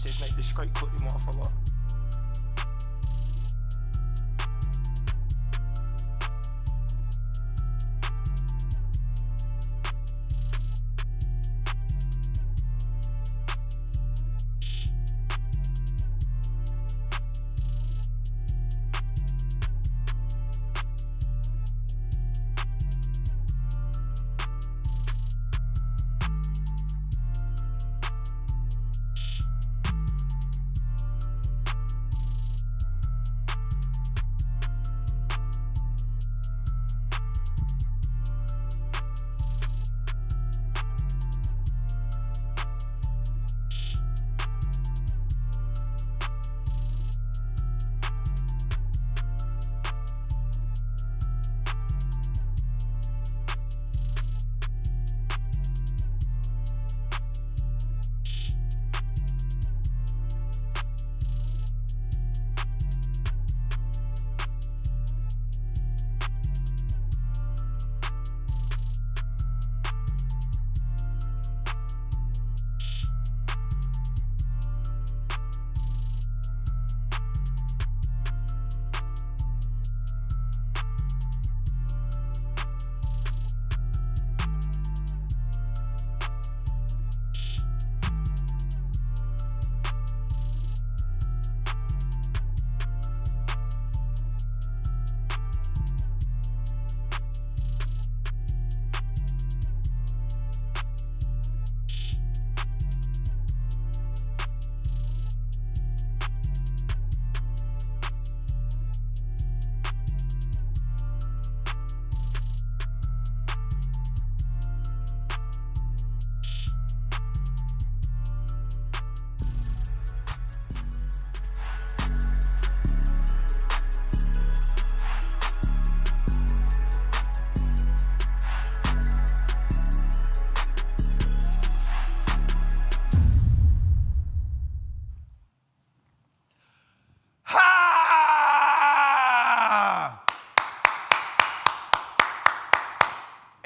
Just make this straight cook, you motherfucker.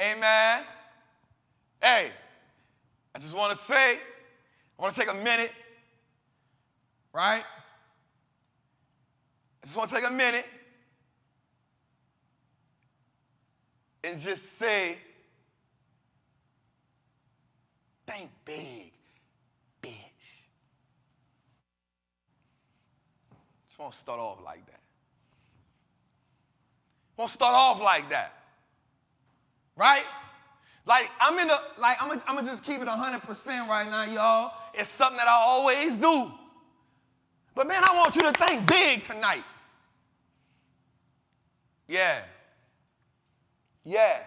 Amen. Hey, I just want to say, I want to take a minute, right? I just want to take a minute and just say, think big, bitch. Just want to start off like that. Want to start off like that. Right? Like, I'm gonna just keep it 100% right now, y'all. It's something that I always do. But man, I want you to think big tonight. Yeah. Yeah.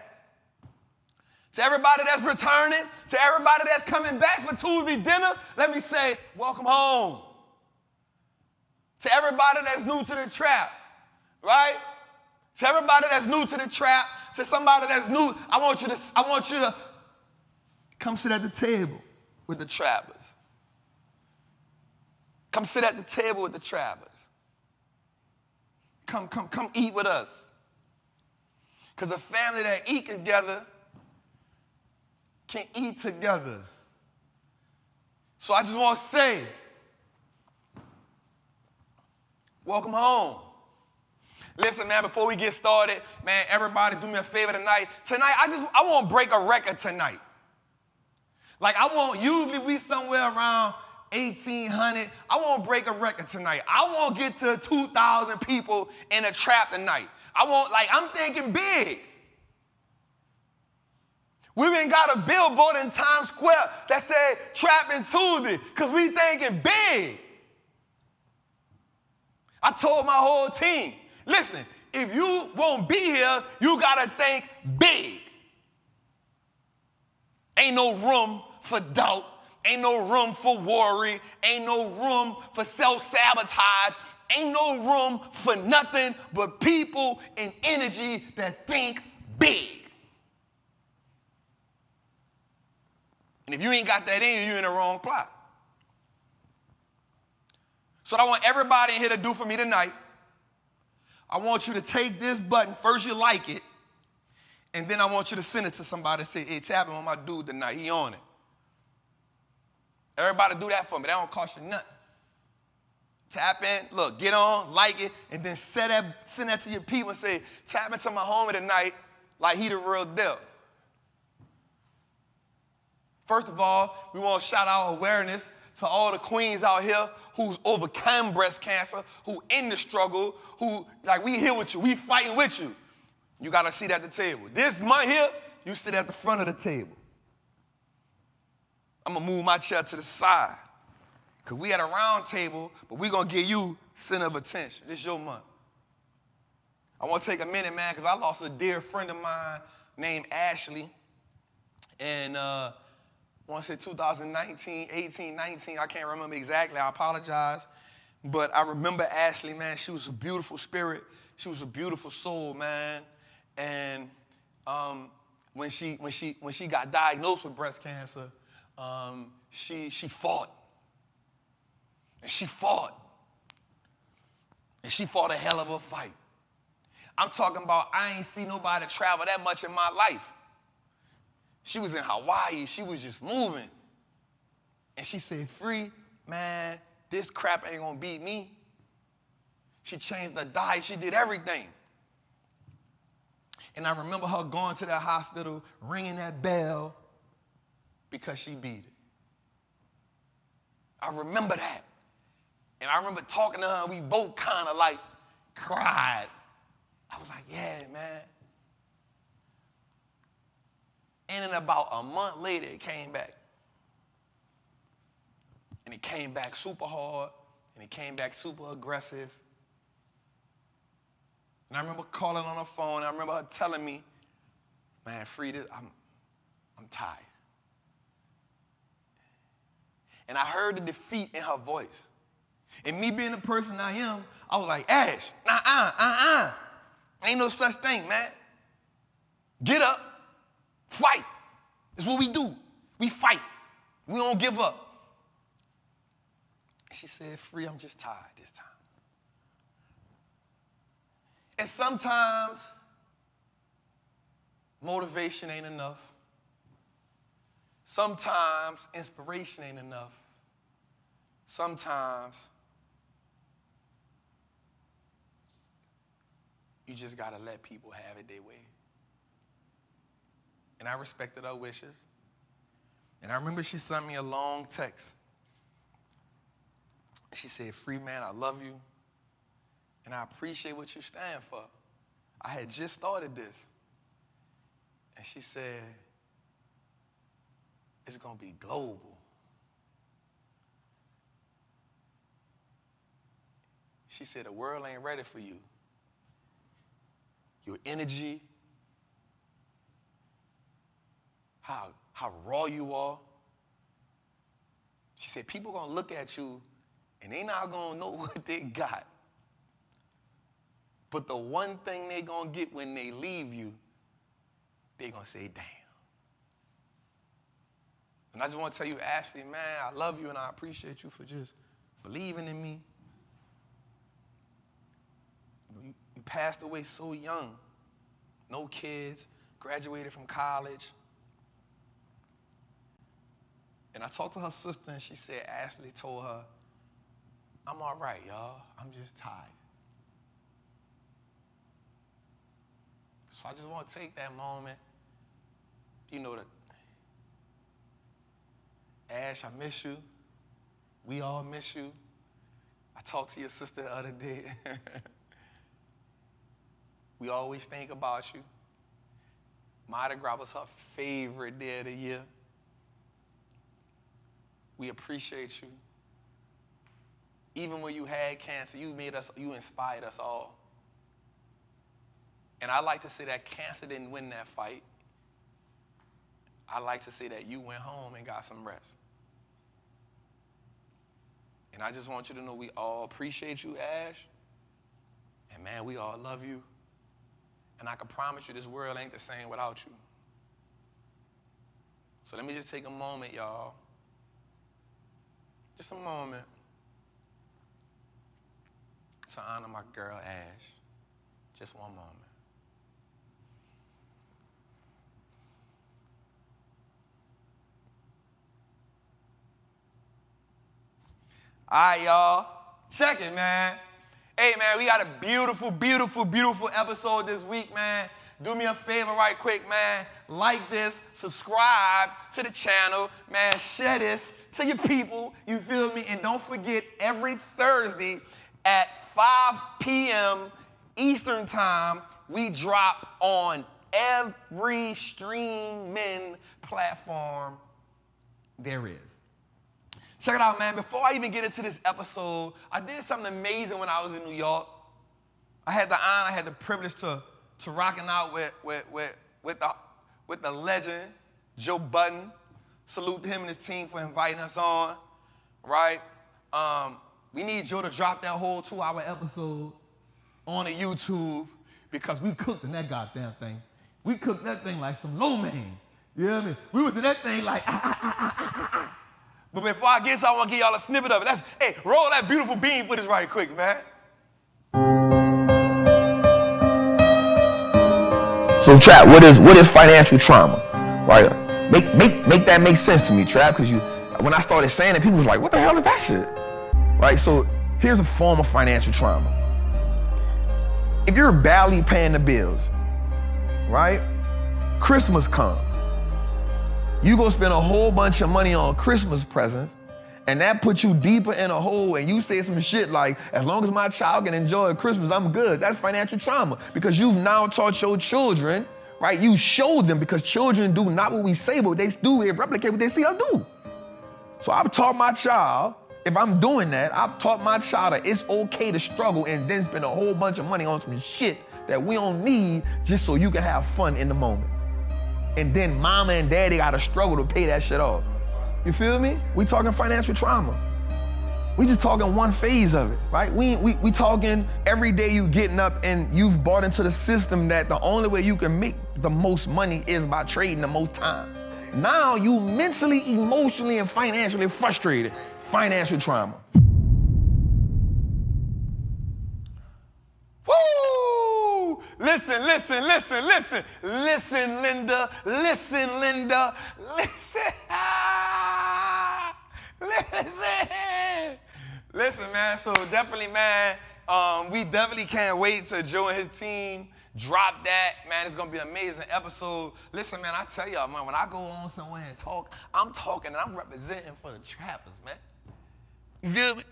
To everybody that's returning, to everybody that's coming back for Tuesday dinner, let me say, welcome home. To everybody that's new to the trap, right? To everybody that's new to the trap, to somebody that's new, I want you to come sit at the table with the trappers. Come sit at the table with the trappers. Come eat with us. Because a family that eat together can eat together. So I just want to say, welcome home. Listen, man, before we get started, man, everybody do me a favor tonight. Tonight, I want to break a record tonight. Like, usually we somewhere around 1,800. I want to break a record tonight. I want to get to 2,000 people in a trap tonight. I'm thinking big. We even got a billboard in Times Square that said Trappin' Tuesday, because we thinking big. I told my whole team, listen, if you won't be here, you got to think big. Ain't no room for doubt. Ain't no room for worry. Ain't no room for self-sabotage. Ain't no room for nothing but people and energy that think big. And if you ain't got that in you, you're in the wrong plot. So what I want everybody in here to do for me tonight, I want you to take this button. First, you like it. And then I want you to send it to somebody and say, hey, tap on my dude tonight. He on it. Everybody do that for me. That don't cost you nothing. Tap in, look, get on, like it, and then send that to your people and say, tap into my homie tonight like he the real deal. First of all, we want to shout out awareness to all the queens out here who's overcome breast cancer, who in the struggle, who, like, we here with you, we fighting with you. You got to sit at the table. This month here, you sit at the front of the table. I'm going to move my chair to the side. Because we at a round table, but we're going to give you center of attention. This is your month. I want to take a minute, man, because I lost a dear friend of mine named Ashley. And I want to say 2019, 18, 19, I can't remember exactly. I apologize. But I remember Ashley, man. She was a beautiful spirit. She was a beautiful soul, man. And when she got diagnosed with breast cancer, she fought. And she fought. And she fought a hell of a fight. I'm talking about I ain't seen nobody travel that much in my life. She was in Hawaii. She was just moving. And she said, Free, man, this crap ain't going to beat me. She changed the diet. She did everything. And I remember her going to that hospital, ringing that bell because she beat it. I remember that. And I remember talking to her, and we both kind of like cried. I was like, yeah, man. And then about a month later, it came back. And it came back super hard, and it came back super aggressive. And I remember calling on her phone, and I remember her telling me, man, Frida, I'm tired. And I heard the defeat in her voice. And me being the person I am, I was like, Ash, ain't no such thing, man. Get up, fight. It's what we do. We fight. We don't give up. She said, Free, I'm just tired this time. And sometimes motivation ain't enough. Sometimes inspiration ain't enough. Sometimes you just got to let people have it their way. And I respected her wishes. And I remember she sent me a long text. She said, Free, man, I love you. And I appreciate what you stand for. I had just started this. And she said, it's going to be global. She said, the world ain't ready for you. Your energy, how raw you are. She said, people going to look at you and they not going to know what they got. But the one thing they going to get when they leave you, they going to say, damn. And I just want to tell you, Ashley, man, I love you and I appreciate you for just believing in me. You passed away so young. No kids, graduated from college. And I talked to her sister and she said, Ashley told her, I'm all right, y'all. I'm just tired. So I just want to take that moment, you know, that Ash, I miss you. We all miss you. I talked to your sister the other day. We always think about you. Mardi Gras was her favorite day of the year. We appreciate you. Even when you had cancer, you inspired us all. And I like to say that cancer didn't win that fight. I like to say that you went home and got some rest. And I just want you to know we all appreciate you, Ash. And man, we all love you. And I can promise you this world ain't the same without you. So let me just take a moment, y'all. Just a moment to honor my girl, Ash. Just one moment. All right, y'all. Check it, man. Hey, man, we got a beautiful, beautiful, beautiful episode this week, man. Do me a favor right quick, man. Like this, subscribe to the channel, man. Share this to your people, you feel me? And don't forget, every Thursday at 5 p.m. Eastern Time, we drop on every streaming platform there is. Check it out, man. Before I even get into this episode, I did something amazing when I was in New York. I had the privilege to rocking out with the legend, Joe Budden. Salute to him and his team for inviting us on, right? We need Joe to drop that whole 2-hour episode on the YouTube because we cooked in that goddamn thing. We cooked that thing like some lo mein. You know what I mean? We was in that thing like But before I get to it, I want to give y'all a snippet of it. Hey, roll that beautiful bean footage right quick, man. So, Trap, what is financial trauma, right? Make that make sense to me, Trap, because when I started saying it, people was like, what the hell is that shit? Right, so here's a form of financial trauma. If you're barely paying the bills, right? Christmas comes. You go spend a whole bunch of money on Christmas presents, and that puts you deeper in a hole, and you say some shit like, as long as my child can enjoy Christmas, I'm good. That's financial trauma, because you've now taught your children, right? You showed them, because children do not what we say, but they do replicate what they see us do. So I've taught my child, if I'm doing that, I've taught my child that it's okay to struggle and then spend a whole bunch of money on some shit that we don't need just so you can have fun in the moment. And then mama and daddy gotta struggle to pay that shit off. You feel me? We talking financial trauma. We just talking one phase of it, right? We talking every day you getting up and you've bought into the system that the only way you can make the most money is by trading the most time. Now you mentally, emotionally, and financially frustrated. Financial trauma. Woo! Listen, Linda. Listen. Listen, man. So definitely, man, we definitely can't wait till Joe and his team drop that. Man, it's going to be an amazing episode. Listen, man, I tell y'all, man, when I go on somewhere and talk, I'm talking and I'm representing for the trappers, man. You feel me?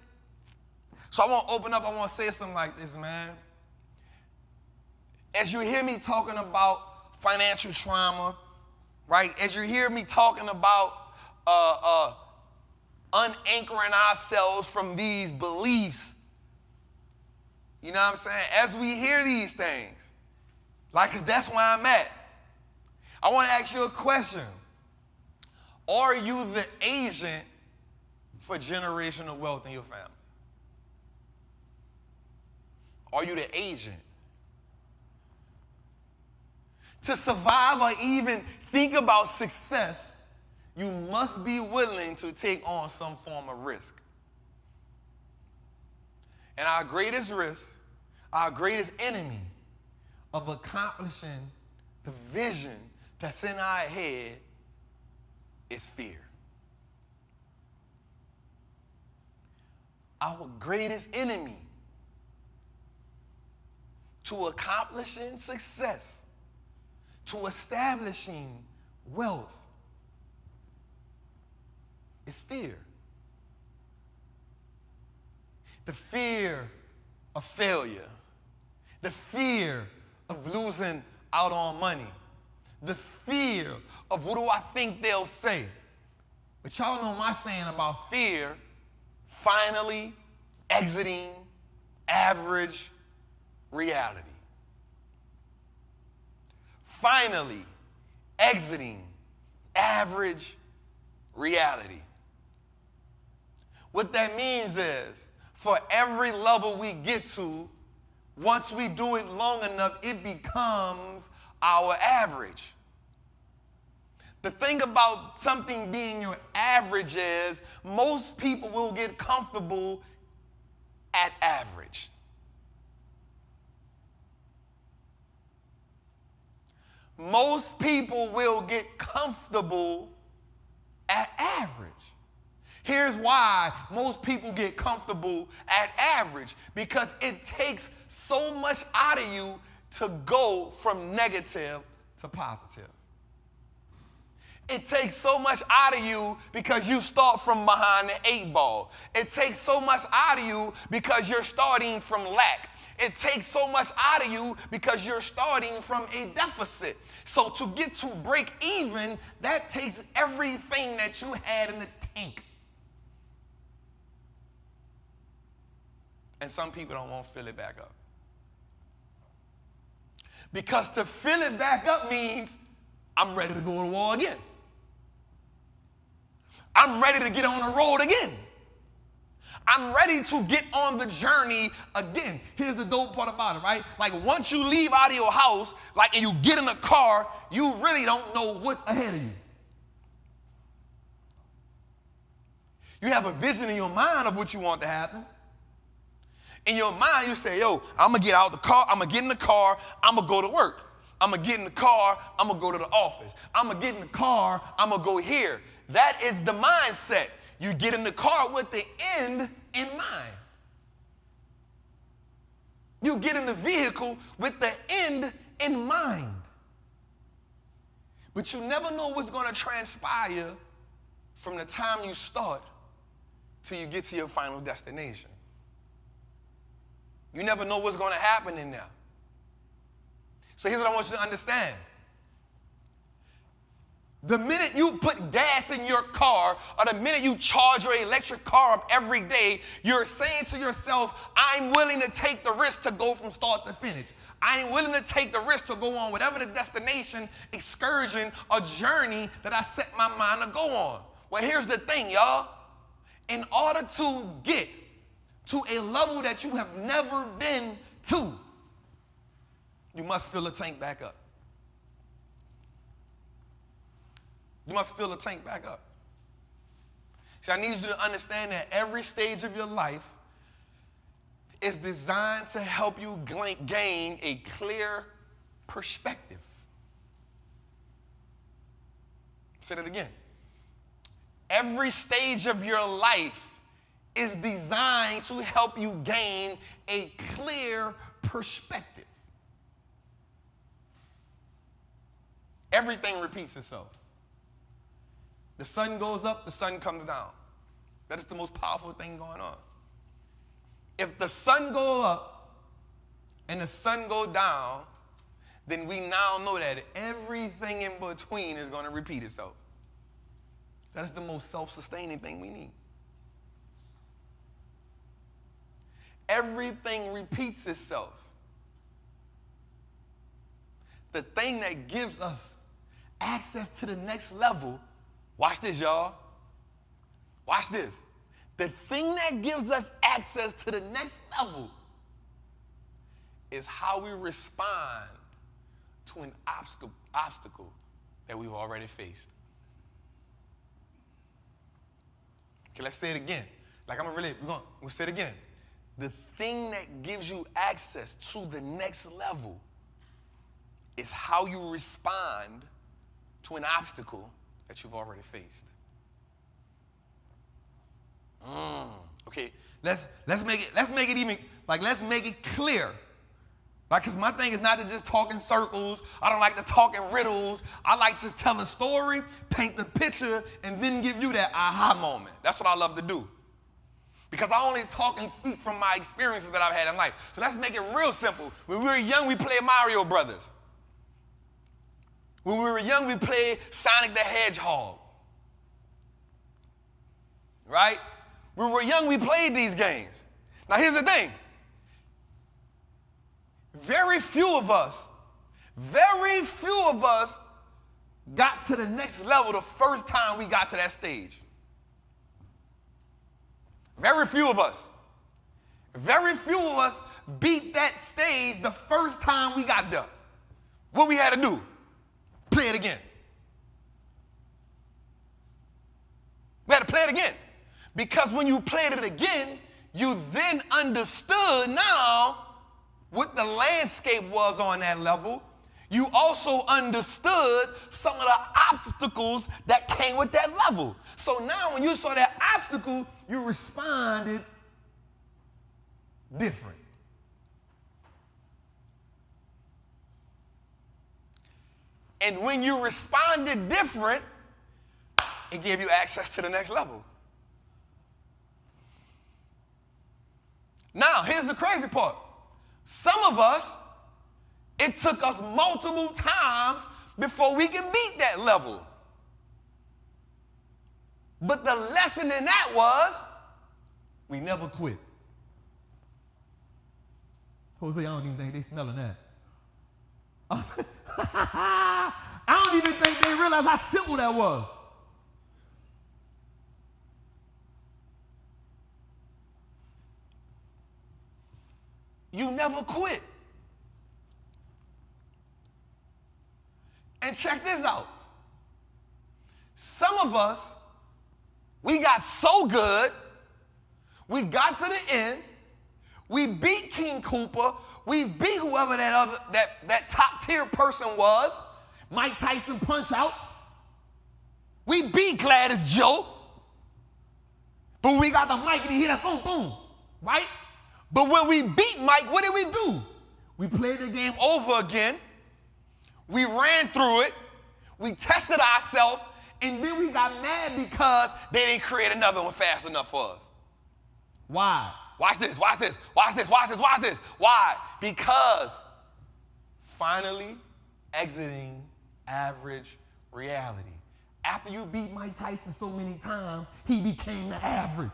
So I want to open up, I want to say something like this, man. As you hear me talking about financial trauma, right? As you hear me talking about unanchoring ourselves from these beliefs, you know what I'm saying? As we hear these things, like that's where I'm at. I want to ask you a question. Are you the agent for generational wealth in your family? Are you the agent? To survive or even think about success, you must be willing to take on some form of risk. And our greatest risk, our greatest enemy of accomplishing the vision that's in our head is fear. Our greatest enemy to accomplishing success, to establishing wealth, is fear. The fear of failure, the fear of losing out on money, the fear of what do I think they'll say. But y'all know my saying about fear: finally exiting average reality. Finally exiting average reality. What that means is, for every level we get to, once we do it long enough, it becomes our average. The thing about something being your average is most people will get comfortable at average. Most people will get comfortable at average. Here's why most people get comfortable at average, because it takes so much out of you to go from negative to positive. It takes so much out of you because you start from behind the 8 ball. It takes so much out of you because you're starting from lack. It takes so much out of you because you're starting from a deficit. So to get to break even, that takes everything that you had in the tank. And some people don't want to fill it back up. Because to fill it back up means I'm ready to go to the wall again. I'm ready to get on the road again. I'm ready to get on the journey again. Here's the dope part about it, right? Like once you leave out of your house, like and you get in a car, you really don't know what's ahead of you. You have a vision in your mind of what you want to happen. In your mind, you say, yo, I'm going to get out the car. I'm going to get in the car. I'm going to go to work. I'm going to get in the car. I'm going to go to the office. I'm going to get in the car. I'm going to go here. That is the mindset. You get in the car with the end in mind. You get in the vehicle with the end in mind. But you never know what's going to transpire from the time you start till you get to your final destination. You never know what's going to happen in there. So here's what I want you to understand. The minute you put gas in your car, or the minute you charge your electric car up every day, you're saying to yourself, I'm willing to take the risk to go from start to finish. I'm willing to take the risk to go on whatever the destination, excursion, or journey that I set my mind to go on. Well, here's the thing, y'all. In order to get to a level that you have never been to, you must fill the tank back up. You must fill the tank back up. See, I need you to understand that every stage of your life is designed to help you gain a clear perspective. Say that again. Every stage of your life is designed to help you gain a clear perspective. Everything repeats itself. The sun goes up, the sun comes down. That is the most powerful thing going on. If the sun goes up and the sun goes down, then we now know that everything in between is going to repeat itself. That is the most self-sustaining thing we need. Everything repeats itself. The thing that gives us access to the next level, watch this, y'all. Watch this. The thing that gives us access to the next level is how we respond to an obstacle that we've already faced. Okay, let's say it again. Like we're gonna say it again. The thing that gives you access to the next level is how you respond to an obstacle that you've already faced. Okay, let's make it clear. Like, because my thing is not to just talk in circles. I don't like to talk in riddles. I like to tell a story, paint the picture, and then give you that aha moment. That's what I love to do. Because I only talk and speak from my experiences that I've had in life. So let's make it real simple. When we were young, we played Mario Brothers. When we were young, we played Sonic the Hedgehog. Right? When we were young, we played these games. Now, here's the thing. Very few of us got to the next level the first time we got to that stage. Very few of us beat that stage the first time we got there. What we had to do? Play it again. We had to play it again. Because when you played it again, you then understood now what the landscape was on that level. you also understood some of the obstacles that came with that level. So now when you saw that obstacle, you responded different. And when you responded different, it gave you access to the next level. Now, here's the crazy part. Some of us, it took us multiple times before we could beat that level. But the lesson in that was, we never quit. Jose, I don't even think they smelling that. I don't even think they realized how simple that was. You never quit. And check this out. Some of us, we got so good, we got to the end, we beat King Cooper, we beat whoever that top tier person was, Mike Tyson punch out. we beat Gladys Joe, But we got the mic and he hit us, boom, boom, right? but when we beat Mike, what did we do? We played the game. Over again, we ran through it, we tested ourselves, and then we got mad because they didn't create another one fast enough for us. Why? Watch this, watch this, watch this, watch this, watch this. Why? Because finally exiting average reality. After you beat Mike Tyson so many times, he became the average.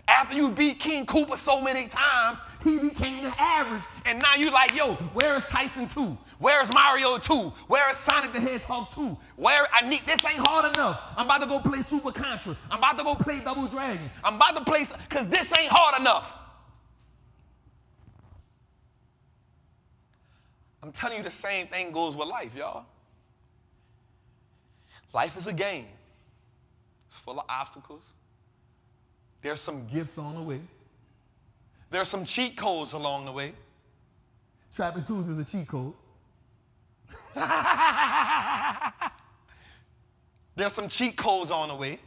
After you beat King Cooper so many times, He became the average. and now you like, yo, Where is Tyson 2? where's Mario 2? Where's Sonic the Hedgehog 2? Where I need this ain't hard Hard enough. I'm about to go play Super Contra. I'm about to go play Double Dragon. I'm about to play because this ain't hard enough. I'm telling you the same thing goes with life, y'all. Life is a game. It's full of obstacles. There's some Gifts on the way. There's some cheat codes along the way. Trappin' Tuesday is a cheat code. There's some cheat codes on the way.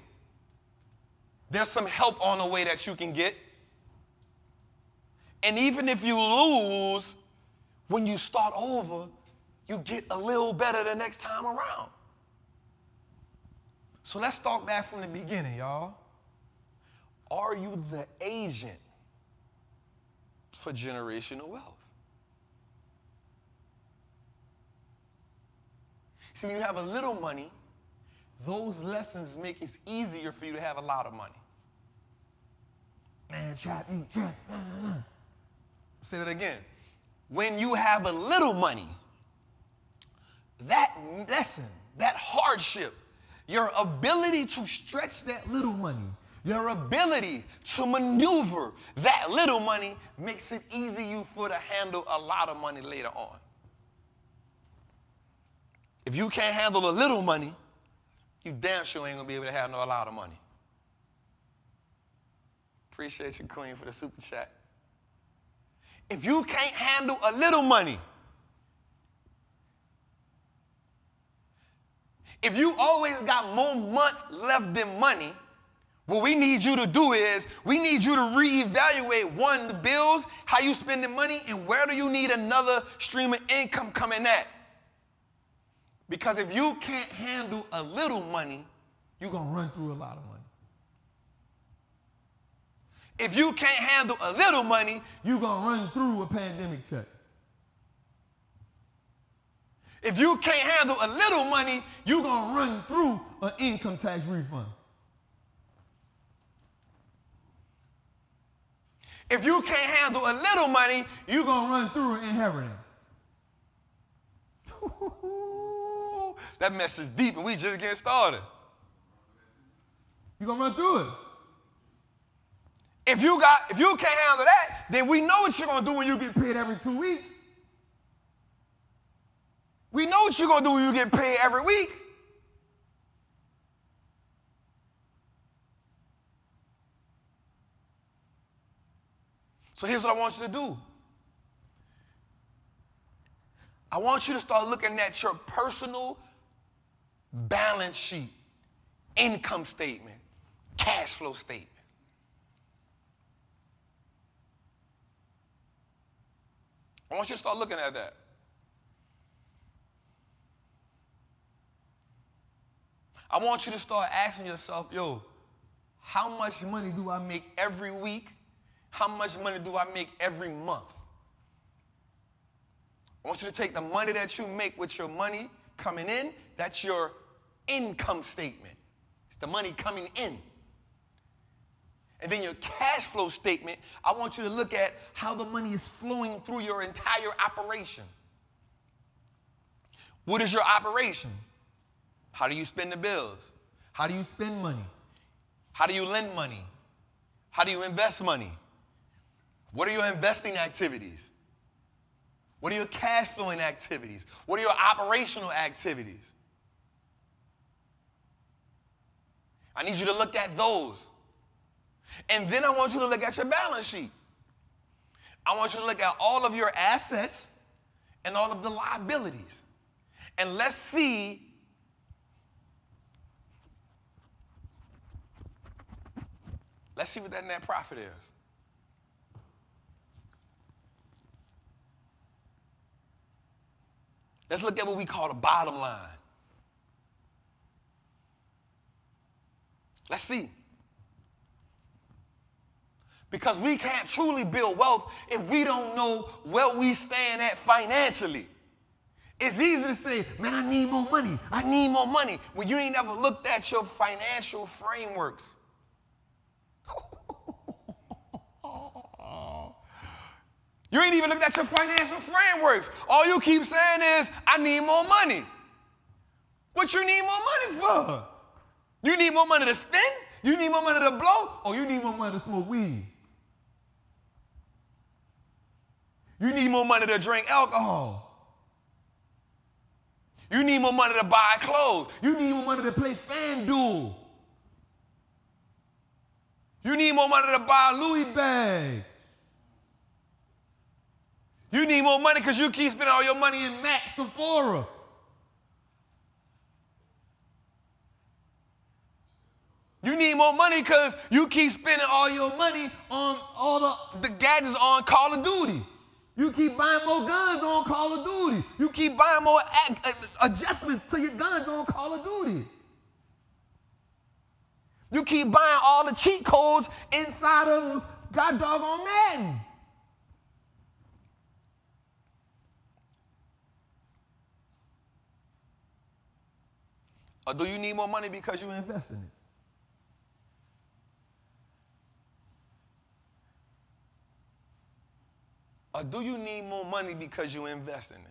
There's some help on the way that you can get. And even if you lose, when you start over, you get a little better the next time around. So let's start back from the beginning, y'all. Are you the agent for generational wealth? See, when you have a little money, those lessons make it easier for you to have a lot of money. Man, trap, eat, trap. Say that again. When you have a little money, that lesson, that hardship, your ability to stretch that little money, your ability to maneuver that little money makes it easier for you to handle a lot of money later on. If you can't handle a little money, you damn sure ain't gonna be able to handle a lot of money. Appreciate you, Queen, for the super chat. If you can't handle a little money, if you always got more months left than money, what we need you to do is we need you to reevaluate, one, the bills, how you spending money, and where do you need another stream of income coming at? Because if you can't handle a little money, You're going to run through a lot of money. if you can't handle a little money, You're going to run through a pandemic check. if you can't handle a little money, You're going to run through an income tax refund. if you can't handle a little money, You're going to run through an inheritance. that mess is deep and we just getting started. You're going to run through it. If you can't handle that, then we know what you're gonna do when you get Paid every 2 weeks. We know what you're gonna do when you get paid every week. So here's what I want you to do. I want you to start looking at your personal balance sheet, income statement, cash flow statement. I want you to start looking at that. I want you to start asking yourself, yo, how much money do I make every week? How much money do I make every month? I want you to take the money that you make with your money coming in. That's your income statement. It's the money coming in. And then your cash flow statement, I want you to look at how the money is flowing through your entire operation. What is your operation? How do you spend the bills? How do you spend money? How do you lend money? How do you invest money? What are your investing activities? What are your cash flowing activities? What are your operational activities? I need you to look at those. And then I want you to look at your balance sheet. I want you to look at all of your assets and all of the liabilities. And let's see what that net profit is. Let's look at what we call the bottom line. Let's see. Because we can't truly build wealth if we don't know where we stand at financially. It's easy to say, man, I need more money. I need more money. When you ain't ever looked at your financial frameworks. You ain't even looked at your financial frameworks. All you keep saying is, I need more money. What you need more money for? You need more money to spend? You need more money to blow? Or you need more money to smoke weed? You need more money to drink alcohol. You need more money to buy clothes. You need more money to play FanDuel. You need more money to buy a Louis bag. You need more money because you keep spending all your money in Mac, Sephora. You need more money because you keep spending all your money on all the gadgets on Call of Duty. You keep buying more guns on Call of Duty. You keep buying more adjustments to your guns on Call of Duty. You keep buying all the cheat codes inside of God doggone Madden. Or do you need more money because you invest in it? Or do you need more money because you invest in it?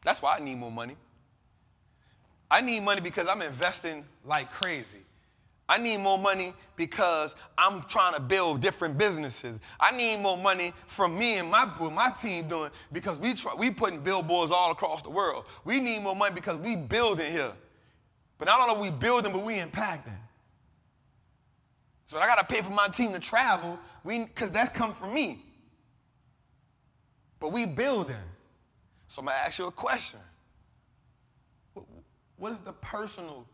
That's why I need more money. I need money because I'm investing like crazy. I need more money because I'm trying to build different businesses. I need more money from me and what my team doing because we putting billboards all across the world. We need more money because we building here. But not only are we building, but we impacting. So I got to pay for my team to travel because that's come from me. But we building. So I'm going to ask you a question. What does the personal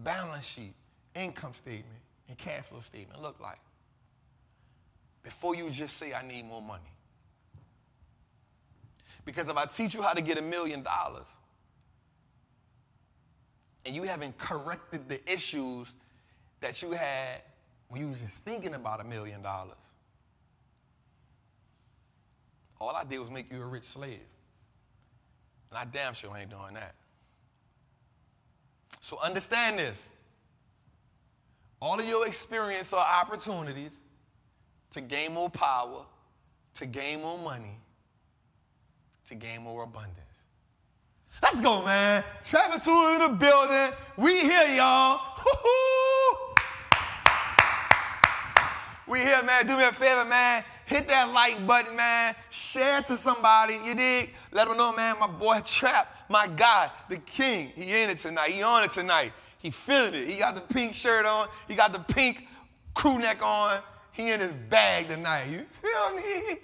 balance sheet, income statement, and cash flow statement look like? Before you just say, I need more money. Because if I teach you how to get $1 million, and you haven't corrected the issues that you had when you was just thinking about $1 million, all I did was make you a rich slave. And I damn sure ain't doing that. So understand this. All of your experience are opportunities to gain more power, to gain more money, to gain more abundance. Let's go, man. Trappin' Tour in the building. We here, y'all. Woo-hoo. We here, man. Do me a favor, man. Hit that like button, man. Share it to somebody. You dig? Let them know, man, my boy Trapp, my guy, the king. He in it tonight. He on it tonight. He feeling it. He got the pink shirt on. He got the pink crew neck on. He in his bag tonight. You feel me?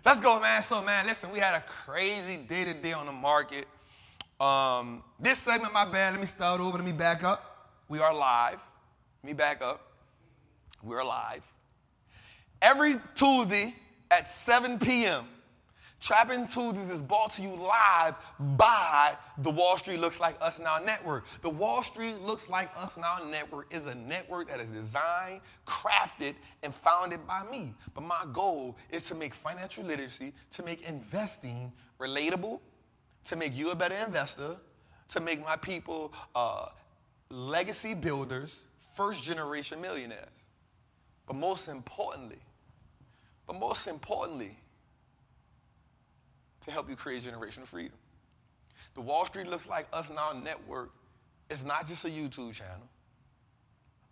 Let's go, man. So, man, listen, we had a crazy day today on the market. This segment, my bad. Let me start over. Let me back up. We are live. Let me back up. We're live. Every Tuesday at 7 p.m., Trappin Tuesdays is brought to you live by the Wallstreet Looks Like Us Now Network. The Wallstreet Looks Like Us Now Network is a network that is designed, crafted, and founded by me. But my goal is to make financial literacy, to make investing relatable, to make you a better investor, to make my people legacy builders, first-generation millionaires. But most importantly, to help you create generational freedom. The Wallstreet Looks Like Us Now Network is not just a YouTube channel.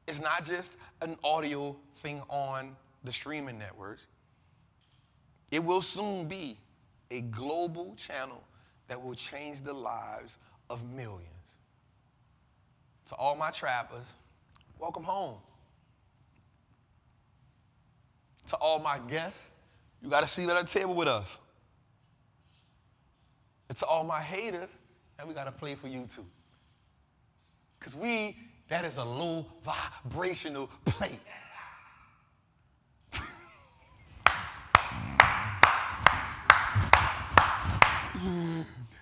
It's not just an audio thing on the streaming networks. It will soon be a global channel that will change the lives of millions. To all my trappers, welcome home. To all my guests, you got a seat at the table with us. And to all my haters, and we got to play for you too. Because that is a low vibrational plate.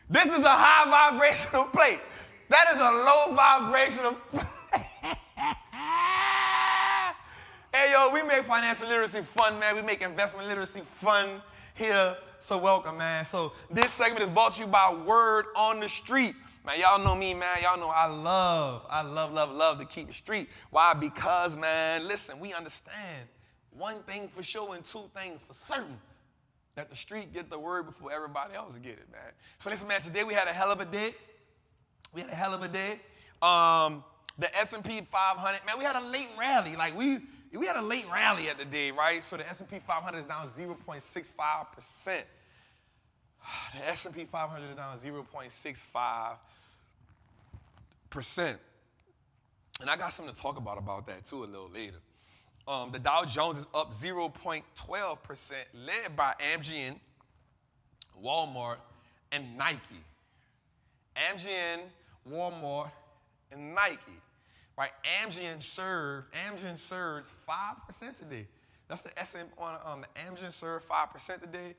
This is a high vibrational plate. That is a low vibrational plate. Hey, yo, we make financial literacy fun, man. We make investment literacy fun here. So welcome, man. So this segment is brought to you by Word on the Street. Man, y'all know me, man. Y'all know I love to keep it street. Why? Because, man, listen, we understand one thing for sure and two things for certain. That the street get the word before everybody else get it, man. So listen, man, today we had a hell of a day. The S&P 500, man, we had a late rally. Like, we had a late rally at the day, right? So the S&P 500 is down 0.65%. The S&P 500 is down 0.65%. And I got something to talk about that, too, a little later. The Dow Jones is up 0.12%, led by Amgen, Walmart, and Nike. Amgen, Walmart, and Nike. Right? Amgen surged 5% today. That's the S&P on the Amgen surged 5% today.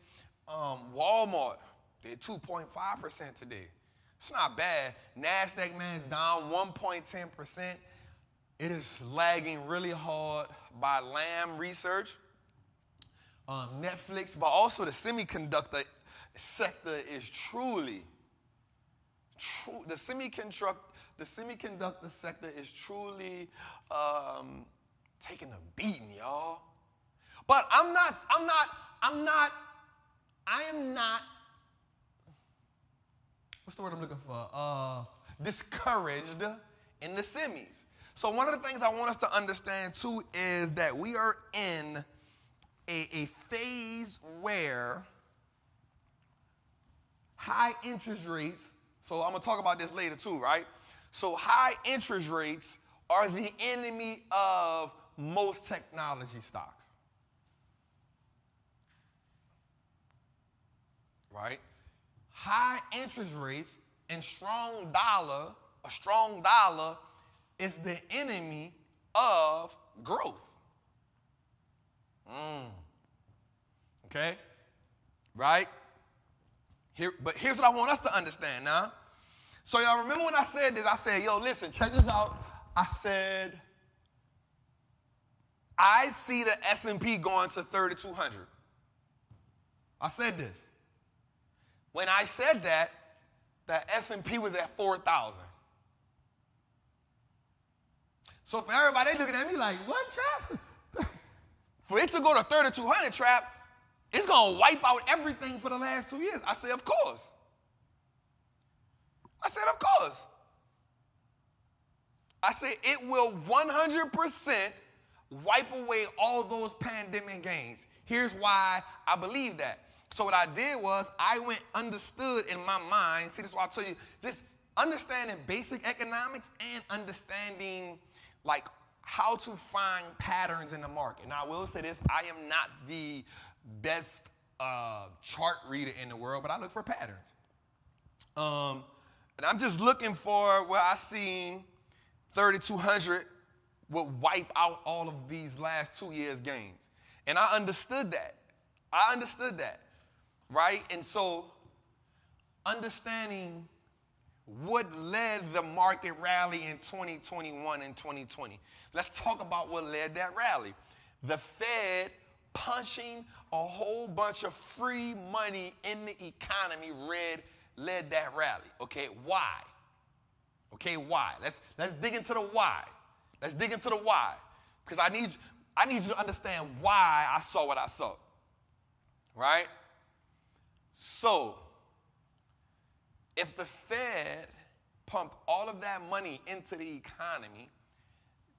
Walmart did 2.5% today. It's not bad. Nasdaq, man, is down 1.10%. It is lagging really hard by Lam Research, Netflix, but also the semiconductor sector is the semiconductor sector is truly taking a beating, y'all. But I am not, what's the word I'm looking for? Discouraged in the semis. So one of the things I want us to understand too is that we are in a phase where high interest rates, so I'm going to talk about this later too, right? So high interest rates are the enemy of most technology stocks. Right? High interest rates and a strong dollar is the enemy of growth. Okay? Right? But here's what I want us to understand now. So y'all remember when I said this, I said, yo, listen, check this out. I said, I see the S&P going to 3,200. I said this. When I said that, the S&P was at 4,000. So for everybody, they looking at me like, what, Trap? For it to go to 3,200, Trap, it's going to wipe out everything for the last 2 years. I said, of course. I said, it will 100% wipe away all those pandemic gains. Here's why I believe that. So what I did was I understood in my mind, see, this is why I tell you, just understanding basic economics and understanding like how to find patterns in the market. Now, I will say this, I am not the best chart reader in the world, but I look for patterns. And I'm just looking for where I seen 3,200 would wipe out all of these last 2 years' gains. And I understood that. Right? And so understanding what led the market rally in 2021 and 2020. Let's talk about what led that rally. The Fed punching a whole bunch of free money in the economy led that rally. Okay, why? Okay, why? Let's dig into the why. Let's dig into the why. Because I need you to understand why I saw what I saw. Right? So, if the Fed pumped all of that money into the economy,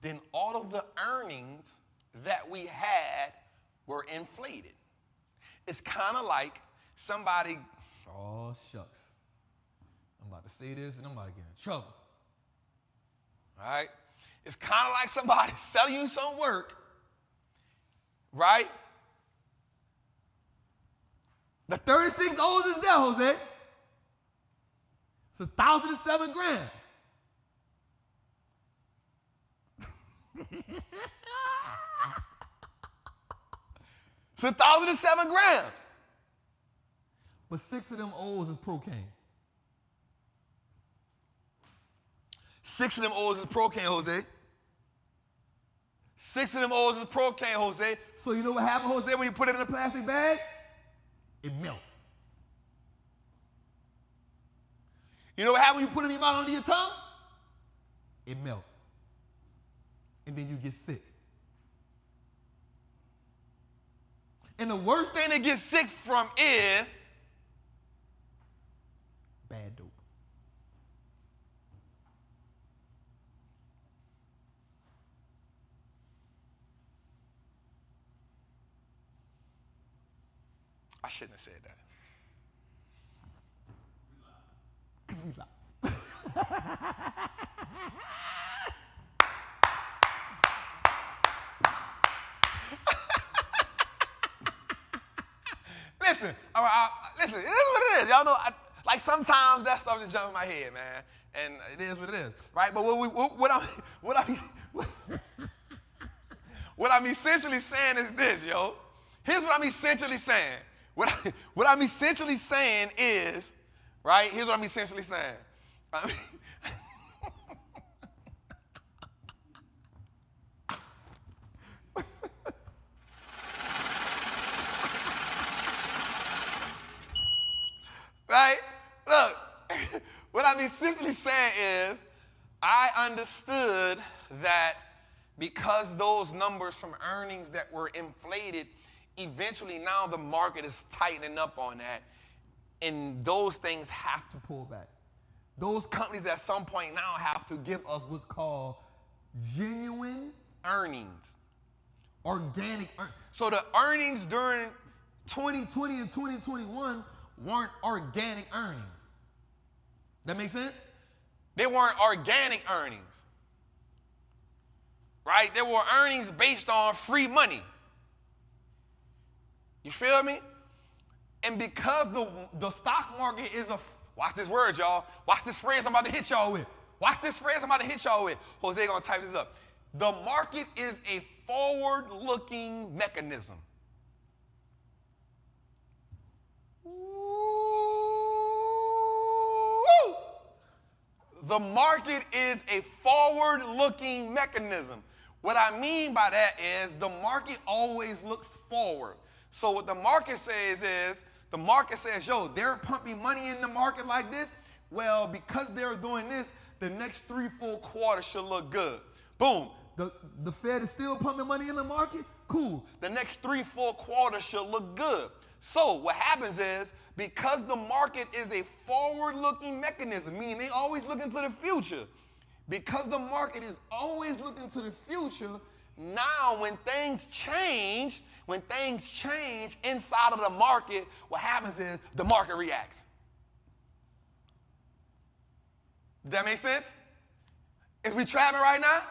then all of the earnings that we had were inflated. It's kind of like somebody, oh, shucks. I'm about to say this and I'm about to get in trouble. All right? It's kind of like somebody selling you some work, right? The 36 O's is there, Jose. It's 1,007 grams. It's 1,007 grams. But 6 of them O's is procaine. 6 of them O's is procaine, Jose. 6 of them O's is procaine, Jose. So you know what happened, Jose, when you put it in a plastic bag? It melts. You know what happens when you put it in your mouth under your tongue? It melts. And then you get sick. And the worst thing to get sick from is bad dope. I shouldn't have said that. Because we lie. Listen, all right, listen, it is what it is. Y'all know, like sometimes that stuff just jumps in my head, man. And it is what it is, right? But what I'm essentially saying is this, yo. Here's what I'm essentially saying. What I'm essentially saying is, right? Here's what I'm essentially saying. Right? Look, what I'm essentially saying is, I understood that because those numbers from earnings that were inflated, eventually now the market is tightening up on that, and those things have to pull back. Those companies at some point now have to give us what's called genuine earnings, organic earnings. So the earnings during 2020 and 2021 weren't organic earnings. That make sense? They weren't organic earnings, right? They were earnings based on free money. You feel me? And because the stock market is watch this word, y'all. Watch this phrase I'm about to hit y'all with. Watch this phrase I'm about to hit y'all with. Jose gonna type this up. The market is a forward-looking mechanism. Woo! The market is a forward-looking mechanism. What I mean by that is the market always looks forward. So what the market says is, the market says, yo, they're pumping money in the market like this. Well, because they're doing this, the next 3-4 quarters should look good. Boom. The Fed is still pumping money in the market? Cool. The next 3-4 quarters should look good. So what happens is, because the market is a forward-looking mechanism, meaning they always look into the future, because the market is always looking to the future, now when things change inside of the market, what happens is the market reacts. Does that make sense? Is we trapping right now?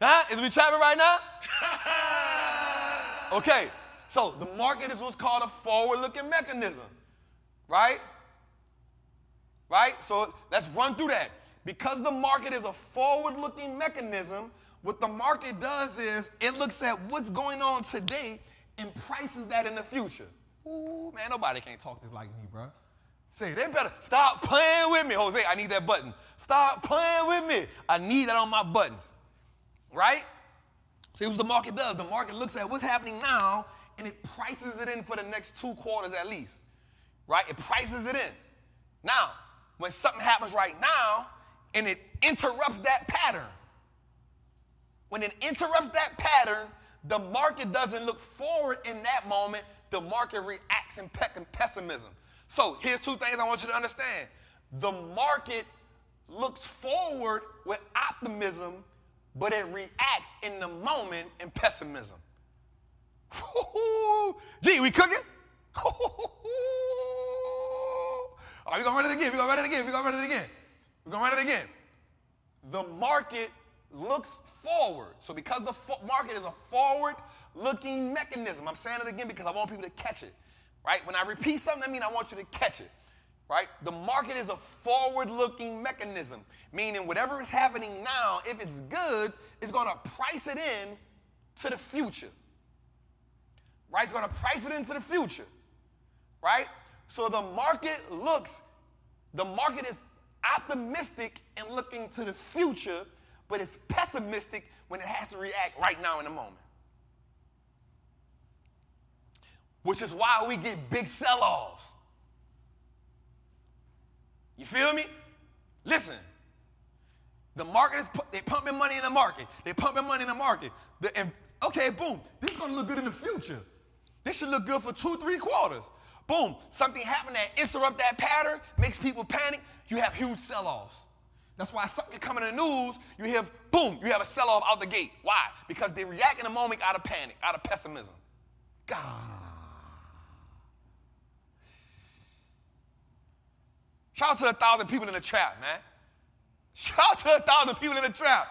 Huh? Is we trapping right now? Okay, so the market is what's called a forward-looking mechanism, right? Right? So let's run through that. Because the market is a forward-looking mechanism, what the market does is it looks at what's going on today and prices that in the future. Ooh, man, nobody can't talk this like me, bro. Say, they better stop playing with me. Jose, I need that button. Stop playing with me. I need that on my buttons, right? See what the market does. The market looks at what's happening now and it prices it in for the next 2 quarters at least, right? It prices it in. Now, when something happens right now and it interrupts that pattern, when it interrupts that pattern, the market doesn't look forward in that moment. The market reacts in pessimism. So here's 2 things I want you to understand. The market looks forward with optimism, but it reacts in the moment in pessimism. Gee, we cooking? All right, we're going to run it again. We're going to run it again. We're going to run it again. We're going to run it again. The market looks forward. So because the market is a forward-looking mechanism, I'm saying it again because I want people to catch it, right? When I repeat something, that means I want you to catch it, right? The market is a forward-looking mechanism, meaning whatever is happening now, if it's good, it's going to price it in to the future, right? It's going to price it into the future, right? So the market is optimistic and looking to the future, but it's pessimistic when it has to react right now in the moment. Which is why we get big sell-offs. You feel me? Listen, the market they're pumping money in the market. They're pumping money in the market. Okay, boom, this is going to look good in the future. This should look good for 2-3 quarters. Boom, something happened that interrupt that pattern, makes people panic, you have huge sell-offs. That's why something coming in the news, you hear, boom, you have a sell-off out the gate. Why? Because they react in a moment out of panic, out of pessimism. God. Shout out to 1,000 people in the trap, man. Shout out to 1,000 people in the trap.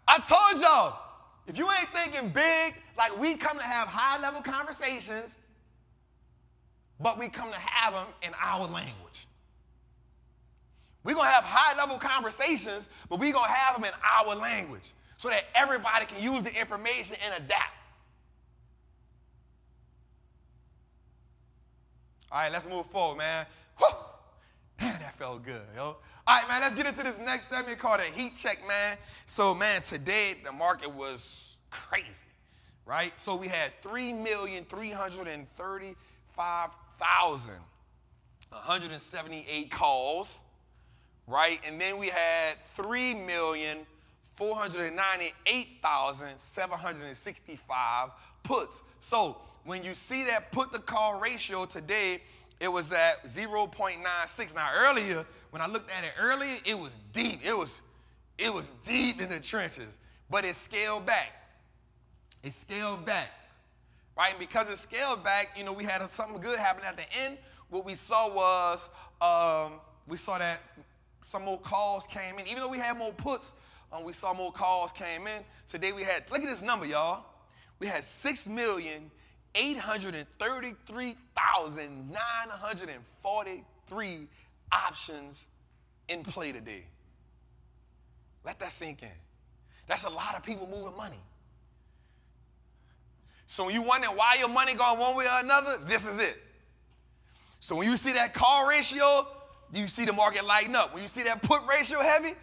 I told y'all, if you ain't thinking big, like we come to have high-level conversations, but we come to have them in our language. We're going to have high-level conversations, but we're going to have them in our language so that everybody can use the information and adapt. All right, let's move forward, man. Whew. Man, that felt good, yo. All right, man, let's get into this next segment called a heat check, man. So, man, today the market was crazy, right? So we had 3,335,178 calls, right? And then we had 3,498,765 puts. So when you see that put-to-call ratio today, it was at 0.96. Now earlier, when I looked at it earlier, it was deep. It was deep in the trenches, but it scaled back. It scaled back, right? And because it scaled back, you know, we had something good happen at the end. What we saw was we saw that some more calls came in. Even though we had more puts, we saw more calls came in. Today we had, look at this number, y'all. We had 6,833,943 options in play today. Let that sink in. That's a lot of people moving money. So when you wondering why your money going one way or another, this is it. So when you see that call ratio, you see the market lighten up. When you see that put ratio heavy,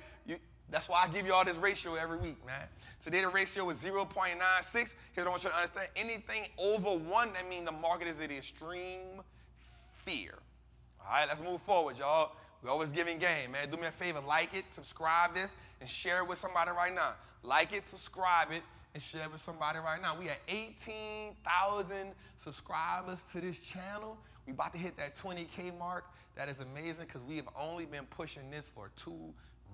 that's why I give you all this ratio every week, man. Today the ratio is 0.96. Here's what I want you to understand. Anything over 1, that means the market is in extreme fear. All right, let's move forward, y'all. We're always giving game, man. Do me a favor, like it, subscribe this, and share it with somebody right now. Like it, subscribe it, and share it with somebody right now. We have 18,000 subscribers to this channel. We about to hit that 20K mark. That is amazing because we have only been pushing this for 2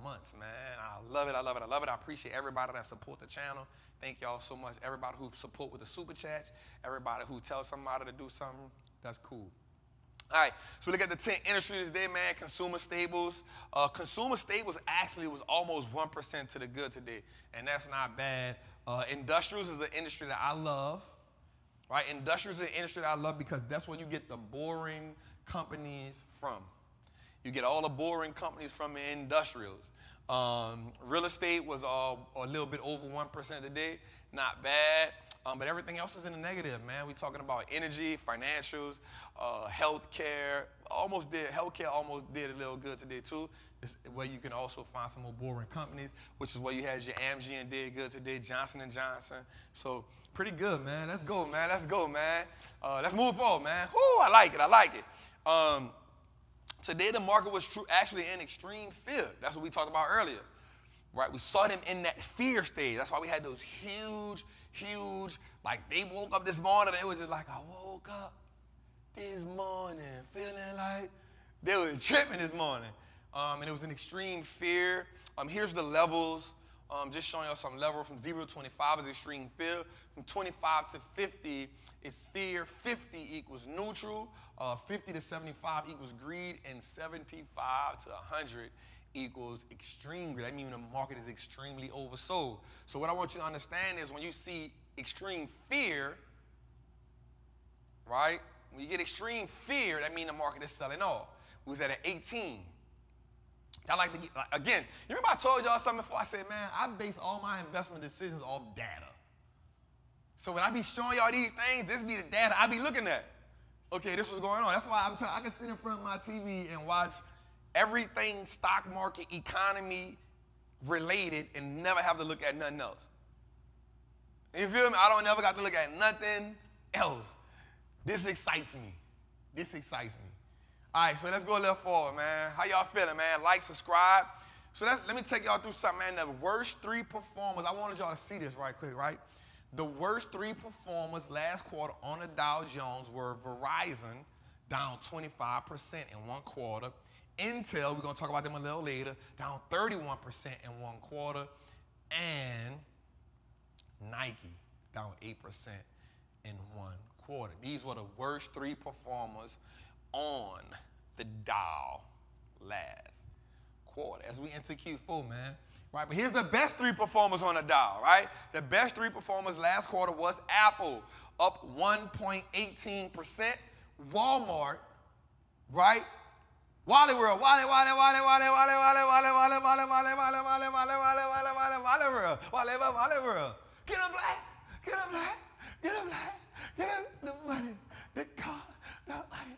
months, man. I love it. I love it. I love it. I appreciate everybody that support the channel. Thank y'all so much. Everybody who support with the super chats, everybody who tells somebody to do something, that's cool. All right, so look at the 10 industries today, man. Consumer staples. Consumer staples actually was almost 1% to the good today, and that's not bad. Industrials is an industry that I love, right? Industrials is an industry that I love because that's where you get the boring companies from. You get all the boring companies from the industrials. Real estate was a little bit over 1% today, not bad. But everything else is in the negative, man. We're talking about energy, financials, healthcare. Healthcare almost did a little good today too. It's where you can also find some more boring companies, which is where you had your Amgen did good today, Johnson & Johnson. So pretty good, man. Let's go, man. Let's go, man. Let's move forward, man. Whoo, I like it. I like it. Today the market was actually in extreme fear. That's what we talked about earlier, right? We saw them in that fear stage. That's why we had those huge, like they woke up this morning and it was just like, I woke up this morning feeling like they was tripping this morning. And it was an extreme fear. Here's the levels. Just showing you some level from 0 to 25 is extreme fear. From 25 to 50 is fear. 50 equals neutral. 50 to 75 equals greed. And 75 to 100 equals extreme greed. That means the market is extremely oversold. So what I want you to understand is when you see extreme fear, right? When you get extreme fear, that means the market is selling off. We was at an 18. I like to get, again, you remember I told y'all something before? I said, man, I base all my investment decisions off data. So when I be showing y'all these things, this be the data I be looking at. Okay, this was going on. That's why I'm telling you, I can sit in front of my TV and watch everything stock market, economy related and never have to look at nothing else. You feel me? I don't never got to look at nothing else. This excites me. This excites me. All right, so let's go a little forward, man. How y'all feeling, man? Like, subscribe. So let me take y'all through something, man. The worst three performers, I wanted y'all to see this right quick, right? The worst three performers last quarter on the Dow Jones were Verizon, down 25% in one quarter. Intel, we're going to talk about them a little later, down 31% in one quarter. And Nike, down 8% in one quarter. These were the worst three performers on the Dow last quarter as we enter Q4, man. Right, but here's the best three performers on the Dow, right? The best three performers last quarter was Apple, up 1.18%. Walmart, right? Wally World, Wally World, get up black, get up black, get up black, get up the money, the car, the money.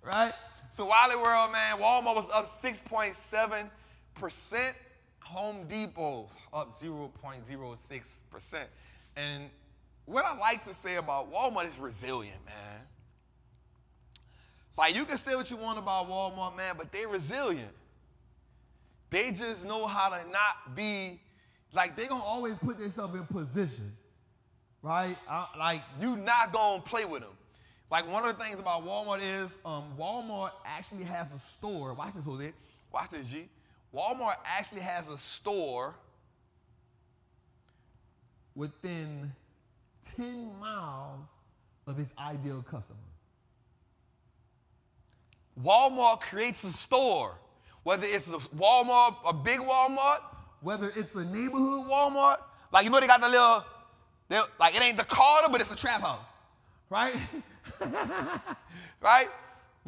Right? So Wally World, man, Walmart was up 6.7%. Home Depot up 0.06%. And what I like to say about Walmart is resilient, man. Like, you can say what you want about Walmart, man, but they're resilient. They just know how to not be, like, they're going to always put themselves in position, right? Like, you not going to play with them. Like, one of the things about Walmart is Walmart actually has a store. Watch this, Jose. Watch this, G. Walmart actually has a store within 10 miles of its ideal customer. Walmart creates a store, whether it's a Walmart, a big Walmart, whether it's a neighborhood Walmart. Like, you know they got the little, like, it ain't the Carter, but it's a trap house, right? Right?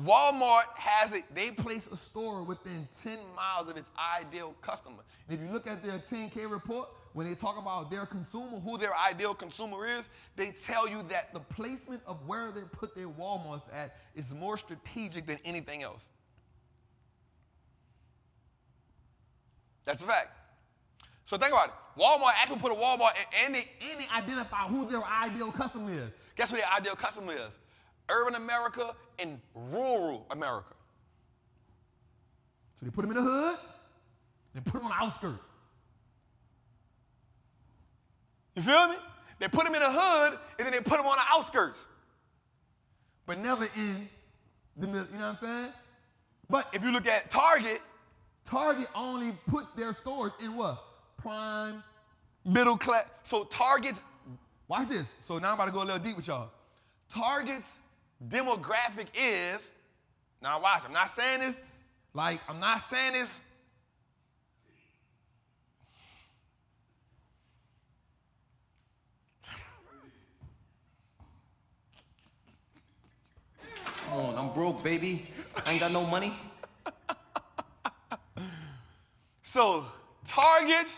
Walmart has it, they place a store within 10 miles of its ideal customer. And if you look at their 10K report, when they talk about their consumer, who their ideal consumer is, they tell you that the placement of where they put their Walmarts at is more strategic than anything else. That's a fact. So think about it. Walmart actually put a Walmart and they identify who their ideal customer is. Guess who their ideal customer is? Urban America and rural America. So they put them in the hood, they put them on the outskirts. You feel me? They put them in the hood, and then they put them on the outskirts. But never in the middle, you know what I'm saying? But if you look at Target, Target only puts their stores in what? Prime, middle class. So Target's Watch this. So now I'm about to go a little deep with y'all. Target's demographic is, now watch, I'm not saying this, Come on, I'm broke, baby. I ain't got no money. So Target's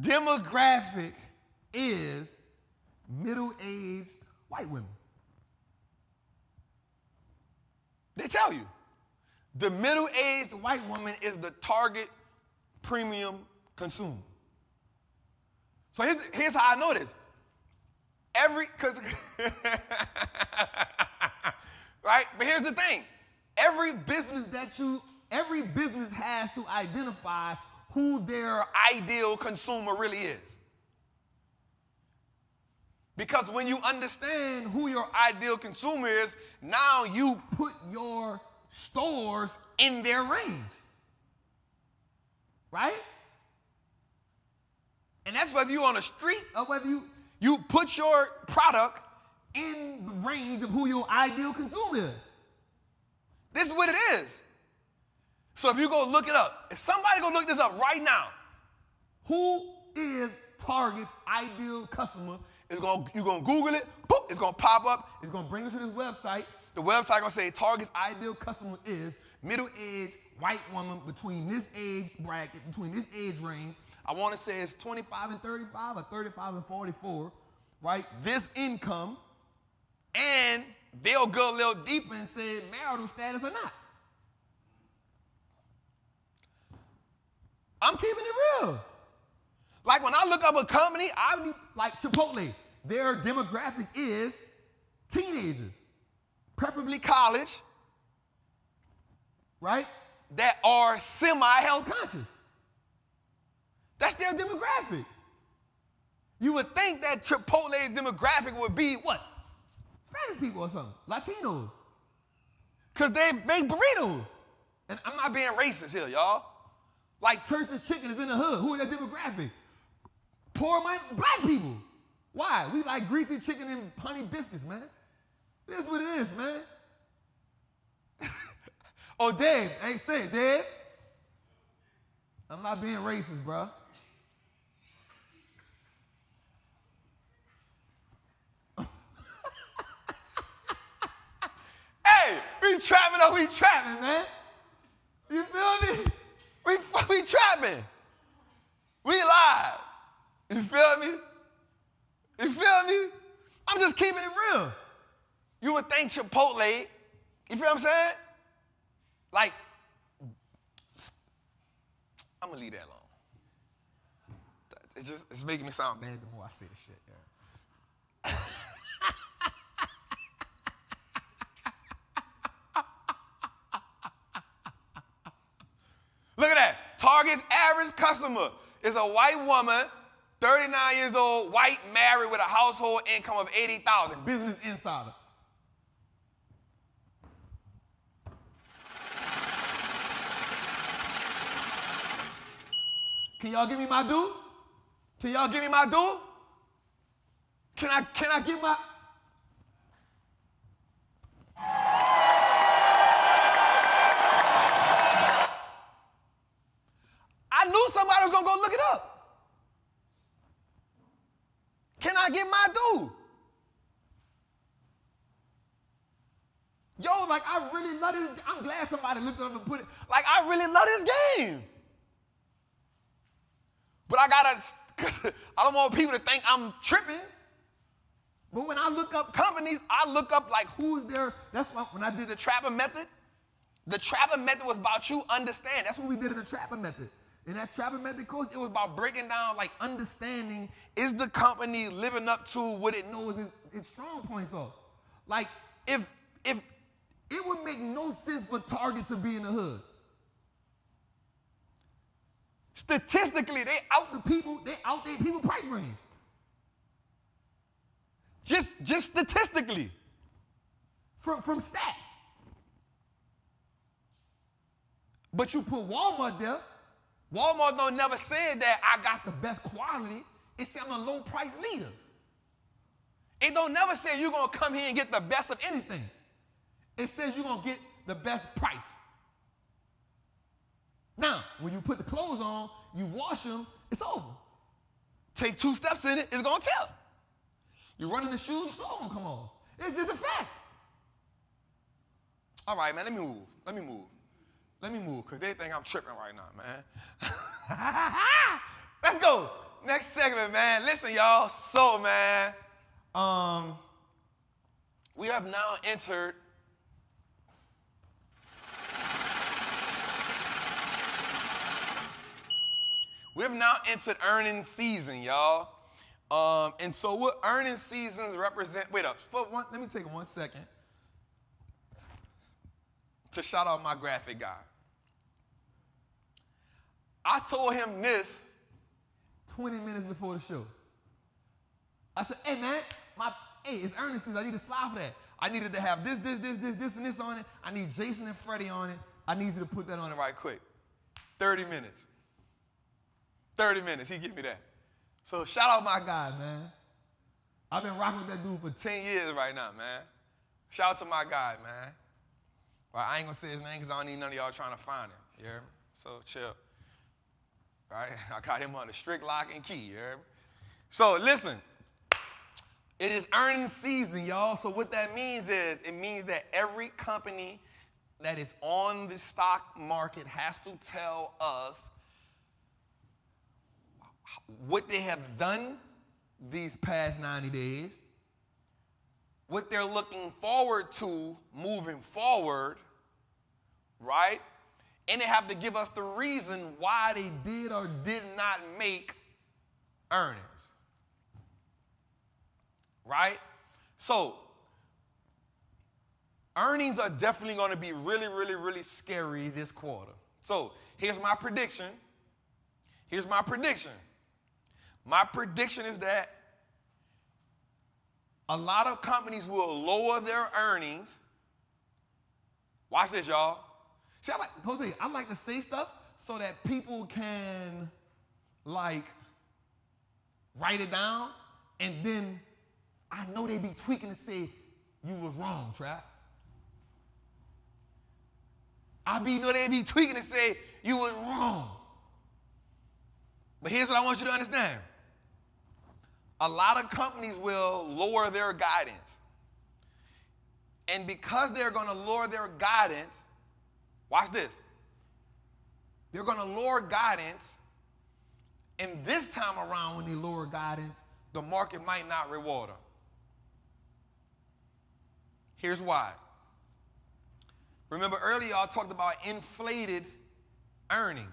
demographic is middle-aged white women. They tell you. The middle-aged white woman is the target premium consumer. So here's how I know this. Right? But here's the thing. Every business has to identify who their ideal consumer really is. Because when you understand who your ideal consumer is, now you put your stores in their range. Right? And that's whether you're on the street or whether you put your product in the range of who your ideal consumer is. This is what it is. So if you go look it up, if somebody go look this up right now, who is Target's ideal customer? You're going to Google it, boop, it's going to pop up, it's going to bring you to this website. The website going to say Target's ideal customer is middle-aged white woman between this age bracket, between this age range. I want to say it's 25 and 35 or 35 and 44, right? This income, and they'll go a little deeper and say marital status or not. I'm keeping it real. Like when I look up a company, like Chipotle, their demographic is teenagers, preferably college, right? That are semi-health conscious. That's their demographic. You would think that Chipotle's demographic would be what? Spanish people or something, Latinos. Because they make burritos. And I'm not being racist here, y'all. Like Church's Chicken is in the hood. Who is that demographic? Poor black people. Why? We like greasy chicken and honey biscuits, man. This is what it is, man. Oh, Dave. Hey, say it, Dave. I'm not being racist, bro. Hey, we trapping, man. You feel me? We trapping. We live. You feel me? You feel me? I'm just keeping it real. You would think Chipotle, you feel what I'm saying? Like, I'm gonna leave that alone. It's making me sound bad the more I say this shit. Yeah. Look at that. Target's average customer is a white woman, 39 years old, white, married with a household income of $80,000. Business Insider. Can y'all give me my due? Can y'all give me my due? Can I get my... I knew somebody was going to go look it up. Can I get my due? Yo, like, I really love this. I'm glad somebody looked it up and put it. Like, I really love this game. But I don't want people to think I'm tripping. But when I look up companies, I look up, like, who's there. That's why when I did the Trappin method, the Trappin method was about you understand. That's what we did in the Trappin method. In that Trappin method course, it was about breaking down, like, understanding, is the company living up to what it knows its strong points are? Like, if it would make no sense for Target to be in the hood. Statistically, they out their people price range. Just statistically. From stats. But you put Walmart there. Walmart don't never say that I got the best quality. It said I'm a low price leader. It don't never say you're going to come here and get the best of anything. It says you're going to get the best price. Now, when you put the clothes on, you wash them, it's over. Take 2 steps in it, it's going to tell. You run in the shoes, it's all going to come off. It's just a fact. All right, man, let me move, because they think I'm tripping right now, man. Let's go. Next segment, man. Listen, y'all. So, man, we have now entered earnings season, y'all. And so what earnings seasons represent, let me take 1 second to shout out my graphic guy. I told him this 20 minutes before the show. I said, hey, man, it's earnings season. I need a slide for that. I needed to have this, and this on it. I need Jason and Freddie on it. I need you to put that on it right quick. 30 minutes. 30 minutes, he give me that. So shout out my guy, man. I've been rocking with that dude for 10 years right now, man. Shout out to my guy, man. Well, I ain't gonna say his name because I don't need none of y'all trying to find him, you hear me? So chill. Right? I got him under strict lock and key, you hear me? So listen, it is earnings season, y'all. So what that means is, it means that every company that is on the stock market has to tell us what they have done these past 90 days, what they're looking forward to moving forward, right? And they have to give us the reason why they did or did not make earnings, right? So earnings are definitely going to be really, really, really scary this quarter. So here's my prediction. My prediction is that a lot of companies will lower their earnings. Watch this, y'all. See, I like to say stuff so that people can, like, write it down, and then I know they be tweaking to say, you was wrong, Trap. know they be tweaking to say, you was wrong. But here's what I want you to understand. A lot of companies will lower their guidance. And because they're going to lower their guidance, watch this. They're going to lower guidance, and this time around when they lower guidance, the market might not reward them. Here's why. Remember earlier I talked about inflated earnings.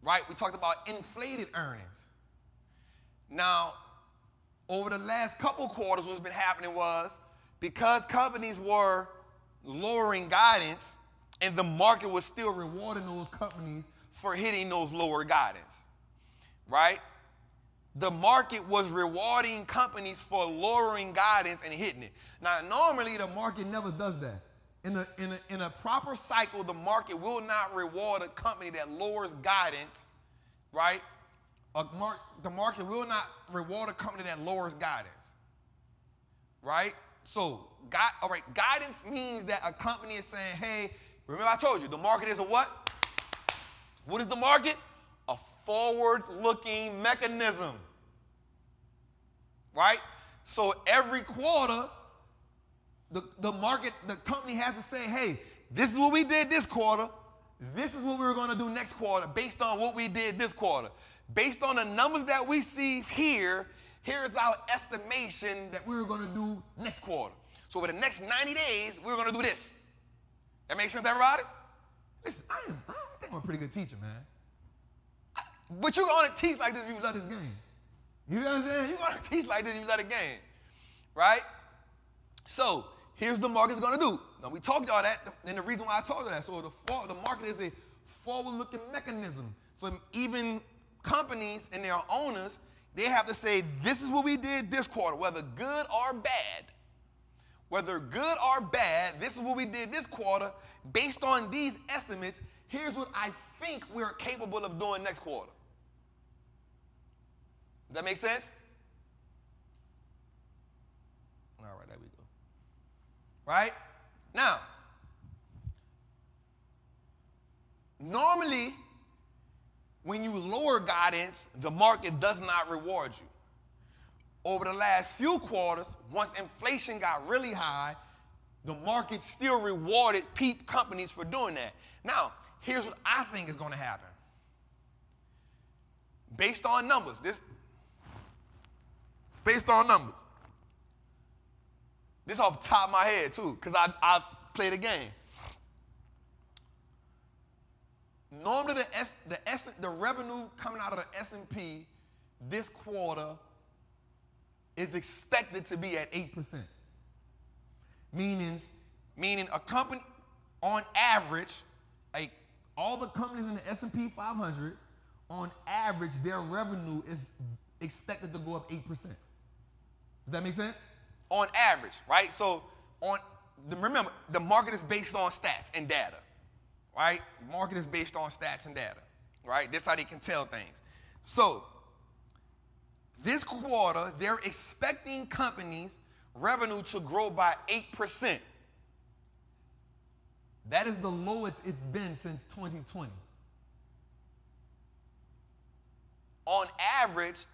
Right? We talked about inflated earnings. Now, over the last couple quarters, what's been happening was because companies were lowering guidance and the market was still rewarding those companies for hitting those lower guidance, right? The market was rewarding companies for lowering guidance and hitting it. Now, normally the market never does that. In a proper cycle, the market will not reward a company that lowers guidance, right? The market will not reward a company that lowers guidance, right? So, guidance means that a company is saying, hey, remember I told you, the market is a what? What is the market? A forward-looking mechanism, right? So every quarter, the company has to say, hey, this is what we did this quarter. This is what we were going to do next quarter based on what we did this quarter. Based on the numbers that we see here, here's our estimation that we were going to do next quarter. So for the next 90 days, we're going to do this. That makes sense to everybody? Listen, I think I'm a pretty good teacher, man. But you're going to teach like this if you Love this game. You know what I'm saying? You're going to teach like this if you love the game, right? So here's what the market's going to do. Now, we talked about that, and the reason why I told you that. So the market is a forward-looking mechanism. So even companies and their owners, they have to say, this is what we did this quarter, whether good or bad. Whether good or bad, this is what we did this quarter. Based on these estimates, here's what I think we're capable of doing next quarter. Does that make sense? All right, there we go. Right? Now, normally, when you lower guidance, the market does not reward you. Over the last few quarters, once inflation got really high, the market still rewarded peak companies for doing that. Now, here's what I think is going to happen. Based on numbers, this off the top of my head too, because I play the game. Normally the revenue coming out of the S&P this quarter is expected to be at 8%. Meaning a company, on average, like all the companies in the S&P 500, on average, their revenue is expected to go up 8%. Does that make sense? On average, right? So remember, the market is based on stats and data, right? The market is based on stats and data, right? That's how they can tell things. So this quarter, they're expecting companies' revenue to grow by 8%. That is the lowest it's been since 2020. On average,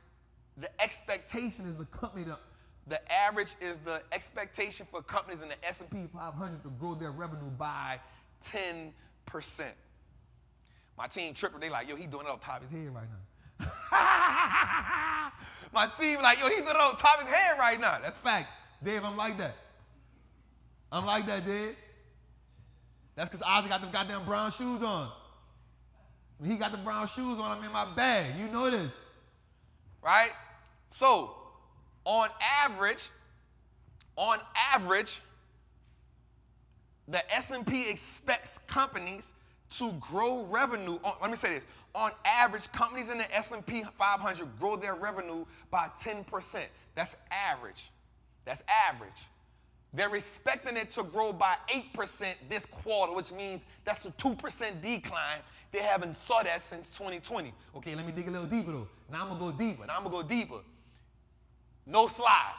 the expectation is the average is the expectation for companies in the S&P 500 to grow their revenue by 10%. My team tripping, they like, yo, he doing it on top of his head right now. My team like, yo, he doing it on top of his head right now. That's fact. Dave, I'm like that. I'm like that, Dave. That's because Ozzy got them goddamn brown shoes on. When he got the brown shoes on, I'm in my bag. You know this. Right? So, on average, the S&P expects companies to grow revenue. Let me say this. On average, companies in the S&P 500 grow their revenue by 10%. That's average. That's average. They're expecting it to grow by 8% this quarter, which means that's a 2% decline. They haven't saw that since 2020. Okay, let me dig a little deeper though. Now I'm gonna go deeper. No slide.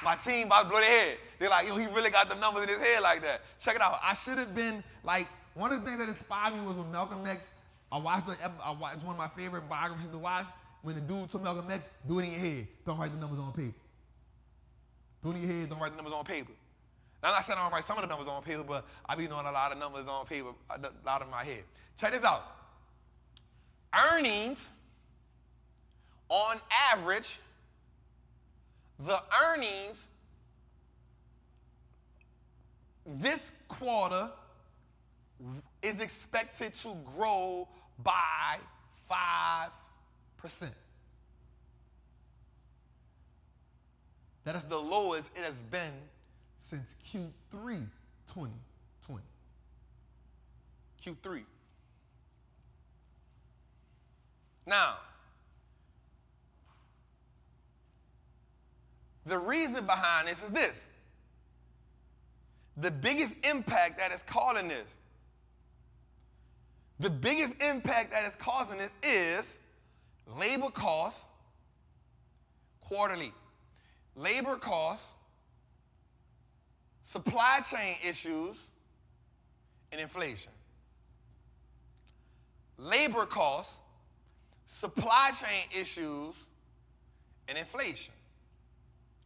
My team about to blow their head. They're like, yo, he really got the numbers in his head like that. Check it out. I should have been like, one of the things that inspired me was when Malcolm X, it's one of my favorite biographies to watch. When the dude told Malcolm X, do it in your head. Don't write the numbers on paper. Do it in your head, don't write the numbers on paper. Now, I'm not saying I don't write some of the numbers on paper, but I be knowing a lot of numbers on paper, a lot in my head. Check this out. Earnings, on average, the earnings this quarter is expected to grow by 5%. That is the lowest it has been since Q3 2020. Q3. Now, the reason behind this is this. The biggest impact that is causing this, is labor costs quarterly. Labor costs, supply chain issues, and inflation. Labor costs, supply chain issues, and inflation.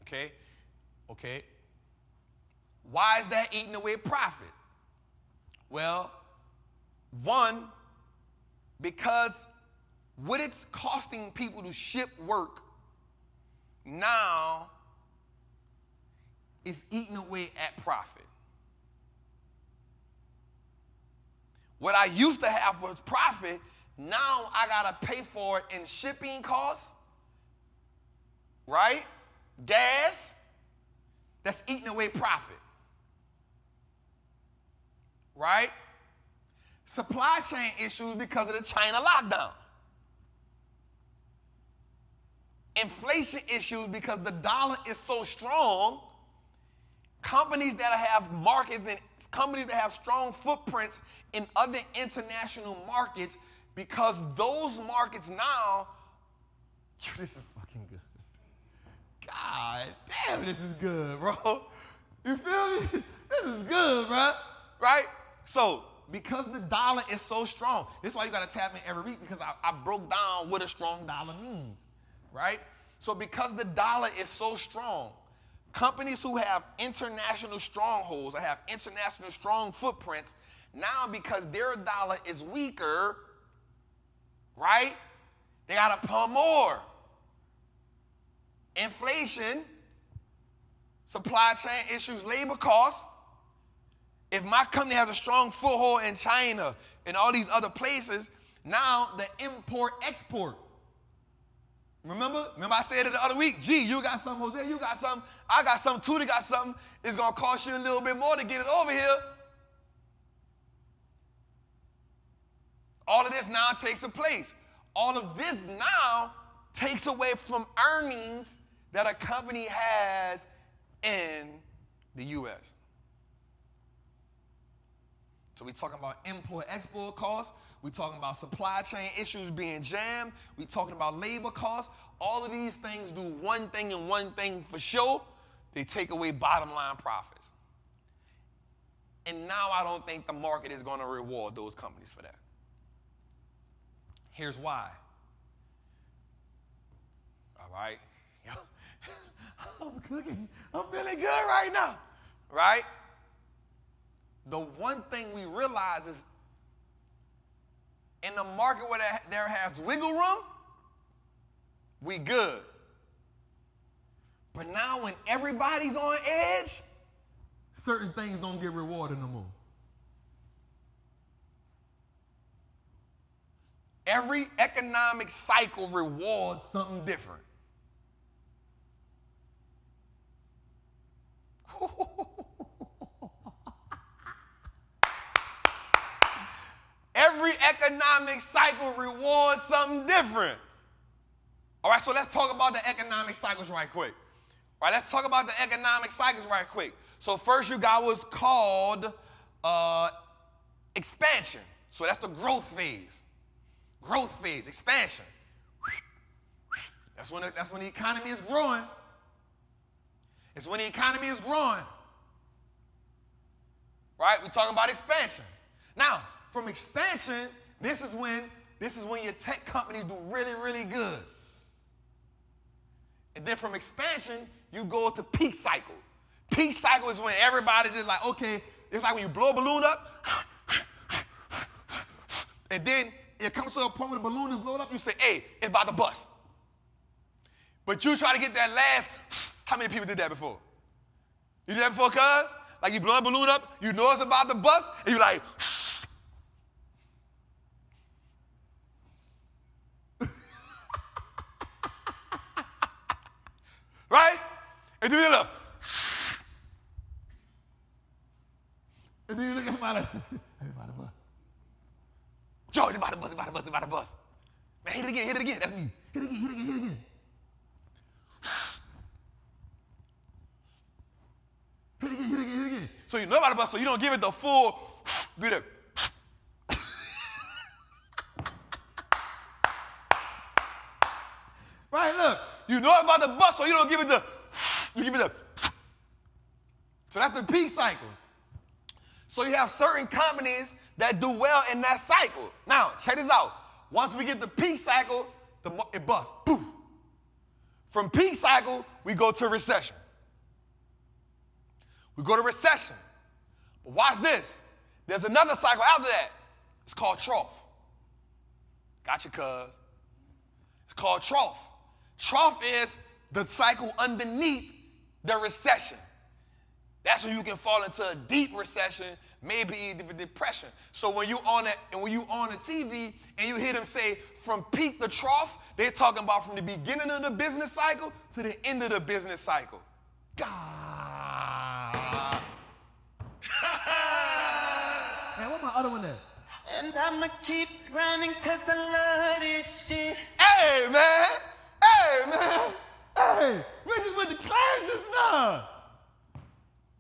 Okay. Why is that eating away profit? Well, one, because what it's costing people to ship work now is eating away at profit. What I used to have was profit, now I gotta pay for it in shipping costs, right? Gas, that's eating away profit. Right? Supply chain issues because of the China lockdown. Inflation issues because the dollar is so strong. Companies that have markets and companies that have strong footprints in other international markets, because those markets now, this is fucking good. God damn, this is good, bro. You feel me? This is good, bro. Right? So, because the dollar is so strong, this is why you got to tap in every week, because I broke down what a strong dollar means, right? So because the dollar is so strong, companies who have international strongholds or have international strong footprints, now because their dollar is weaker, right, they got to pump more. Inflation, supply chain issues, labor costs. If my company has a strong foothold in China and all these other places, now the import-export. Remember I said it the other week, gee, you got something, Jose, you got something, I got something, Tootie got something, it's going to cost you a little bit more to get it over here. All of this now takes a place. All of this now takes away from earnings that a company has in the U.S. So we're talking about import-export costs. We're talking about supply chain issues being jammed. We're talking about labor costs. All of these things do one thing and one thing for sure. They take away bottom line profits. And now I don't think the market is going to reward those companies for that. Here's why. All right? I'm cooking. I'm feeling good right now. Right? The one thing we realize is in the market where there has wiggle room, we good. But now when everybody's on edge, certain things don't get rewarded no more. Every economic cycle rewards something different. Every economic cycle rewards something different. All right, so let's talk about the economic cycles right quick. All right, let's talk about the economic cycles right quick. So first you got what's called expansion. So that's the growth phase. Growth phase, expansion. That's when the economy is growing. It's when the economy is growing. Right? We're talking about expansion. Now, from expansion, this is when your tech companies do really, really good. And then from expansion, you go to peak cycle. Peak cycle is when everybody's just like, okay, it's like when you blow a balloon up, and then it comes to a point where the balloon is blown up, you say, hey, it's about to bust. But you try to get that last, how many people did that before? You did that before, cuz? Like you blow a balloon up, you know it's about to bust, and you're like, right? And then you look. And then you look at somebody, everybody bust. Joe, it's about to bust, it's about to bust. Man, hit it again, that's me. Hit it again. Hit it again. So you know about to bust, so you don't give it the full, do that. Right, look. You know about the bust, so you don't give it the, you give it the. So that's the peak cycle. So you have certain companies that do well in that cycle. Now, check this out. Once we get the peak cycle, it busts. Poof. From peak cycle, we go to recession. We go to recession. But watch this. There's another cycle after that. It's called Trouf. Gotcha, cuz. It's called Trouf. Trouf is the cycle underneath the recession. That's when you can fall into a deep recession, maybe even depression. So when you on the TV and you hear them say from peak to trough, they're talking about from the beginning of the business cycle to the end of the business cycle. God. Man, what my other one at? And I'ma keep grinding 'cause I love this shit. Hey, man. Hey, we just went to class just now.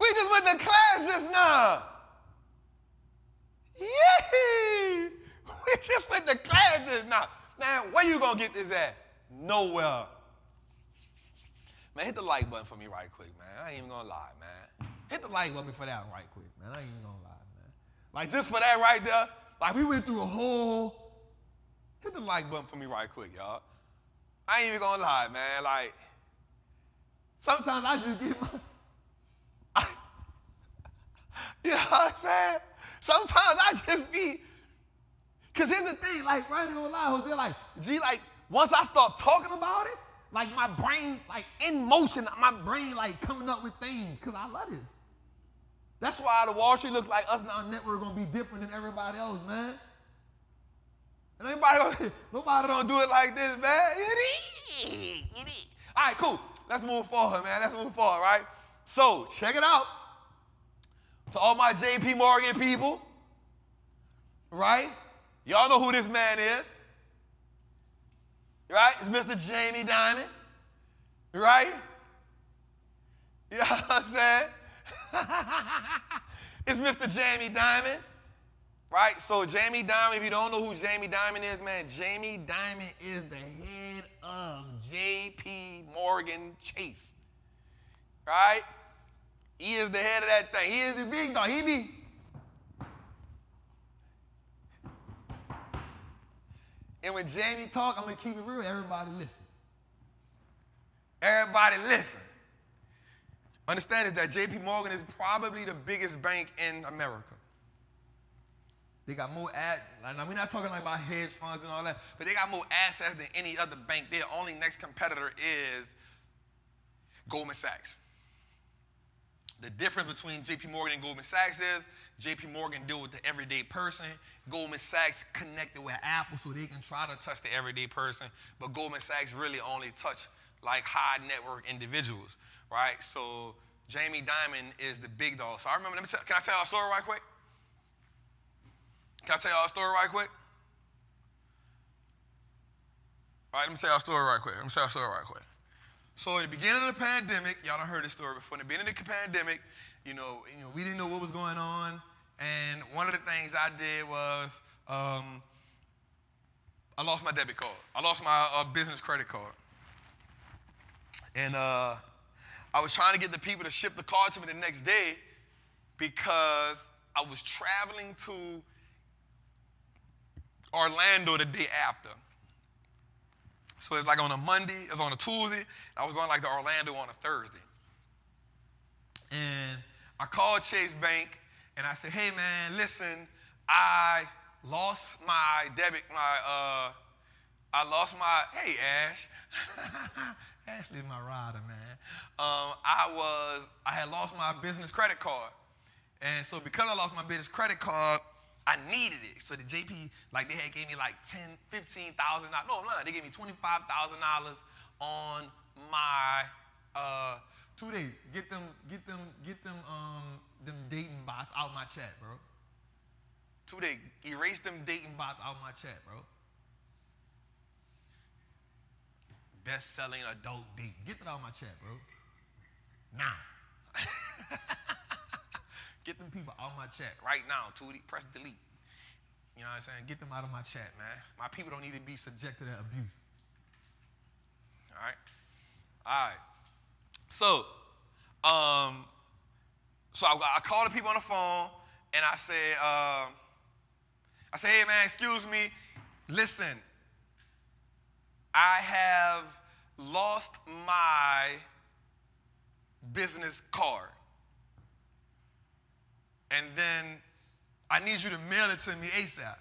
We just went to class just now. Yee! We just went to class just now. Man, where you gonna get this at? Nowhere. Man, hit the like button for me right quick, man. I ain't even gonna lie, man. Hit the like button for that one right quick, man. I ain't even gonna lie, man. Like, just for that right there, like, we went through a whole, hit the like button for me right quick, y'all. I ain't even gonna lie, man. Like, sometimes I just get my, you know what I'm saying? Sometimes I just be, because here's the thing, like, I ain't gonna lie, Jose, like, like, once I start talking about it, like, my brain, like, in motion, my brain, like, coming up with things, because I love this. That's why the Wall Street looks like us and our network gonna be different than everybody else, man. And nobody don't do it like this, man. It is. All right, cool. Let's move forward, man. Let's move forward, right? So, check it out. To all my J.P. Morgan people, right? Y'all know who this man is. Right? It's Mr. Jamie Dimon. Right? You know what I'm saying? It's Mr. Jamie Dimon. Right? So Jamie Dimon, if you don't know who Jamie Dimon is, man, Jamie Dimon is the head of J.P. Morgan Chase. Right? He is the head of that thing. He is the big dog. He be. And when Jamie talk, I'm going to keep it real. Everybody listen. Everybody listen. Understand is that J.P. Morgan is probably the biggest bank in America. They got more now we're not talking like about hedge funds and all that, but they got more assets than any other bank. Their only next competitor is Goldman Sachs. The difference between J.P. Morgan and Goldman Sachs is J.P. Morgan deal with the everyday person. Goldman Sachs connected with Apple so they can try to touch the everyday person, but Goldman Sachs really only touch like high network individuals, right? So Jamie Dimon is the big dog. So I remember, can I tell y'all a story right quick? Can I tell y'all a story right quick? All right, let me tell y'all a story right quick. So in the beginning of the pandemic, y'all done heard this story before. In the beginning of the pandemic, you know, we didn't know what was going on. And one of the things I did was I lost my debit card. I lost my business credit card. And I was trying to get the people to ship the card to me the next day because I was traveling to Orlando the day after. So it's like on a Monday, it was on a Tuesday, and I was going like to Orlando on a Thursday. And I called Chase Bank, and I said, hey man, listen, I lost my hey Ash. Ashley's my rider, man. I had lost my business credit card. And so because I lost my business credit card, I needed it. So the JP, like they had gave me like $15,000. No, they gave me $25,000 on my 2 days. Get them dating bots out my chat, bro. 2 days. Erase them dating bots out my chat, bro. Best-selling adult date. Get that out my chat, bro. Now. Get them people out of my chat right now, Tootie. Press delete. You know what I'm saying? Get them out of my chat, man. My people don't need to be subject to that abuse. All right? All right. So, I called the people on the phone, and I said, hey, man, excuse me. Listen, I have lost my business card. And then I need you to mail it to me ASAP.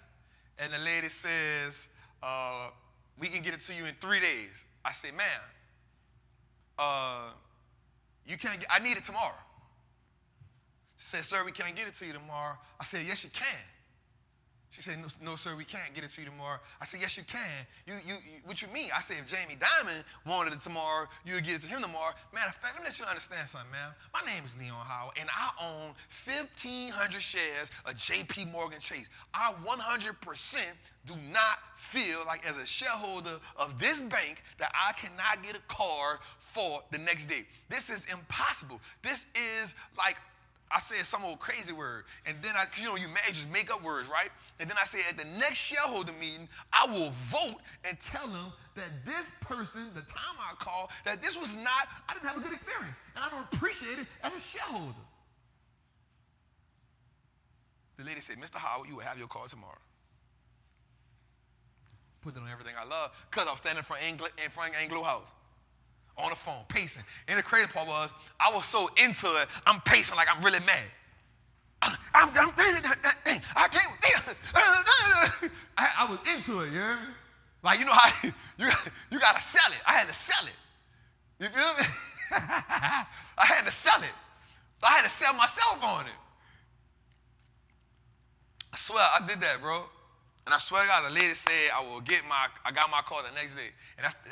And the lady says, we can get it to you in 3 days. I said, ma'am, you can't I need it tomorrow. She said, sir, we can't get it to you tomorrow. I said, yes, you can. She said, no, sir, we can't get it to you tomorrow. I said, yes, you can. What you mean? I said, if Jamie Dimon wanted it tomorrow, you'll get it to him tomorrow. Matter of fact, let me let you understand something, ma'am. My name is Leon Howard, and I own 1,500 shares of J.P. Morgan Chase. I 100% do not feel like, as a shareholder of this bank, that I cannot get a card for the next day. This is impossible. This is like I said some old crazy word, and then you mad, just make up words, right? And then I said, at the next shareholder meeting, I will vote and tell them that this person, the time I called, that this was not, I didn't have a good experience, and I don't appreciate it as a shareholder. The lady said, Mr. Howard, you will have your call tomorrow. Put it on everything I love, because I was standing in front of Anglo House. On the phone, pacing. And the crazy part was, I was so into it, I'm pacing like I'm really mad. I was into it, you hear me? Like, you know how you got to sell it. I had to sell it. You feel me? I had to sell it. I had to sell myself on it. I swear I did that, bro. And I swear to God, the lady said I got my call the next day.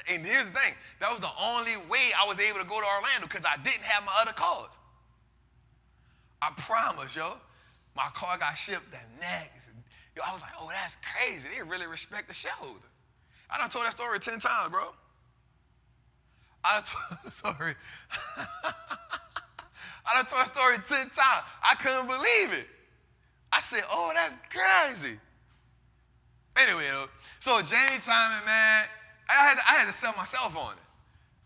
And here's the thing, that was the only way I was able to go to Orlando because I didn't have my other cars. I promise, yo, my car got shipped the next. Yo, I was like, oh, that's crazy. They really respect the shareholder. I done told that story 10 times, bro. I done told that story 10 times. I couldn't believe it. I said, oh, that's crazy. Anyway, though, so Jamie Timon, man, I had to sell myself on it,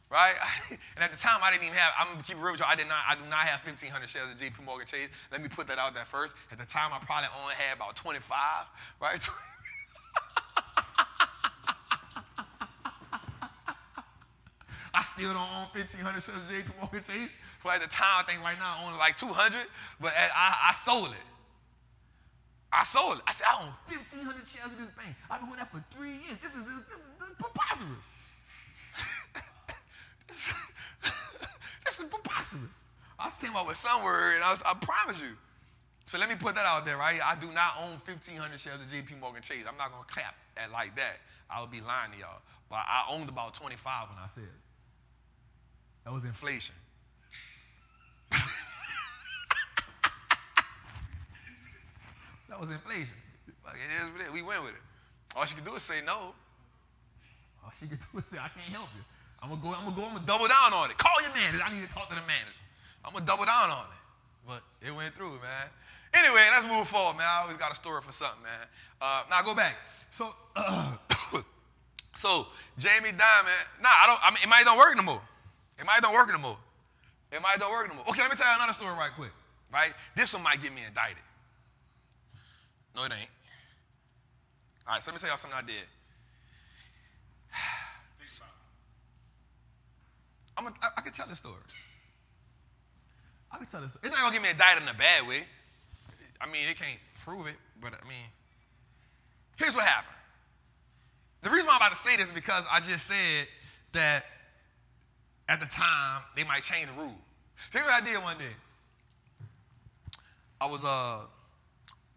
right? And at the time, I didn't even have, I'm going to keep it real with you, I do not have 1,500 shares of JP Morgan Chase. Let me put that out there first. At the time, I probably only had about 25, right? I still don't own 1,500 shares of JP Morgan Chase. So at the time, I think right now I own like 200, but I sold it. I sold it. I said, I own 1,500 shares of this bank. I've been doing that for 3 years. This is preposterous. This is preposterous. I just came up with some word, and I promise you. So let me put that out there, right? I do not own 1,500 shares of JP Morgan Chase. I'm not going to cap at like that. I would be lying to y'all. But I owned about 25 when I said it. That was inflation. That was inflation. We went with it. All she could do is say no. All she could do is say, I can't help you. I'm gonna double down on it. Call your manager. I need to talk to the manager. I'm gonna double down on it. But it went through, man. Anyway, let's move forward, man. I always got a story for something, man. Now go back. So, so Jamie Dimon, it might don't work no more. Okay, let me tell you another story right quick, right? This one might get me indicted. No, it ain't. All right, so let me tell y'all something I did. I can tell this story. It's not going to get me indicted in a bad way. I mean, it can't prove it, but I mean, here's what happened. The reason why I'm about to say this is because I just said that at the time, they might change the rule. So here's what I did one day. I was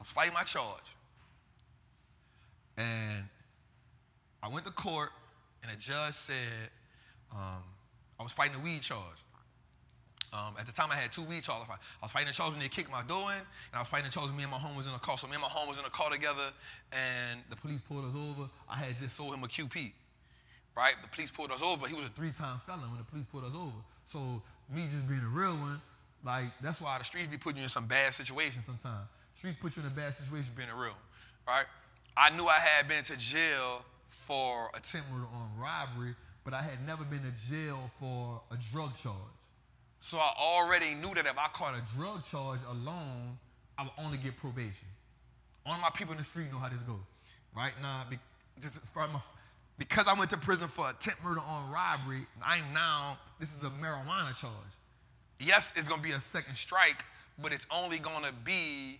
fighting my charge. And I went to court, and the judge said I was fighting a weed charge. At the time, I had 2 weed charges. I was fighting the charge when they kicked my door in, and I was fighting the charge when me and my home was in a car. So me and my home was in a car together, and the police pulled us over. I had just sold him a QP, right? The police pulled us over, but he was a 3-time felon when the police pulled us over. So me just being a real one, like, that's why the streets be putting you in some bad situations sometimes. Streets put you in a bad situation being a real one, right? I knew I had been to jail for attempt murder on robbery, but I had never been to jail for a drug charge. So I already knew that if I caught a drug charge alone, I would only get probation. All my people in the street know how this goes, right? Now, because I went to prison for attempt murder on robbery, this is a marijuana charge. Yes, it's going to be a second strike, but it's only going to be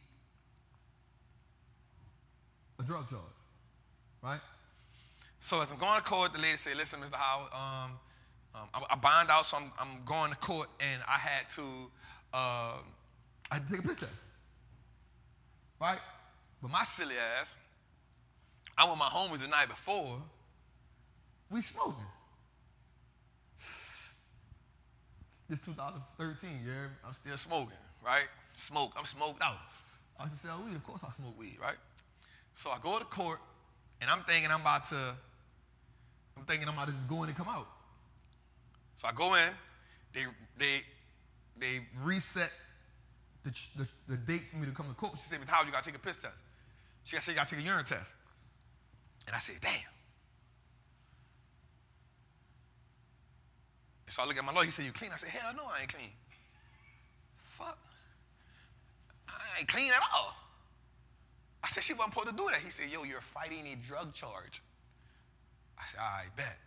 a drug charge, right? So as I'm going to court, the lady said, listen, Mr. Howard, I bond out, so I'm going to court, and I had to take a piss test, right? But my silly ass, I with my homies the night before, we smoking. This 2013, yeah, I'm still smoking, right? I'm smoked out. I used to sell weed, of course I smoke weed, right? So I go to court, and I'm thinking I'm about to just go in and come out. So I go in, they reset the date for me to come to court. She said, Mr. Howard, you got to take a piss test. She said, you got to take a urine test. And I said, damn. And so I look at my lawyer. He said, you clean? I said, hell no, I ain't clean. Fuck. I ain't clean at all. I said, she wasn't supposed to do that. He said, yo, you're fighting a drug charge. I said, all right, bet.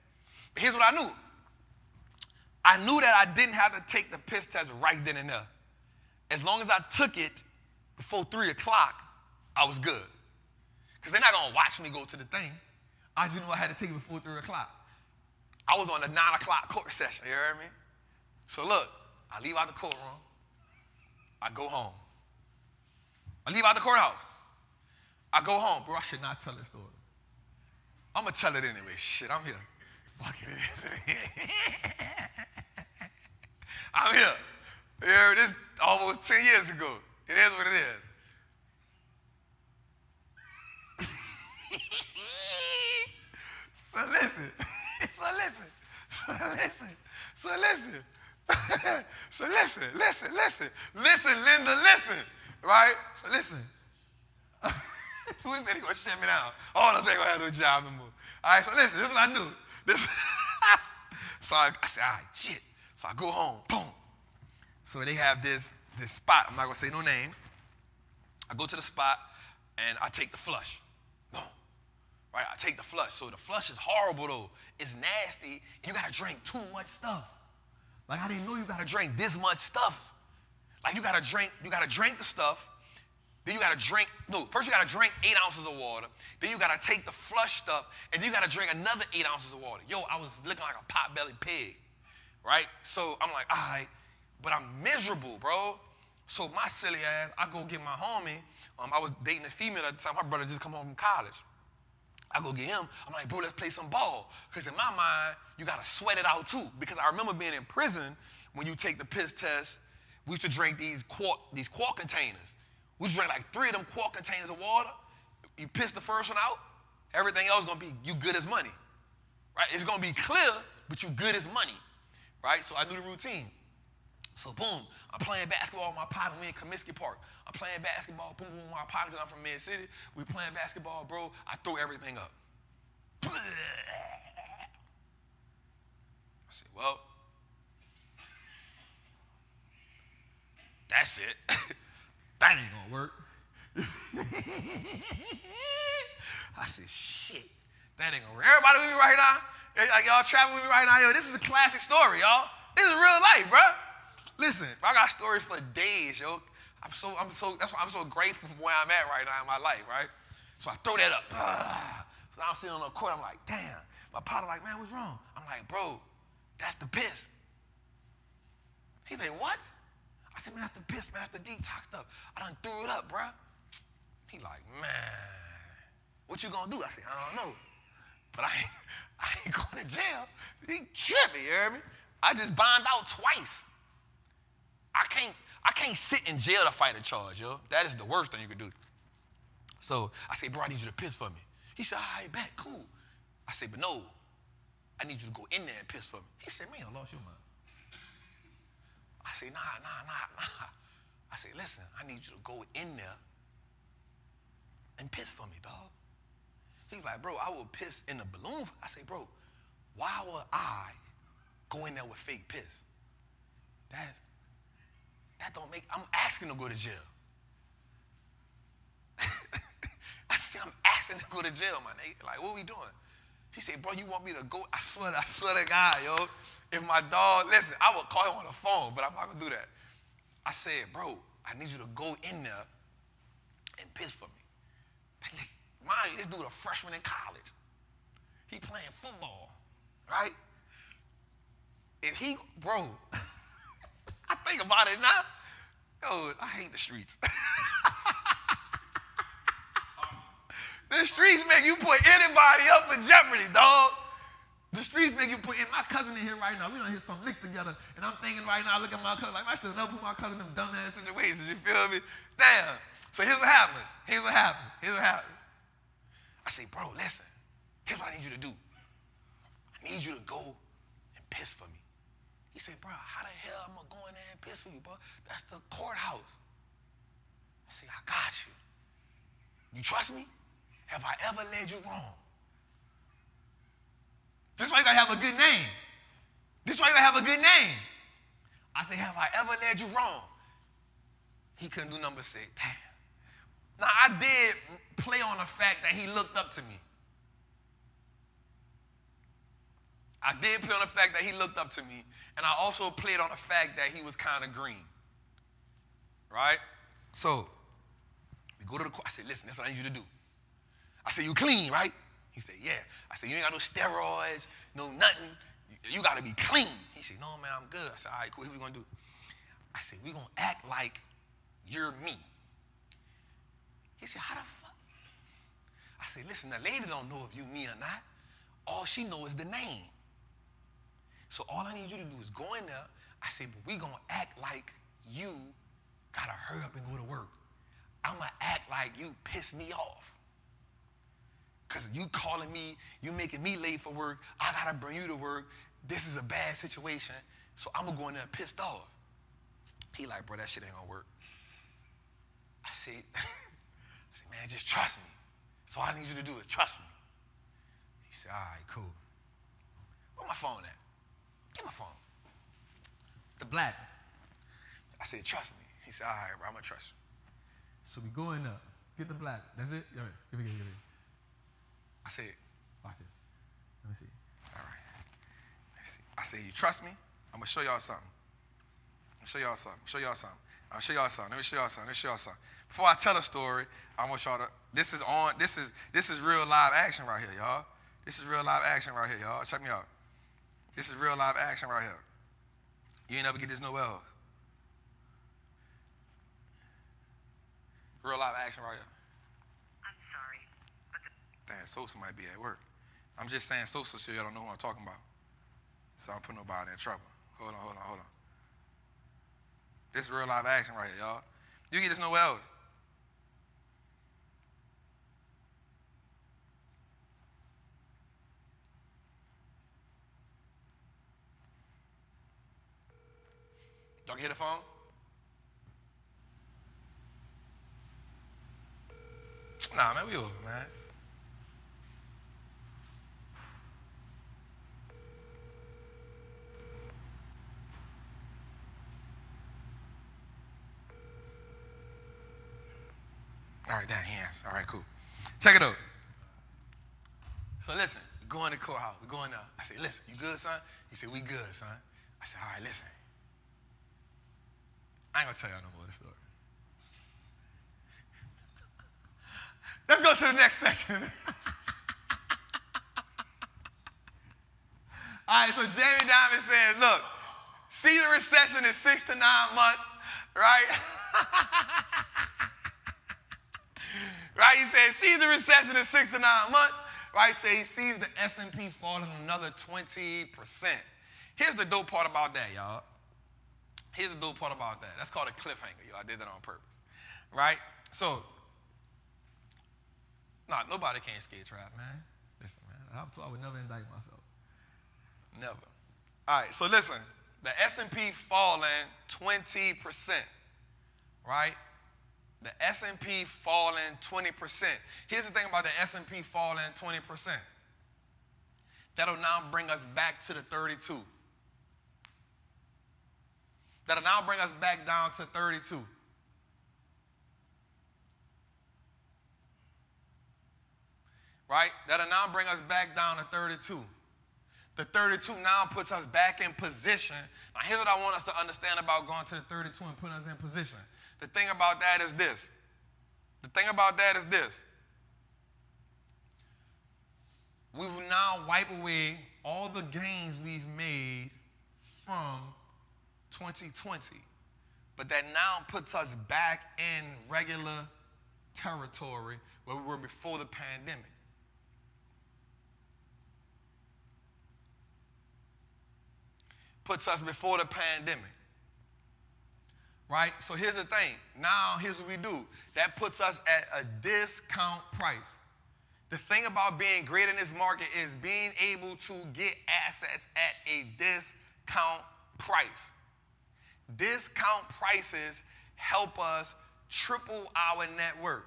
But here's what I knew. I knew that I didn't have to take the piss test right then and there. As long as I took it before 3 o'clock, I was good. Because they're not going to watch me go to the thing. I just knew I had to take it before 3 o'clock. I was on the 9 o'clock court session, you heard me? So look, I leave out the courtroom. I go home. I leave out the courthouse. I go home. Bro, I should not tell this story. I'm going to tell it anyway. Shit, I'm here. Fuck it is. I'm here. You heard this almost 10 years ago. It is what it is. So listen. Listen, Linda, listen. Right? So listen. Twin said he gonna shut me down. Oh, no, they gonna have no job no more. All right, so listen, this is what I do. So I said, all right, shit. So I go home, boom. So they have this spot. I'm not gonna say no names. I go to the spot and I take the flush. Boom. Right? I take the flush. So the flush is horrible though. It's nasty, and you gotta drink too much stuff. Like I didn't know you gotta drink this much stuff. Like you gotta drink the stuff. Then you gotta drink, first you gotta drink 8 ounces of water. Then you gotta take the flush stuff, and then you gotta drink another 8 ounces of water. Yo, I was looking like a pot-bellied pig, right? So I'm like, all right, but I'm miserable, bro. So my silly ass, I go get my homie. I was dating a female at the time. My brother just come home from college. I go get him. I'm like, bro, let's play some ball. Because in my mind, you gotta sweat it out too. Because I remember being in prison when you take the piss test. We used to drink these quart containers. We drank like 3 of them quart containers of water. You piss the first one out, everything else is gonna be you good as money, right? It's gonna be clear, but you good as money, right? So I knew the routine. So boom, I'm playing basketball with my partner. We in Comiskey Park. I'm playing basketball, boom, boom, with my partner, because I'm from Mid City. We playing basketball, bro. I throw everything up. I said, well, that's it. That ain't gonna work. I said, shit, that ain't gonna work. Everybody with me right now? Like y'all traveling with me right now? Yo, this is a classic story, y'all. This is real life, bro. Listen, I got stories for days, yo. That's why I'm so grateful for where I'm at right now in my life, right? So I throw that up. So now I'm sitting on the court, I'm like, damn. My partner like, man, what's wrong? I'm like, bro, that's the piss. He's like, what? I said, man, that's the piss, man, that's the detox stuff. I done threw it up, bro. He like, man, what you gonna do? I said, I don't know. But I ain't going to jail. He tripping, you hear me? I just bond out twice. I can't sit in jail to fight a charge, yo. That is the worst thing you could do. So I said, bro, I need you to piss for me. He said, all right, bet, cool. I said, but no, I need you to go in there and piss for me. He said, man, I lost your mind. I said, nah. I said, listen, I need you to go in there and piss for me, dog. He's like, bro, I will piss in the balloon. I say, bro, why would I go in there with fake piss? That don't make, I'm asking to go to jail. I said, I'm asking to go to jail, my nigga. Like, what are we doing? He said, bro, you want me to go? I swear to God, yo, if my dog, listen, I would call him on the phone, but I'm not gonna do that. I said, bro, I need you to go in there and piss for me. Mind you, this dude a freshman in college. He playing football, right? If he, bro, I think about it now. Yo, I hate the streets. The streets make you put anybody up for jeopardy, dog. The streets make you put in my cousin in here right now. We done hit some licks together, and I'm thinking right now, look at my cousin, like I should have never put my cousin in them dumbass situations. You feel me? Damn. So here's what happens. I say, bro, listen. Here's what I need you to do. I need you to go and piss for me. He said, bro, how the hell am I going there and piss for you, bro? That's the courthouse. I say, I got you. You trust me? Have I ever led you wrong? This is why you gotta have a good name. This is why you gotta have a good name. I say, have I ever led you wrong? He couldn't do nothing but say, damn. Now, I did play on the fact that he looked up to me. I did play on the fact that he looked up to me, and I also played on the fact that he was kind of green. Right? So, we go to the court. I said, listen, that's what I need you to do. I said, you clean, right? He said, yeah. I said, you ain't got no steroids, no nothing. You got to be clean. He said, no, man, I'm good. I said, all right, cool. What we going to do? I said, we going to act like you're me. He said, how the fuck? I said, listen, the lady don't know if you me or not. All she know is the name. So all I need you to do is go in there. I said, but we going to act like you got to hurry up and go to work. I'm going to act like you pissed me off. Because you calling me, you making me late for work. I got to bring you to work. This is a bad situation. So I'm going to go in there pissed off. He like, bro, that shit ain't going to work. I said, man, just trust me. So all I need you to do is trust me. He said, all right, cool. Where my phone at? Get my phone. The black. I said, trust me. He said, all right, bro, I'm going to trust you. So we go in there. Get the black. That's it? Give me. I said, Watch this. Let me see. all right. Let's see. I said, you trust me? I'm going to show y'all something. Let me show y'all something. Let me show y'all something. Before I tell a story, I want y'all to, this is real live action right here, y'all. This is real live action right here, y'all. Check me out. This is real live action right here. You ain't never get this nowhere else. Real live action right here. I'm sorry, but Damn, Sosa might be at work. I'm just saying Sosa so y'all don't know who I'm talking about. So I don't put nobody in trouble. Hold on. This is real live action right here, y'all. You get this nowhere else. Y'all can hear the phone? Nah, man, we over, man. All right, down hands. All right, cool. Check it out. So listen, we go in the courthouse. We go in there. I said, listen, you good, son? He said, we good, son. I said, all right, listen. I ain't gonna tell y'all no more of the story. Let's go to the next section. All right, so Jamie Dimon says, look, see the recession in 6 to 9 months, right? Right, he says, see the recession in 6 to 9 months, right? Say he sees the S&P falling another 20%. Here's the dope part about that, y'all. Here's the dope part about that. That's called a cliffhanger, y'all. I did that on purpose, right? So, nobody can't scare Trapp, man. Listen, man, I would never indict myself. Never. All right, so listen. The S&P falling 20%, right? The S&P falling 20%. Here's the thing about the S&P falling 20%. That'll now bring us back to the 32. That'll now bring us back down to 32. Right? That'll now bring us back down to 32. The 32 now puts us back in position. Now, here's what I want us to understand about going to the 32 and putting us in position. The thing about that is this. We will now wipe away all the gains we've made from 2020. But that now puts us back in regular territory where we were before the pandemic. Puts us before the pandemic. Right? So here's the thing. Now, here's what we do. That puts us at a discount price. The thing about being great in this market is being able to get assets at a discount price. Discount prices help us triple our net worth.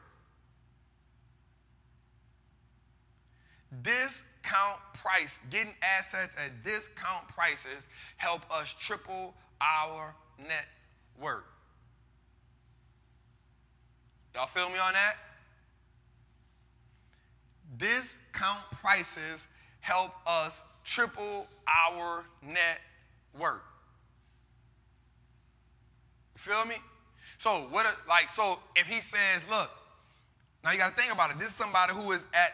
Discount price, getting assets at discount prices help us triple our net worth. Y'all feel me on that? Discount prices help us triple our net worth. You feel me? So so if he says, look, now you got to think about it. This is somebody who is at,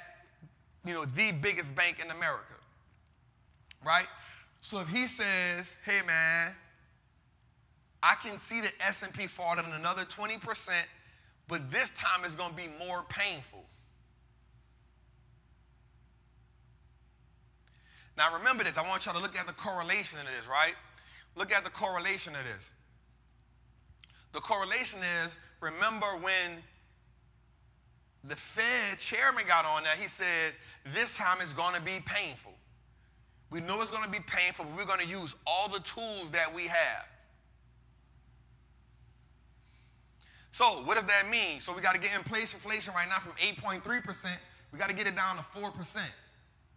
the biggest bank in America, right? So if he says, hey man, I can see the S&P falling another 20%, but this time it's going to be more painful. Now remember this, I want y'all to look at the correlation of this, right? Look at the correlation of this. The correlation is, remember when the Fed chairman got on there, he said, this time it's going to be painful. We know it's going to be painful, but we're going to use all the tools that we have. So what does that mean? So we got to get inflation right now from 8.3%. We got to get it down to 4%.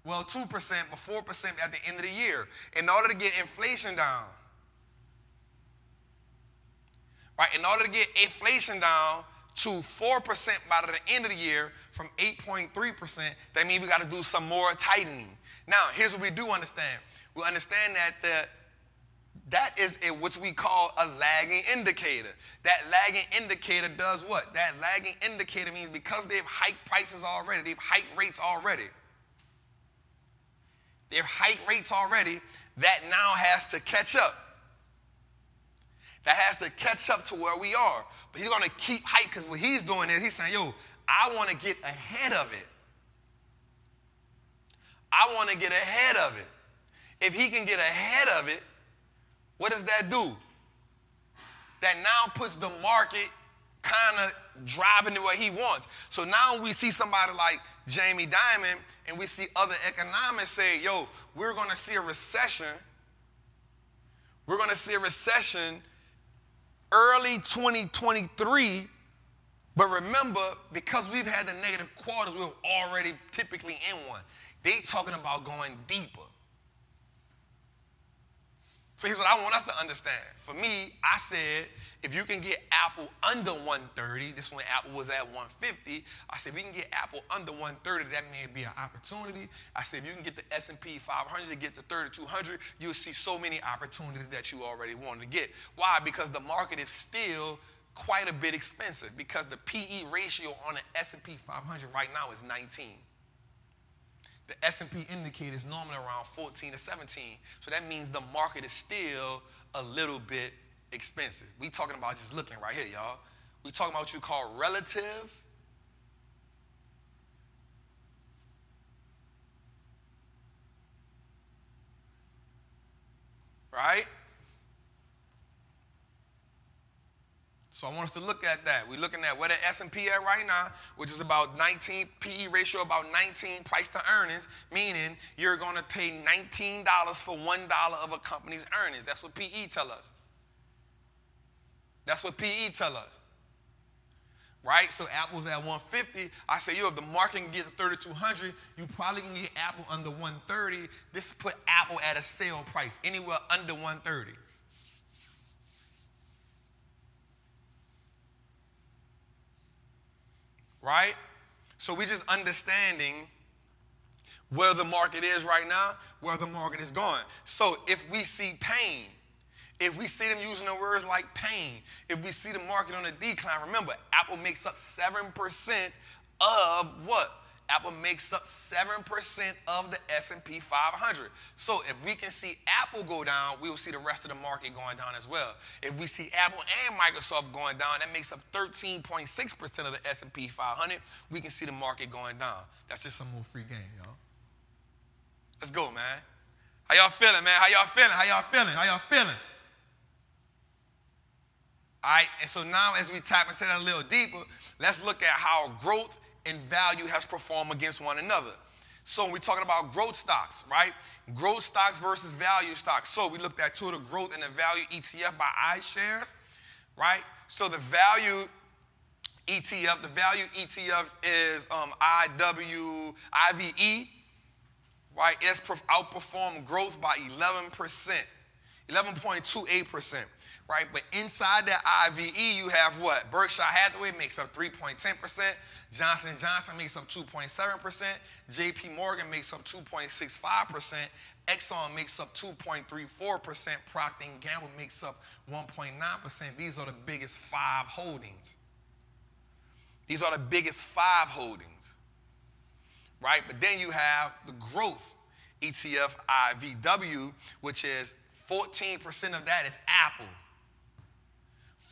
Well, 2%, but 4% at the end of the year. In order to get inflation down, right? In order to get inflation down to 4% by the end of the year from 8.3%, that means we got to do some more tightening. Now, here's what we do understand. We understand that is what we call a lagging indicator. That lagging indicator does what? That lagging indicator means because they've hiked prices already, they've hiked rates already. They've hiked rates already, that now has to catch up. That has to catch up to where we are. But he's going to keep hiking because what he's doing is he's saying, yo, I want to get ahead of it. I want to get ahead of it. If he can get ahead of it, what does that do? That now puts the market kind of driving to what he wants. So now we see somebody like Jamie Dimon and we see other economists say, yo, we're going to see a recession. We're going to see a recession early 2023. But remember, because we've had the negative quarters, we're already typically in one. They talking about going deeper. So here's what I want us to understand. For me, I said, if you can get Apple under 130, this when Apple was at 150, I said, if we can get Apple under 130, that may be an opportunity. I said, if you can get the S&P 500, get to 3,200, you'll see so many opportunities that you already wanted to get. Why? Because the market is still quite a bit expensive because the PE ratio on the S&P 500 right now is 19. The S&P indicator is normally around 14 to 17. So that means the market is still a little bit expensive. We talking about just looking right here, y'all. We talking about what you call relative right? So I want us to look at that. We're looking at where the S&P at right now, which is about 19, PE ratio about 19, price to earnings, meaning you're going to pay $19 for $1 of a company's earnings. That's what PE tell us. That's what PE tell us. Right? So Apple's at 150. I say, yo, if the market can get to 3,200, you probably can get Apple under 130. This put Apple at a sale price, anywhere under 130. Right? So we're just understanding where the market is right now, where the market is going. So if we see pain, if we see them using the words like pain, if we see the market on a decline, remember, Apple makes up 7% of what? Apple makes up 7% of the S&P 500. So if we can see Apple go down, we will see the rest of the market going down as well. If we see Apple and Microsoft going down, that makes up 13.6% of the S&P 500. We can see the market going down. That's just some more free game, y'all. Let's go, man. How y'all feeling, man? How y'all feeling? How y'all feeling? How y'all feeling? All right, and so now as we tap into that a little deeper, let's look at how growth and value has performed against one another. So we're talking about growth stocks, right? Growth stocks versus value stocks. So we looked at total growth and the value ETF by iShares, right? So the value ETF, the value ETF is IWE, right? It's outperformed growth by 11%, 11.28%, right? But inside that IVE, you have what? Berkshire Hathaway makes up 3.10%, Johnson & Johnson makes up 2.7%, JP Morgan makes up 2.65%, Exxon makes up 2.34%, Procter & Gamble makes up 1.9%. These are the biggest 5 holdings. These are the biggest 5 holdings, right? But then you have the growth ETF IVW, which is 14% of that is Apple.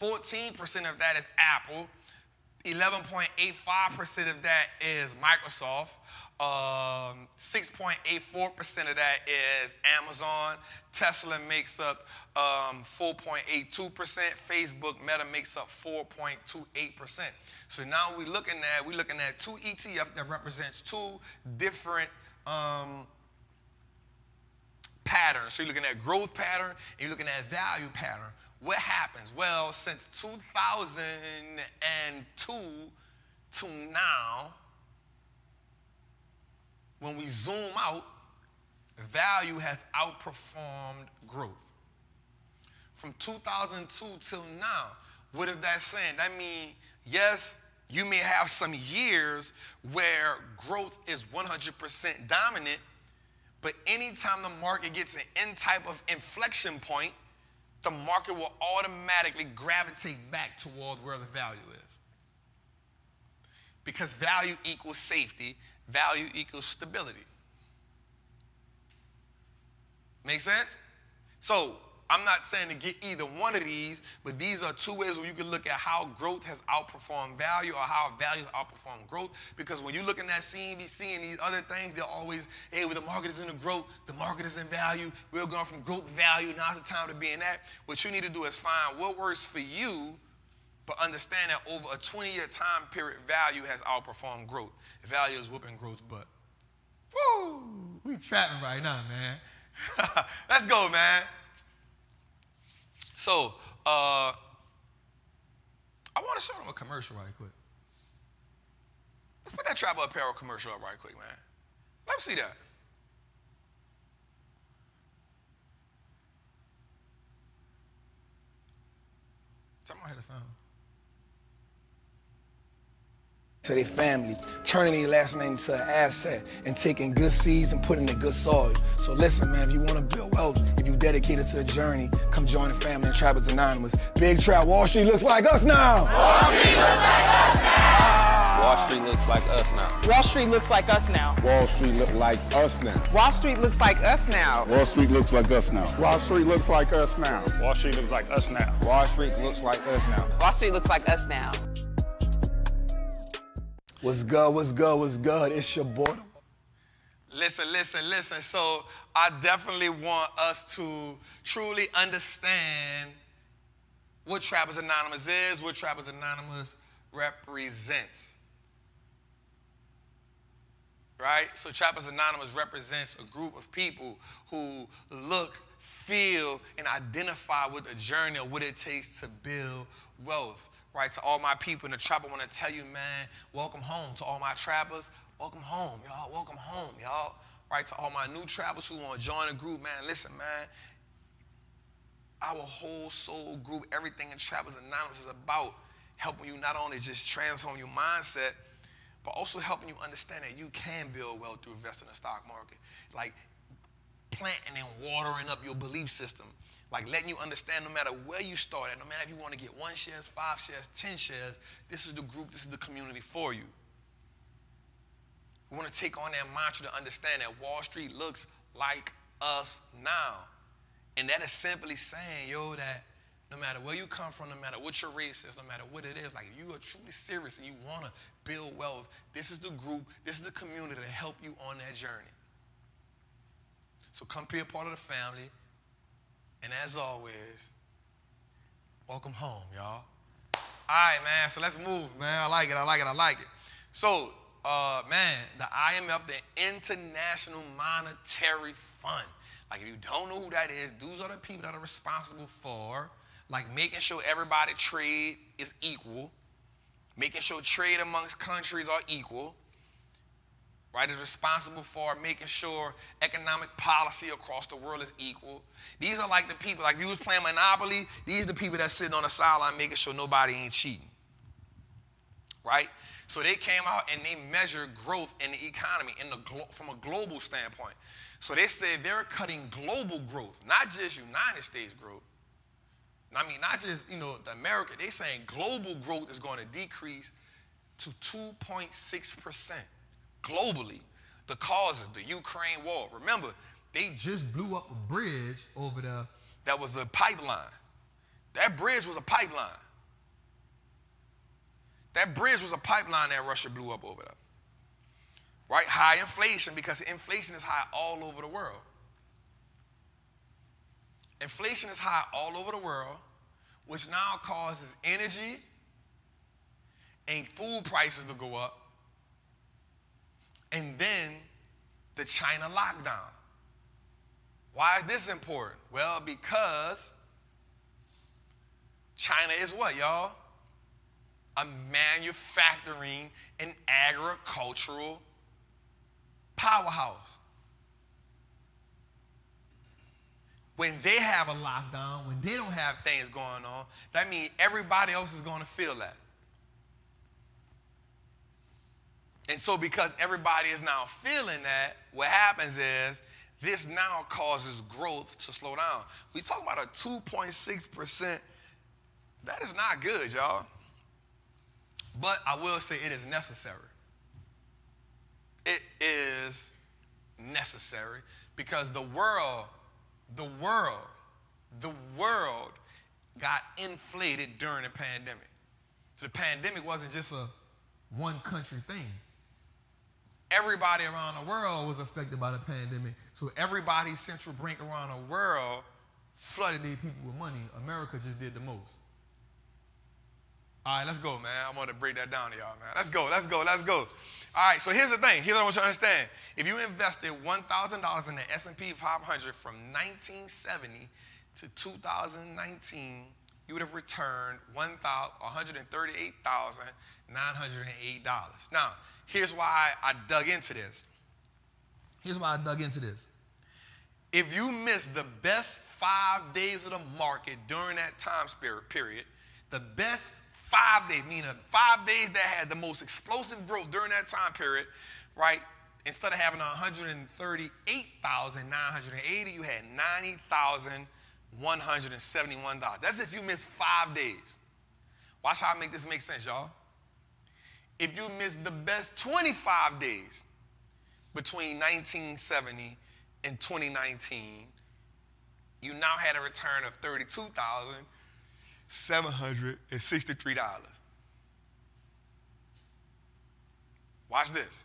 14% of that is Apple. 11.85% of that is Microsoft. 6.84% of that is Amazon. Tesla makes up 4.82%. Facebook Meta makes up 4.28%. So now we're looking at 2 ETF that represents 2 different patterns. So you're looking at growth pattern and you're looking at value pattern. What happens? Well, since 2002 to now, when we zoom out, value has outperformed growth. From 2002 till now, what is that saying? That means, yes, you may have some years where growth is 100% dominant, but anytime the market gets an any type of inflection point, the market will automatically gravitate back toward where the value is. Because value equals safety, value equals stability. Make sense? So I'm not saying to get either one of these, but these are 2 ways where you can look at how growth has outperformed value or how value has outperformed growth. Because when you're looking at CNBC and these other things, they're always, hey, well, the market is in the growth, the market is in value, we're going from growth to value, now's the time to be in that. What you need to do is find what works for you, but understand that over a 20-year time period, value has outperformed growth. Value is whooping growth's butt. Woo! We trapping right now, man. Let's go, man. So, I want to show them a commercial right quick. Let's put that Travel Apparel commercial up right quick, man. Let me see that. Tell me how to sound. To their family, turning their last name into an asset and taking good seeds and putting in good soil. So listen, man, if you want to build wealth, if you're dedicated to the journey, come join the family in Trappers Anonymous. Big Trapp, Wall Street looks like us now. Wall Street looks like us now. Wall Street looks like us now. Wall Street looks like us now. Wall Street looks like us now. Wall Street looks like us now. Wall Street looks like us now. Wall Street looks like us now. Wall Street looks like us now. Wall Street looks like us now. Wall Street looks like us now. What's good, what's good, what's good? It's your boy. Listen. So I definitely want us to truly understand what Trappers Anonymous is, what Trappers Anonymous represents. Right? So Trappers Anonymous represents a group of people who look, feel, and identify with the journey of what it takes to build wealth. Right, to all my people in the trap, I want to tell you, man, welcome home. To all my trappers, welcome home, y'all. Welcome home, y'all. Right, to all my new trappers who want to join the group, man, listen, man. Our whole soul group, everything in Trappers Anonymous is about helping you not only just transform your mindset, but also helping you understand that you can build wealth through investing in the stock market. Like planting and watering up your belief system. Like letting you understand no matter where you start at, no matter if you want to get 1 shares, 5 shares, 10 shares, this is the group, this is the community for you. We want to take on that mantra to understand that Wall Street looks like us now. And that is simply saying, yo, that no matter where you come from, no matter what your race is, no matter what it is, like if you are truly serious and you want to build wealth, this is the group, this is the community to help you on that journey. So come be a part of the family. And as always, welcome home, y'all. All right, man, so let's move, man. I like it. So, man, the IMF, the International Monetary Fund. Like, if you don't know who that is, those are the people that are responsible for, like, making sure everybody trade is equal, making sure trade amongst countries are equal, right? Is responsible for making sure economic policy across the world is equal. These are like the people, like if you was playing Monopoly, these are the people that's sitting on the sideline making sure nobody ain't cheating, right? So they came out and they measured growth in the economy from a global standpoint. So they said they're cutting global growth, not just United States growth. I mean, not just, the America. They're saying global growth is going to decrease to 2.6% globally. The causes, the Ukraine war. Remember, they just blew up a bridge over there that was a pipeline. That bridge was a pipeline. That bridge was a pipeline that Russia blew up over there. Right? High inflation, because inflation is high all over the world. Inflation is high all over the world, which now causes energy and food prices to go up. And then the China lockdown. Why is this important? Well, because China is what, y'all? A manufacturing and agricultural powerhouse. When they have a lockdown, when they don't have things going on, that means everybody else is going to feel that. And so because everybody is now feeling that, what happens is this now causes growth to slow down. We talk about a 2.6%. That is not good, y'all. But I will say it is necessary. It is necessary because the world got inflated during the pandemic. So the pandemic wasn't just a one country thing. Everybody around the world was affected by the pandemic. So everybody's central bank around the world flooded these people with money. America just did the most. All right, let's go, man. I want to break that down to y'all, man. Let's go. All right, so here's the thing. Here's what I want you to understand. If you invested $1,000 in the S&P 500 from 1970 to 2019, you would have returned $138,908. Now, here's why I dug into this. If you missed the best 5 days of the market during that time period, the best 5 days, meaning 5 days that had the most explosive growth during that time period, right? Instead of having 138,980, you had $90,171. That's if you missed 5 days. Watch how I make this make sense, y'all. If you missed the best 25 days between 1970 and 2019, you now had a return of $32,763. Watch this.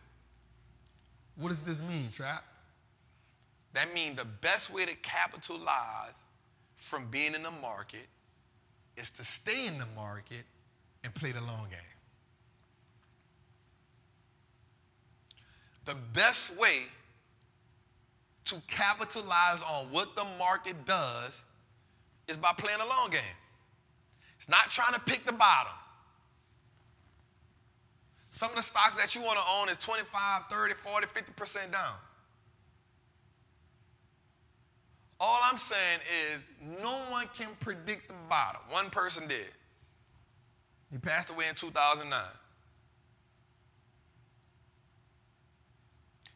What does this mean, Trap? That means the best way to capitalize from being in the market is to stay in the market and play the long game. The best way to capitalize on what the market does is by playing a long game. It's not trying to pick the bottom. Some of the stocks that you want to own is 25, 30, 40, 50% down. All I'm saying is no one can predict the bottom. One person did. He passed away in 2009.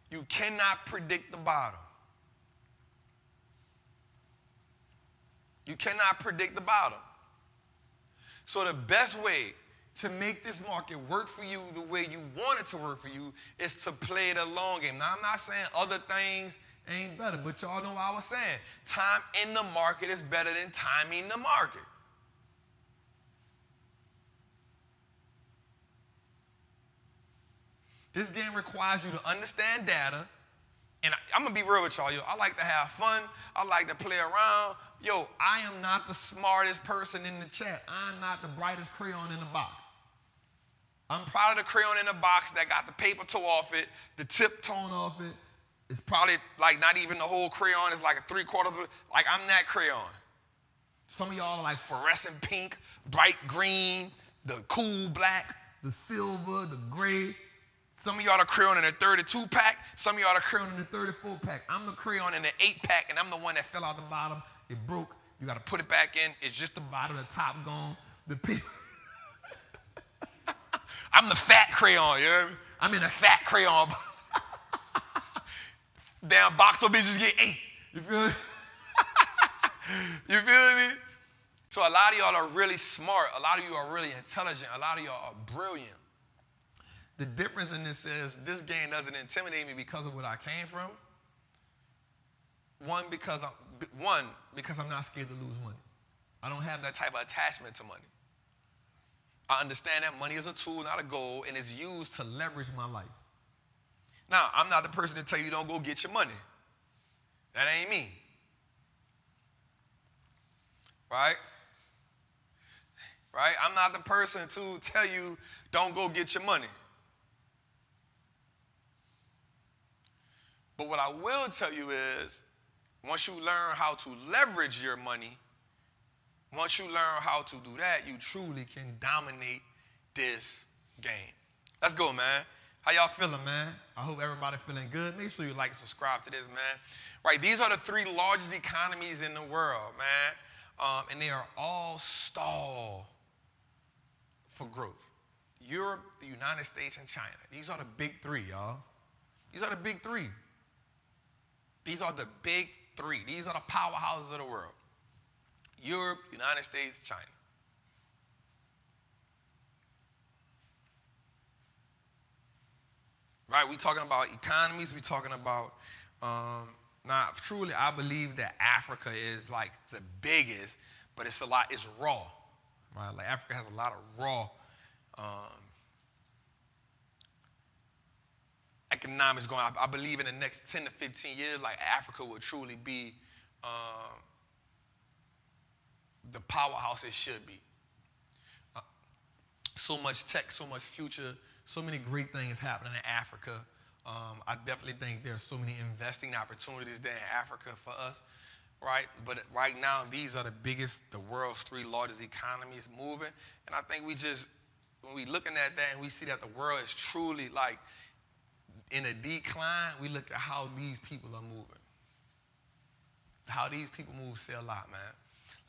You cannot predict the bottom. You cannot predict the bottom. So the best way to make this market work for you the way you want it to work for you is to play the long game. Now, I'm not saying other things ain't better, but y'all know what I was saying. Time in the market is better than timing the market. This game requires you to understand data. And I'm going to be real with y'all, yo. I like to have fun. I like to play around. Yo, I am not the smartest person in the chat. I'm not the brightest crayon in the box. I'm proud of the crayon in the box that got the paper toe off it, the tip tone off it. It's probably like not even the whole crayon. It's like a 3/4 of it. Like, I'm that crayon. Some of y'all are like fluorescent pink, bright green, the cool black. the silver, the gray. Some of y'all are crayon in a 32 pack. Some of y'all are crayon in a 34 pack. I'm the crayon in the 8 pack, and I'm the one that fell out the bottom. It broke. You got to put it back in. It's just the bottom, the top gone. I'm the fat crayon, you hear me? I'm in a fat crayon. Damn box of bitches get 8. You feel me? You feel me? So a lot of y'all are really smart. A lot of you are really intelligent. A lot of y'all are brilliant. The difference in this is this game doesn't intimidate me because of what I came from. One, because I'm not scared to lose money. I don't have that type of attachment to money. I understand that money is a tool, not a goal, and it's used to leverage my life. Now, I'm not the person to tell you don't go get your money. That ain't me. Right? Right? I'm not the person to tell you don't go get your money. But what I will tell you is, once you learn how to leverage your money, once you learn how to do that, you truly can dominate this game. Let's go, man. How y'all feeling, man? I hope everybody feeling good. Make sure you like and subscribe to this, man. Right, these are the 3 largest economies in the world, man. And they are all stalled for growth. Europe, the United States, and China. These are the big 3, y'all. These are the big 3. These are the big 3. These are the powerhouses of the world. Europe, United States, China. Right, we talking about economies. We talking about, now truly I believe that Africa is like the biggest, but it's raw. Right, like Africa has a lot of raw economics going on. I believe in the next 10 to 15 years, like Africa will truly be the powerhouse it should be. So much tech, so much future, so many great things happening in Africa. I definitely think there's so many investing opportunities there in Africa for us, right? But right now, these are the world's 3 largest economies moving. And I think when we looking at that and we see that the world is truly like in a decline, we look at how these people are moving. How these people move say a lot, man.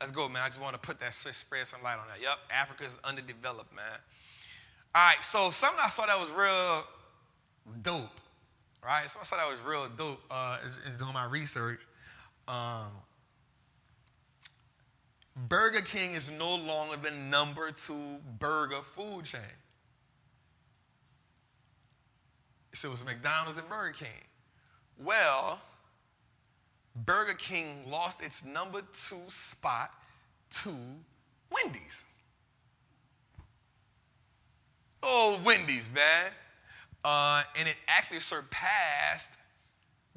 Let's go, man. I just want to spread some light on that. Yep, Africa is underdeveloped, man. All right, so something I saw that was real dope, right? So I saw that was real dope is doing my research. Burger King is no longer the number 2 burger food chain. So it was McDonald's and Burger King. Well, Burger King lost its number 2 spot to Wendy's. Oh, Wendy's, man. And it actually surpassed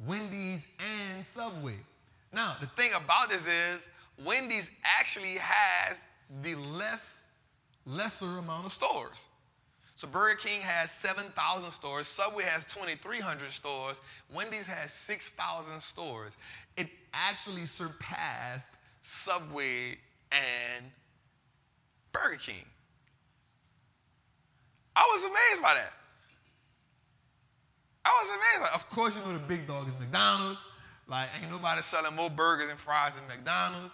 Wendy's and Subway. Now, the thing about this is Wendy's actually has the lesser amount of stores. So Burger King has 7,000 stores. Subway has 2,300 stores. Wendy's has 6,000 stores. It actually surpassed Subway and Burger King. I was amazed by that. Of course, you know the big dog is McDonald's. Like, ain't nobody selling more burgers and fries than McDonald's.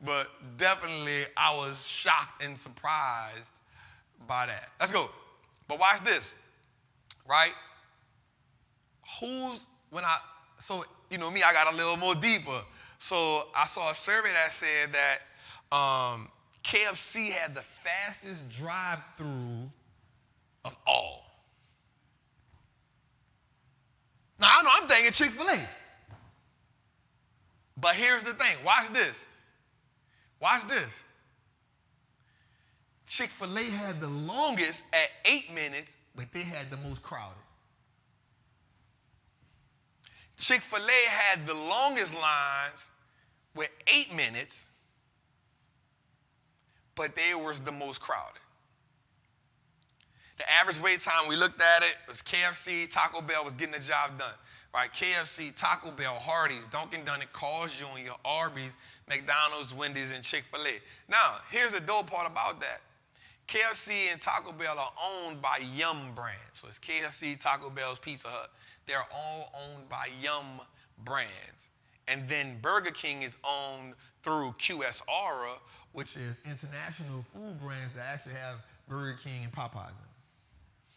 But definitely, I was shocked and surprised by that. Let's go. But watch this, right? So, you know me, I got a little more deeper. So I saw a survey that said that KFC had the fastest drive-through of all. Now, I know I'm thinking Chick-fil-A. But here's the thing. Watch this. Watch this. Chick-fil-A had the longest at 8 minutes, but they had the most crowded. Chick-fil-A had the longest lines with 8 minutes, but they was the most crowded. The average wait time, we looked at it, was KFC, Taco Bell was getting the job done. Right? KFC, Taco Bell, Hardee's, Dunkin' Donuts, Carl's Jr., Arby's, McDonald's, Wendy's, and Chick-fil-A. Now, here's the dope part about that. KFC and Taco Bell are owned by Yum Brands. So it's KFC, Taco Bell's, Pizza Hut. They're all owned by Yum Brands. And then Burger King is owned through QSR, which is international food brands that actually have Burger King and Popeyes in it.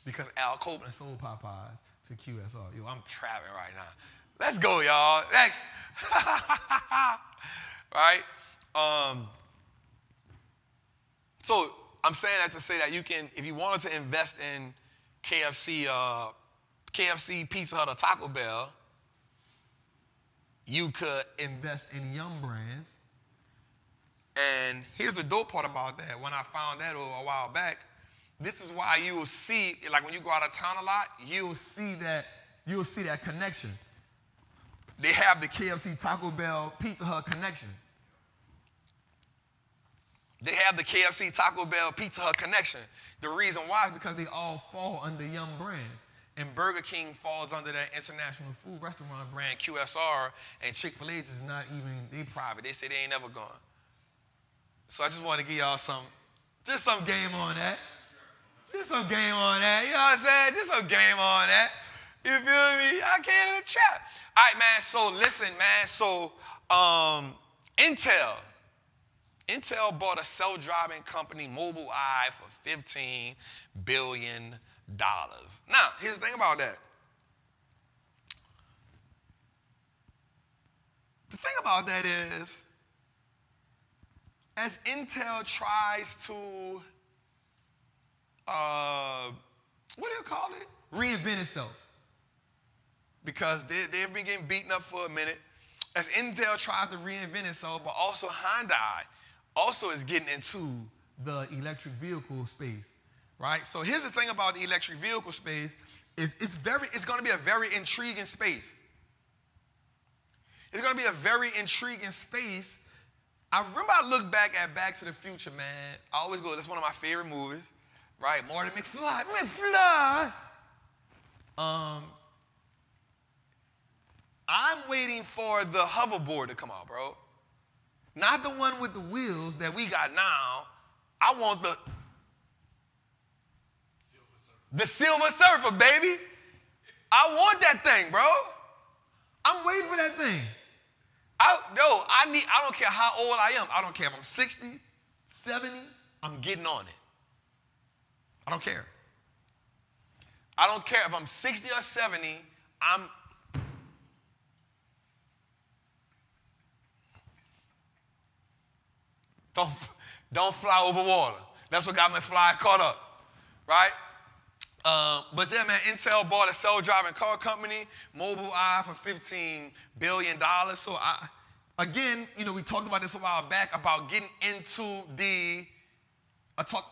Because Al Copeland sold Popeyes to QSR. Yo, I'm trapping right now. Let's go, y'all. Next. Right? So I'm saying that to say that you can, if you wanted to invest in KFC, Pizza Hut, or Taco Bell, you could invest in Yum Brands. And here's the dope part about that. When I found that a while back, this is why you will see, like when you go out of town a lot, you'll see that connection. They have the KFC, Taco Bell, Pizza Hut connection. They have the KFC, Taco Bell, Pizza Hut connection. The reason why is because they all fall under Yum Brands. And Burger King falls under that international food restaurant brand QSR, and Chick-fil-A is not even, they private. They say they ain't never gone. So I just want to give y'all some game on that. Just some game on that. You know what I'm saying? Just some game on that. You feel me? I can't in the trap. All right, man. So listen, man. So Intel bought a self-driving company, Mobileye, for $15 billion. Now, here's the thing about that. The thing about that is, as Intel tries to, what do you call it? Reinvent itself. Because they've been getting beaten up for a minute. As Intel tries to reinvent itself, but also Hyundai also is getting into the electric vehicle space, right? So here's the thing about the electric vehicle space, is it's going to be a very intriguing space. It's going to be a very intriguing space. I remember I looked back at Back to the Future, man. I always go, that's one of my favorite movies, right? Marty McFly. I'm waiting for the hoverboard to come out, bro. Not the one with the wheels that we got now. I want the Silver Surfer, baby. I want that thing, bro. I'm waiting for that thing. I don't care how old I am. I don't care if I'm 60, 70, I'm getting on it. I don't care. I don't care if I'm 60 or 70, Don't fly over water. That's what got my fly caught up, right? But yeah, man, Intel bought a self-driving car company, Mobileye, for $15 billion. So again, we talked about this a while back about getting into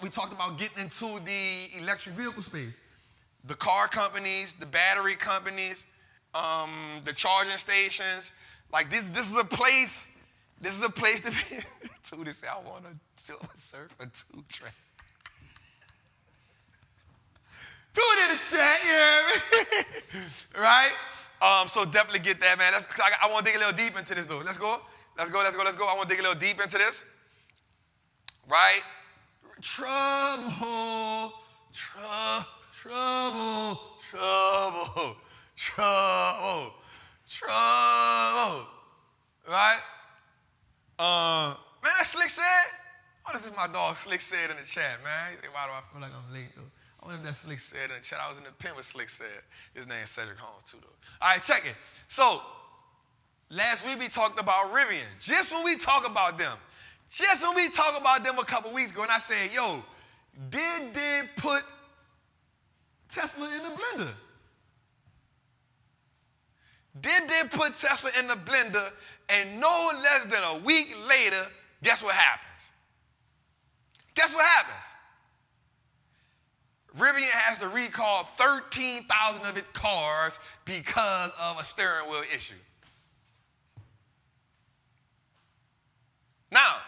we talked about getting into the electric vehicle space. The car companies, the battery companies, the charging stations. Like this is a place. This is a place to be. Tootie said, I want a Silver Surfer 2 track. Tootie in the chat, you hear me? Right? So definitely get that, man. I want to dig a little deep into this, though. Let's go. I want to dig a little deep into this. Right? Trouble. Right? Man, that Slick said. Oh, this is my dog Slick said in the chat, man. Why do I feel like I'm late, though? I wonder if that Slick said in the chat. I was in the pen with Slick said. His name is Cedric Holmes, too, though. All right, check it. So, last week we talked about Rivian. Just when we talk about them a couple weeks ago, and I said, yo, did they put Tesla in the blender? Did they put Tesla in the blender, and no less than a week later, guess what happens? Rivian has to recall 13,000 of its cars because of a steering wheel issue. Now,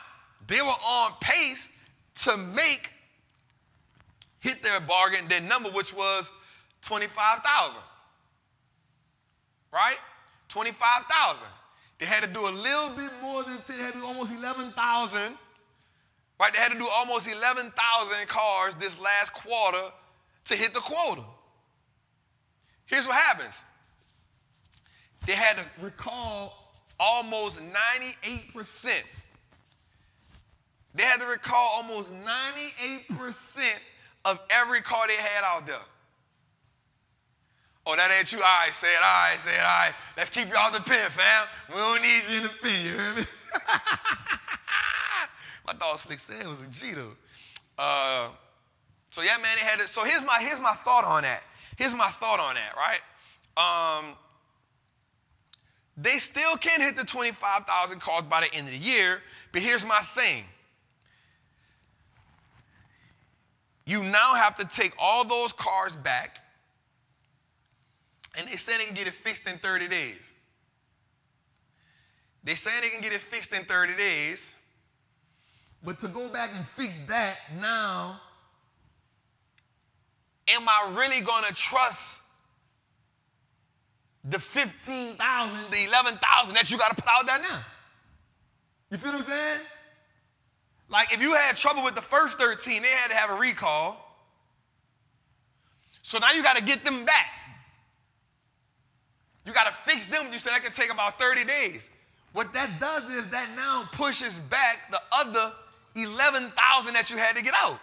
they were on pace to hit their bargain, their number, which was 25,000. Right? 25,000. They had to do a little bit more than 10, they had to do almost 11,000, Right? They had to do almost 11,000 cars this last quarter to hit the quota. Here's what happens. They had to recall almost 98%. They had to recall almost 98% of every car they had out there. Oh, that ain't you? All right, say it, all right, say it, all right. Let's keep you off the pen, fam. We don't need you in the pen, you hear me? My dog Slick said it was a G, though. So, yeah, man, they had to. So, here's my thought on that. Here's my thought on that, right? They still can hit the 25,000 cars by the end of the year, but here's my thing. You now have to take all those cars back, and they say they can get it fixed in 30 days. They say they can get it fixed in 30 days, but to go back and fix that now, am I really going to trust the 15,000, the 11,000 that you got to put out there now? You feel what I'm saying? Like if you had trouble with the first 13, they had to have a recall. So now you got to get them back. You got to fix them. You said that could take about 30 days. What that does is that now pushes back the other 11,000 that you had to get out.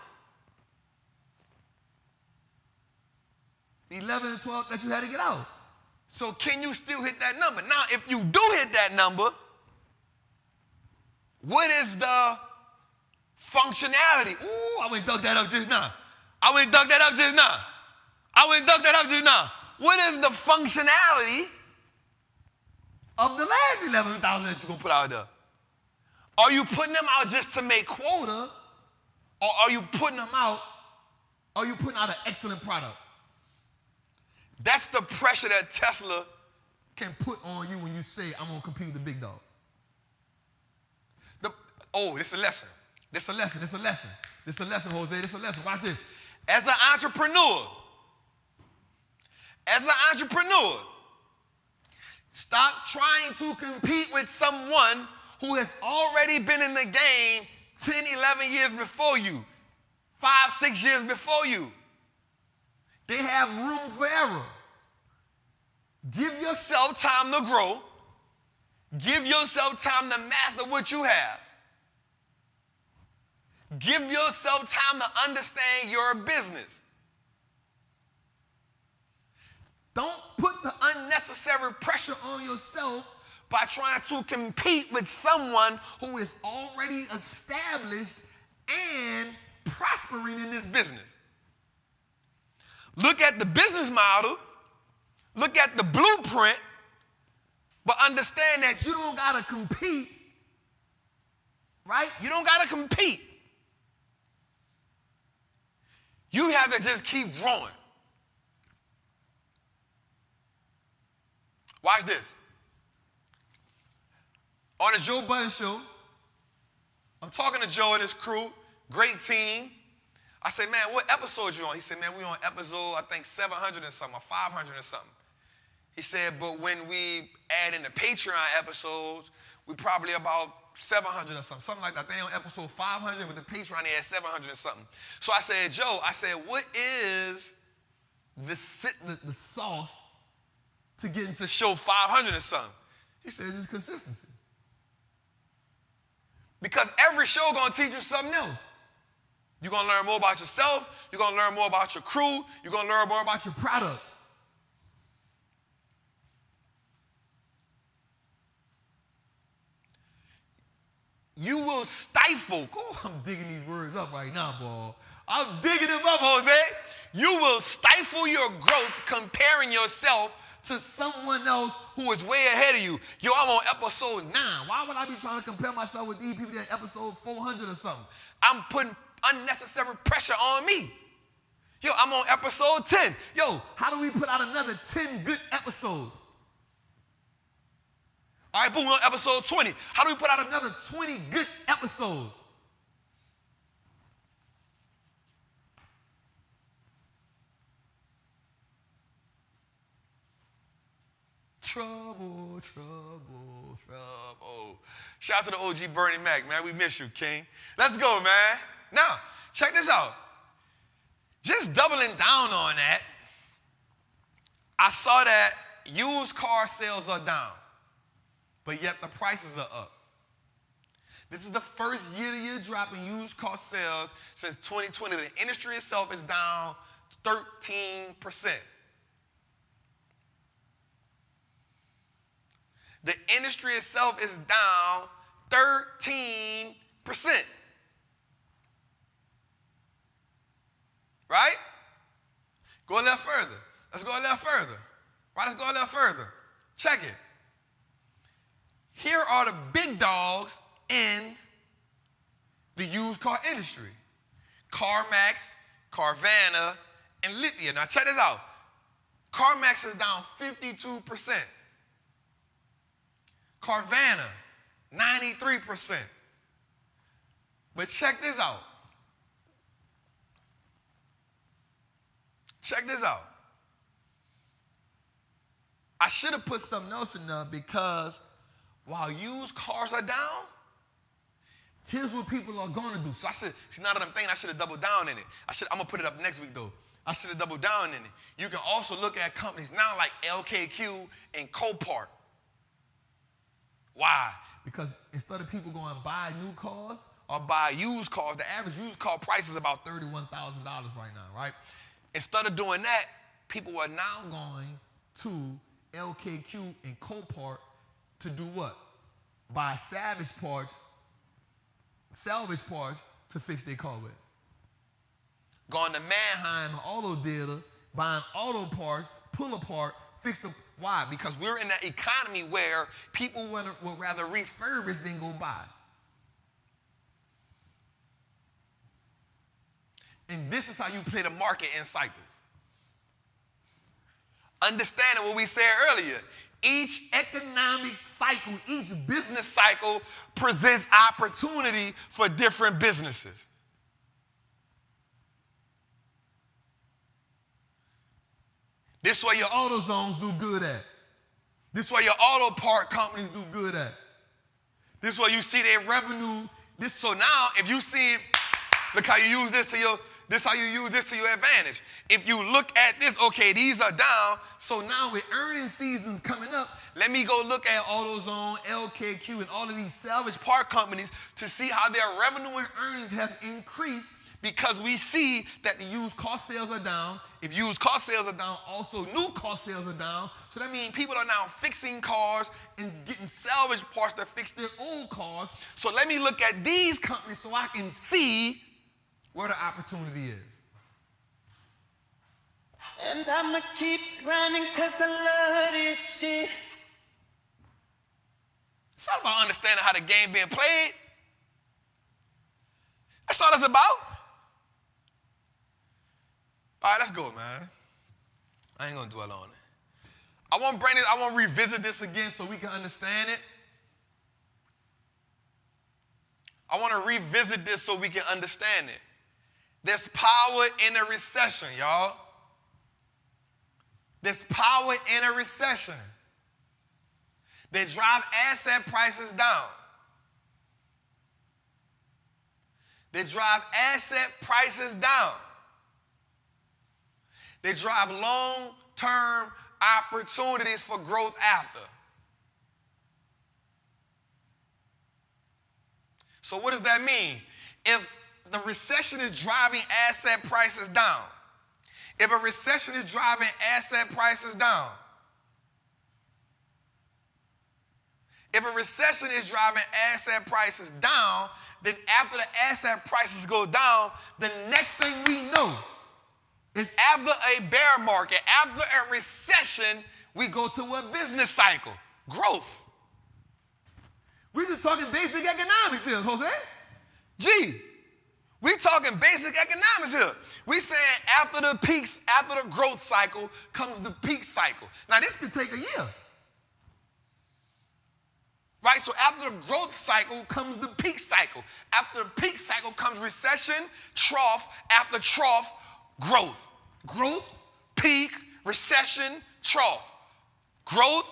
11 and 12 that you had to get out. So can you still hit that number? Now, if you do hit that number, what is the functionality? Ooh, I went and dug that up just now. What is the functionality of the last 11,000 that you're going to put out there? Are you putting them out just to make quota, or are you putting them out, are you putting out an excellent product? That's the pressure that Tesla can put on you when you say, I'm going to compete with the big dog. It's a lesson. This is a lesson, Jose. This is a lesson. Watch this. As an entrepreneur, stop trying to compete with someone who has already been in the game 10, 11 years before you, 5, 6 years before you. They have room for error. Give yourself time to grow. Give yourself time to master what you have. Give yourself time to understand your business. Don't put the unnecessary pressure on yourself by trying to compete with someone who is already established and prospering in this business. Look at the business model, look at the blueprint, but understand that you don't got to compete, right? You don't got to compete. You have to just keep growing. Watch this. On the Joe Budden show, I'm talking to Joe and his crew, great team. I say, man, what episode you on? He said, man, we on episode, I think 700 and something, or 500 and something. He said, but when we add in the Patreon episodes, we probably about 700 or something like that. They on episode 500 with the Patreon, they had 700 and something. So I said, Joe, what is the sauce to get into show 500 or something? He says it's consistency. Because every show gonna teach you something else. You're gonna learn more about yourself, you're gonna learn more about your crew, you're gonna learn more about your product. You will stifle. Oh, I'm digging these words up right now, boy. I'm digging them up, Jose. You will stifle your growth comparing yourself to someone else who is way ahead of you. Yo, I'm on episode 9. Why would I be trying to compare myself with these people that are episode 400 or something? I'm putting unnecessary pressure on me. Yo, I'm on episode 10. Yo, how do we put out another 10 good episodes? All right, boom, we're on episode 20. How do we put out another 20 good episodes? Trouble, trouble, trouble. Shout out to the OG Bernie Mac, man. We miss you, King. Let's go, man. Now, check this out. Just doubling down on that, I saw that used car sales are down, but yet the prices are up. This is the first year-to-year drop in used car sales since 2020. The industry itself is down 13%. The industry itself is down 13%. Right? Go a little further. Let's go a little further. Right, let's go a little further. Check it. Here are the big dogs in the used car industry. CarMax, Carvana, and Lithia. Now check this out. CarMax is down 52%. Carvana, 93%. But check this out. Check this out. I should have put something else in there because while used cars are down, here's what people are going to do. So I should, see, now that I'm thinking, I should have doubled down in it. I'm going to put it up next week, though. I should have doubled down in it. You can also look at companies now like LKQ and Copart. Why? Because instead of people going to buy new cars or buy used cars, the average used car price is about $31,000 right now, right? Instead of doing that, people are now going to LKQ and Copart to do what? Buy salvage parts to fix their car with. Going to Manheim, an auto dealer, buying auto parts, pull apart, fix them. Why? Because we're in that economy where people would rather refurbish than go buy. And this is how you play the market in cycles. Understanding what we said earlier, each economic cycle, each business cycle presents opportunity for different businesses. This is what your auto zones do good at. This is what your auto part companies do good at. This is where you see their revenue. So now, if you see, look how you use this to your, this how you use this to your advantage. If you look at this, okay, these are down. So now with earnings seasons coming up, let me go look at AutoZone, LKQ, and all of these salvage part companies to see how their revenue and earnings have increased. Because we see that the used car sales are down. If used car sales are down, also new car sales are down. So that means people are now fixing cars and getting salvage parts to fix their old cars. So let me look at these companies so I can see where the opportunity is. And I'ma keep grinding cause I love this shit. It's not about understanding how the game being played. That's all it's about. All right, let's go, man. I ain't gonna dwell on it. I want to revisit this again so we can understand it. I want to revisit this so we can understand it. There's power in a recession, y'all. There's power in a recession. They drive asset prices down. They drive asset prices down. They drive long-term opportunities for growth after. So what does that mean? If the recession is driving asset prices down, if a recession is driving asset prices down, if a recession is driving asset prices down, then after the asset prices go down, the next thing we know is after a bear market, after a recession, we go to a business cycle, growth. We're just talking basic economics here, Jose. Gee, we talking basic economics here. We saying after the peaks, after the growth cycle comes the peak cycle. Now this could take a year. Right, so after the growth cycle comes the peak cycle. After the peak cycle comes recession, trough, after trough, growth. Growth, peak, recession, trough. Growth,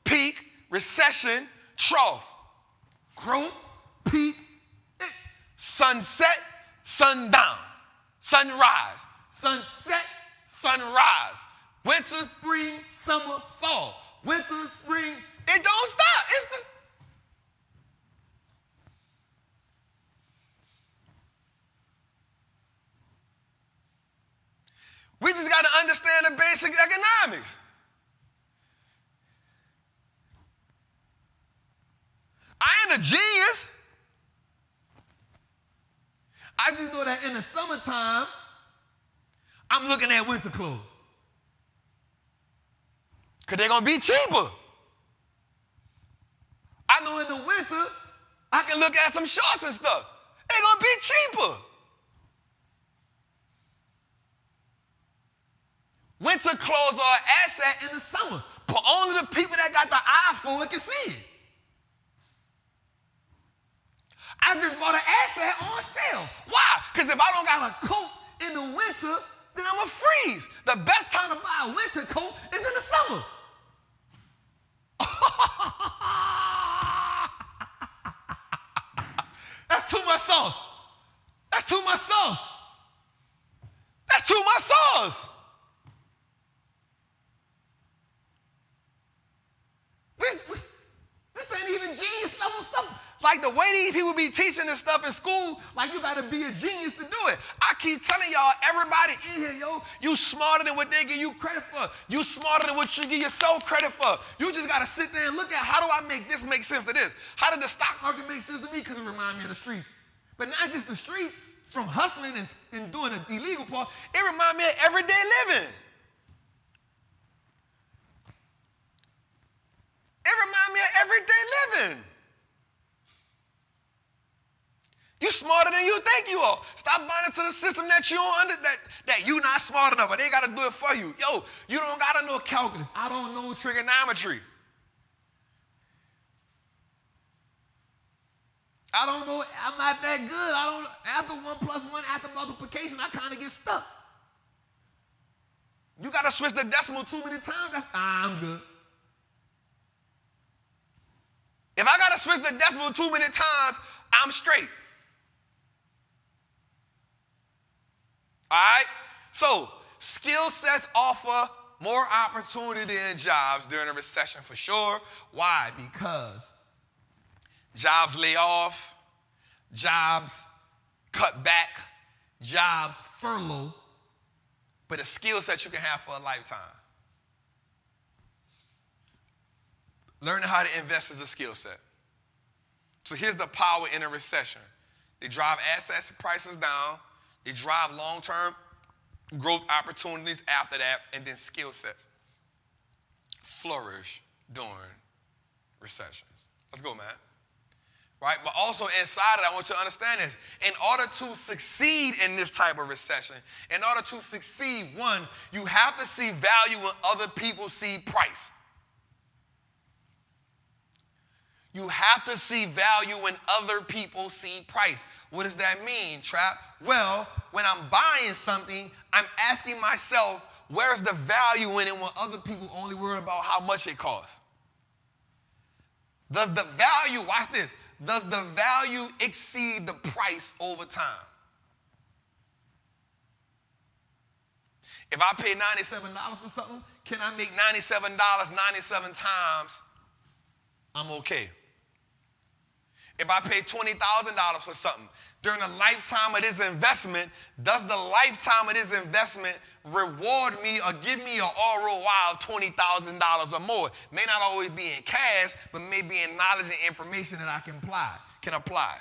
peak, recession, trough. growth, peak, sunset, sundown, sunrise, sunset, sunrise, winter, spring, summer, fall, winter, spring. It don't stop. It's the We just got to understand the basic economics. I ain't a genius. I just know that in the summertime, I'm looking at winter clothes. Because they're going to be cheaper. I know in the winter, I can look at some shorts and stuff. They're going to be cheaper. Winter clothes are an asset in the summer, but only the people that got the eye for it can see it. I just bought an asset on sale. Why? Because if I don't got a coat in the winter, then I'm going to freeze. The best time to buy a winter coat is in the summer. That's too much sauce. That's too much sauce. That's too much sauce. This ain't even genius level stuff. Like the way these people be teaching this stuff in school, like you gotta be a genius to do it. I keep telling y'all, everybody in here, yo, you smarter than what they give you credit for. You smarter than what you give yourself credit for. You just gotta sit there and look at how do I make this make sense to this? How did the stock market make sense to me? Because it reminds me of the streets. But not just the streets, from hustling and doing the illegal part, it reminds me of everyday living. It reminds me of everyday living. You're smarter than you think you are. Stop buying into the system that you don't that you not smart enough, but they gotta do it for you. Yo, you don't gotta know calculus. I don't know trigonometry. I don't know, I'm not that good. After 1 + 1, after multiplication, I kind of get stuck. You gotta switch the decimal too many times, I'm good. If I gotta switch the decimal too many times, I'm straight. All right? So, skill sets offer more opportunity than jobs during a recession for sure. Why? Because jobs lay off, jobs cut back, jobs furlough, but a skill set you can have for a lifetime. Learning how to invest is a skill set. So here's the power in a recession. They drive asset prices down. They drive long-term growth opportunities after that, and then skill sets flourish during recessions. Let's go, man. Right? But also inside of it, I want you to understand this. In order to succeed in this type of recession, in order to succeed, one, you have to see value when other people see price. You have to see value when other people see price. What does that mean, Trap? Well, when I'm buying something, I'm asking myself, where's the value in it when other people only worry about how much it costs? Does the value, watch this, does the value exceed the price over time? If I pay $97 for something, can I make $97 97 times? I'm okay. If I pay $20,000 for something, during the lifetime of this investment, does the lifetime of this investment reward me or give me an ROI of $20,000 or more? May not always be in cash, but maybe in knowledge and information that I can apply.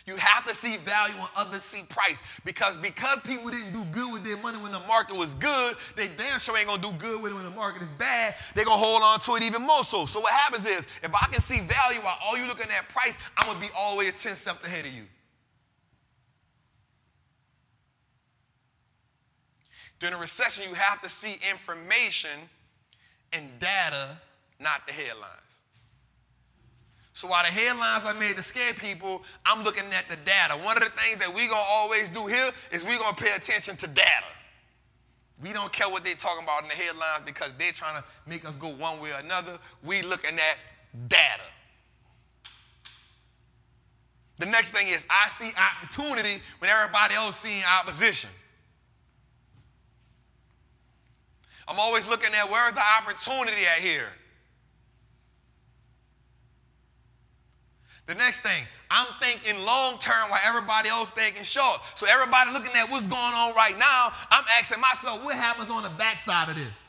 You have to see value when others see price. Because people didn't do good with their money when the market was good, they damn sure ain't gonna do good with it when the market is bad. They're gonna hold on to it even more so. So what happens is, if I can see value while all you looking at price, I'm gonna be always 10 steps ahead of you. During a recession, you have to see information and data, not the headlines. So while the headlines are made to scare people, I'm looking at the data. One of the things that we're going to always do here is we're going to pay attention to data. We don't care what they're talking about in the headlines because they're trying to make us go one way or another. We looking at data. The next thing is I see opportunity when everybody else seeing opposition. I'm always looking at where's the opportunity at here. The next thing, I'm thinking long term while everybody else thinking short. So everybody looking at what's going on right now, I'm asking myself, what happens on the backside of this?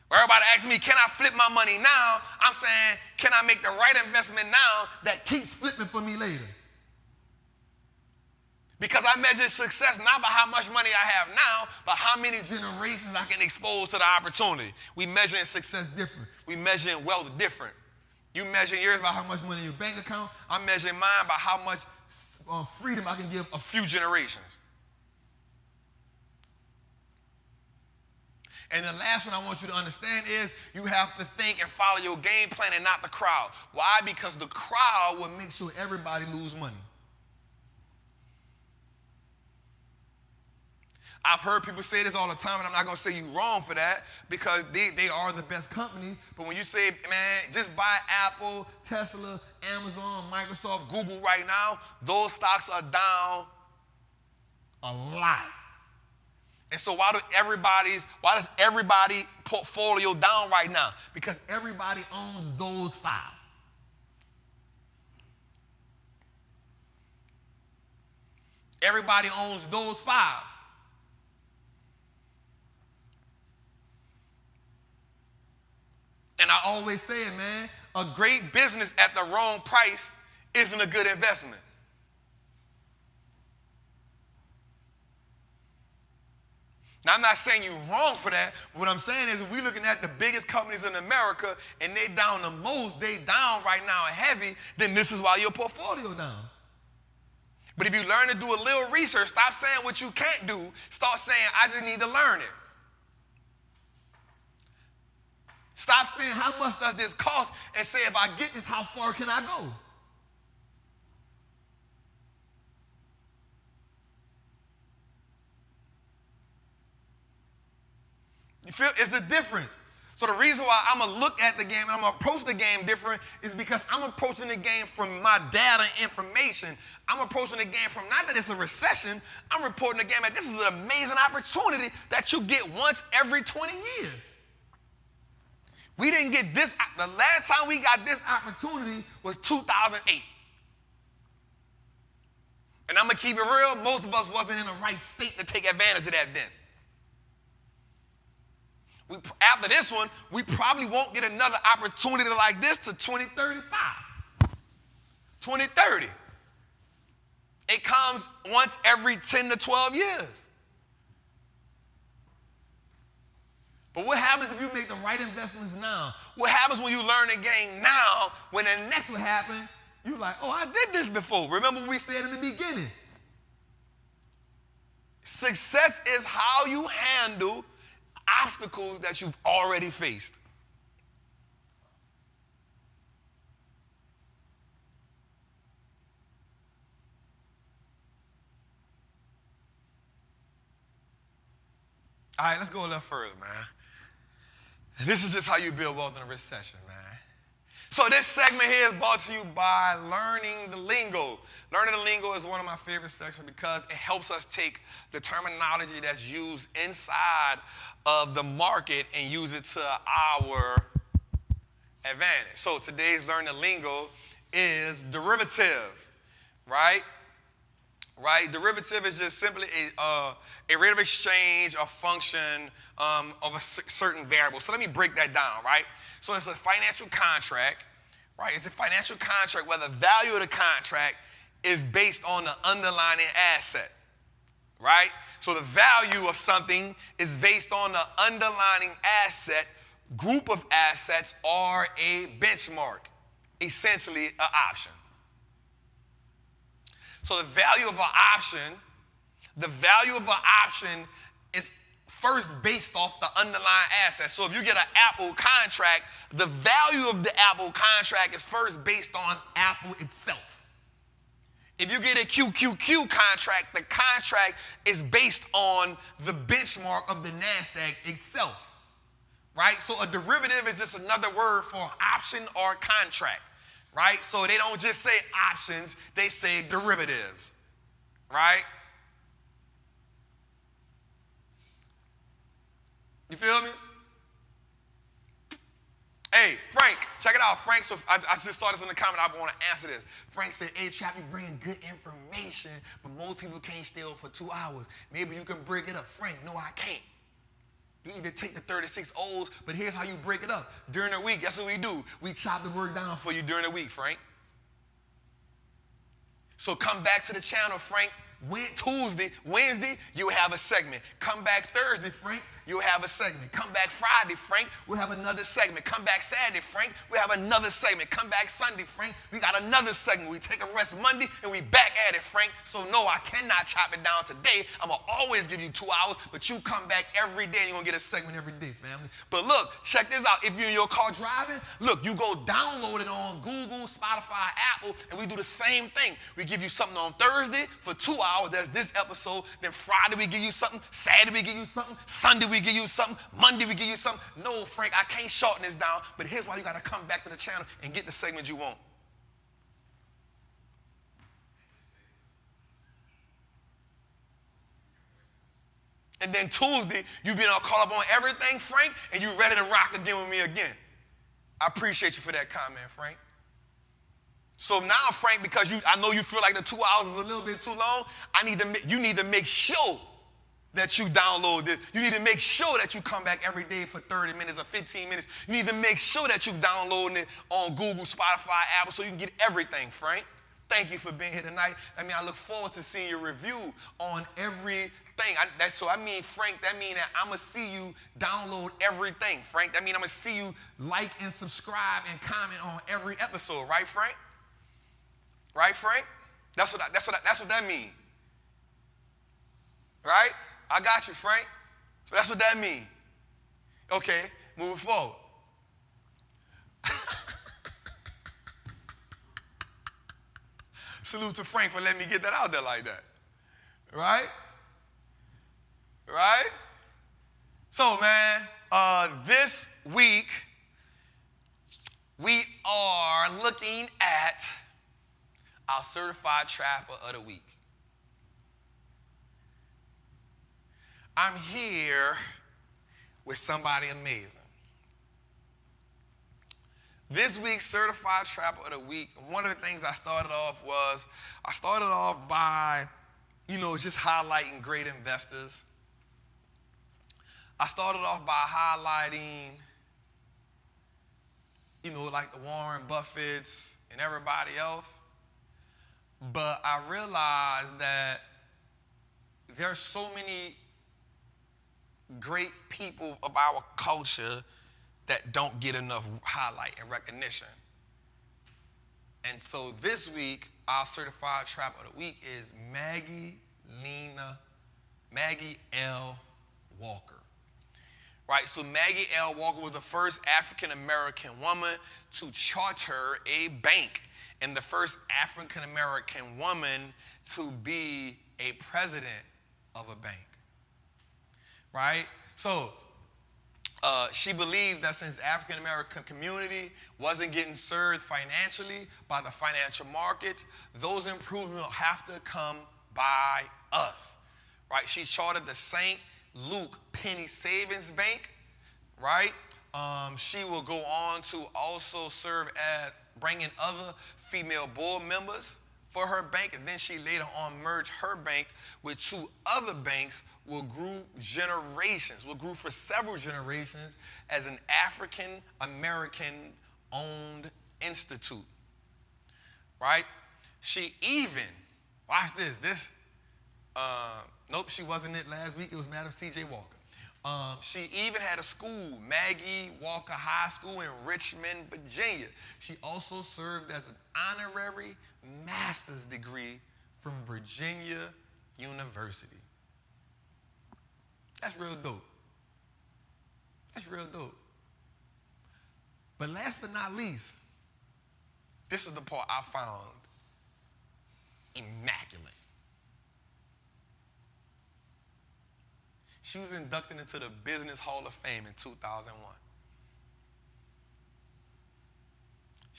Where everybody asking me, can I flip my money now? I'm saying, can I make the right investment now that keeps flipping for me later? Because I measure success not by how much money I have now, but how many generations I can expose to the opportunity. We measuring success different. We measuring wealth different. You measuring yours by how much money in your bank account. I'm measuring mine by how much freedom I can give a few generations. And the last one I want you to understand is you have to think and follow your game plan and not the crowd. Why? Because the crowd will make sure everybody lose money. I've heard people say this all the time, and I'm not going to say you wrong for that because they are the best company. But when you say, man, just buy Apple, Tesla, Amazon, Microsoft, Google right now, those stocks are down a lot. And so why does everybody portfolio down right now? Because everybody owns those 5. Everybody owns those 5. And I always say it, man, a great business at the wrong price isn't a good investment. Now, I'm not saying you're wrong for that. What I'm saying is if we're looking at the biggest companies in America and they down the most, they down right now heavy, then this is why your portfolio down. But if you learn to do a little research, stop saying what you can't do, start saying, I just need to learn it. Stop saying, how much does this cost? And say, if I get this, how far can I go? You feel? It's a difference. So the reason why I'm going to look at the game and I'm going to approach the game different is because I'm approaching the game from my data and information. I'm approaching the game from not that it's a recession. I'm reporting the game that this is an amazing opportunity that you get once every 20 years. We didn't get this. The last time we got this opportunity was 2008. And I'm going to keep it real. Most of us wasn't in the right state to take advantage of that then. After this one, we probably won't get another opportunity like this to 2035. 2030. It comes once every 10 to 12 years. But what happens if you make the right investments now? What happens when you learn the game now? When the next one happens, you're like, oh, I did this before. Remember what we said in the beginning. Success is how you handle obstacles that you've already faced. All right, let's go a little further, man. This is just how you build wealth in a recession, man. So this segment here is brought to you by Learning the Lingo. Learning the Lingo is one of my favorite sections because it helps us take the terminology that's used inside of the market and use it to our advantage. So today's Learn the Lingo is derivative, right? Right? Derivative is just simply a rate of exchange, a function of a certain variable. So let me break that down, right? So it's a financial contract, right? It's a financial contract where the value of the contract is based on the underlying asset, right? So the value of something is based on the underlying asset, group of assets, or a benchmark, essentially an option. So the value of an option is first based off the underlying asset. So if you get an Apple contract, the value of the Apple contract is first based on Apple itself. If you get a QQQ contract, the contract is based on the benchmark of the Nasdaq itself, right? So a derivative is just another word for option or contract. right? So they don't just say options, they say derivatives, right? You feel me? Hey, Frank, check it out, Frank. So I just saw this in the comment. I want to answer this. Frank said, hey, Trapp, you bringing good information, but most people can't stay up for 2 hours. Maybe you can break it up. Frank, no, I can't. You either take the 36 O's, but here's how you break it up. During the week, guess what we do? We chop the work down for you during the week, Frank. So come back to the channel, Frank. Wednesday, you'll have a segment. Come back Thursday, Frank, you'll have a segment. Come back Friday, Frank, we'll have another segment. Come back Saturday, Frank, we'll have another segment. Come back Sunday, Frank, we got another segment. We take a rest Monday, and we back at it, Frank. So no, I cannot chop it down today. I'm going to always give you 2 hours, but you come back every day, you're going to get a segment every day, family. But look, check this out. If you're in your car driving, look, you go download it on Google, Spotify, Apple, and we do the same thing. We give you something on Thursday for 2 hours. That's this episode. Then Friday we give you something. Saturday we give you something. Sunday we give you something. Monday we give you something. No, Frank, I can't shorten this down, but here's why you got to come back to the channel and get the segment you want. And then Tuesday, you've been all caught up on everything, Frank, and you're ready to rock again with me again. I appreciate you for that comment, Frank. So now, Frank, because I know you feel like the 2 hours is a little bit too long, you need to make sure that you download this. You need to make sure that you come back every day for 30 minutes or 15 minutes. You need to make sure that you download it on Google, Spotify, Apple, so you can get everything, Frank. Thank you for being here tonight. I look forward to seeing your review on everything. Frank, that means that I'm going to see you download everything, Frank. That means I'm going to see you like and subscribe and comment on every episode, right, Frank? Right, Frank? That's what that means. Right? I got you, Frank. So that's what that means. Okay, moving forward. Salute to Frank for letting me get that out there like that. Right? Right? So, man, this week we are looking at our certified trapper of the week. I'm here with somebody amazing. This week's certified trapper of the week, one of the things I started off by, just highlighting great investors. I started off by highlighting, like the Warren Buffetts and everybody else. But I realized that there are so many great people of our culture that don't get enough highlight and recognition. And so this week, our certified trap of the week is Maggie L. Walker. Right, so Maggie L. Walker was the first African-American woman to charter a bank and the first African-American woman to be a president of a bank, right? So she believed that since African-American community wasn't getting served financially by the financial markets, those improvements have to come by us, right? She chartered the St. Luke Penny Savings Bank, right? She will go on to also serve as bringing other female board members for her bank, and then she later on merged her bank with two other banks, will grew for several generations as an African-American owned institute, right? She even, watch this, nope, she wasn't it last week, it was Madam C.J. Walker. She even had a school, Maggie Walker High School in Richmond, Virginia. She also served as an honorary master's degree from Virginia University. That's real dope. That's real dope. But last but not least, this is the part I found immaculate. She was inducted into the Business Hall of Fame in 2001.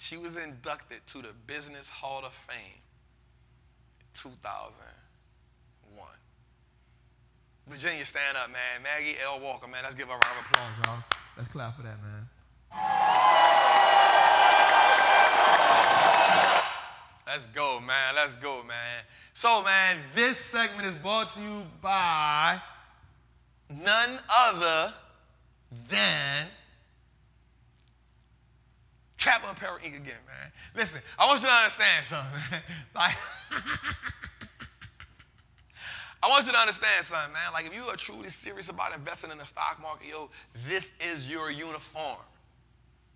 She was inducted to the Business Hall of Fame in 2001. Virginia, stand up, man. Maggie L. Walker, man. Let's give her a round of applause, y'all. Let's clap for that, man. Let's go, man. Let's go, man. So, man, this segment is brought to you by none other than Trappin Apparel Inc. again, man. Listen, I want you to understand something, man. Like, I want you to understand something, man. Like, if you are truly serious about investing in the stock market, yo, this is your uniform.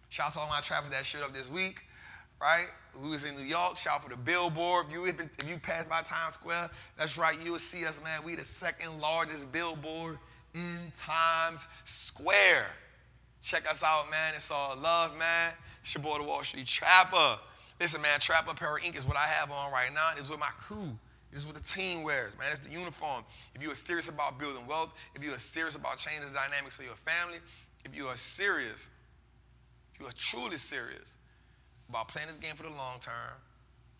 Shout out to all my trappers that showed up this week, right? We was in New York. Shout out for the billboard. If you pass by Times Square, that's right, you will see us, man. We the second largest billboard in Times Square. Check us out, man. It's all love, man. It's your boy, the Wallstreet Trapper. Listen, man, Trappin Apparel Inc. is what I have on right now. It's what my crew. This is what the team wears, man. It's the uniform. If you are serious about building wealth, if you are serious about changing the dynamics of your family, if you are serious, if you are truly serious about playing this game for the long term,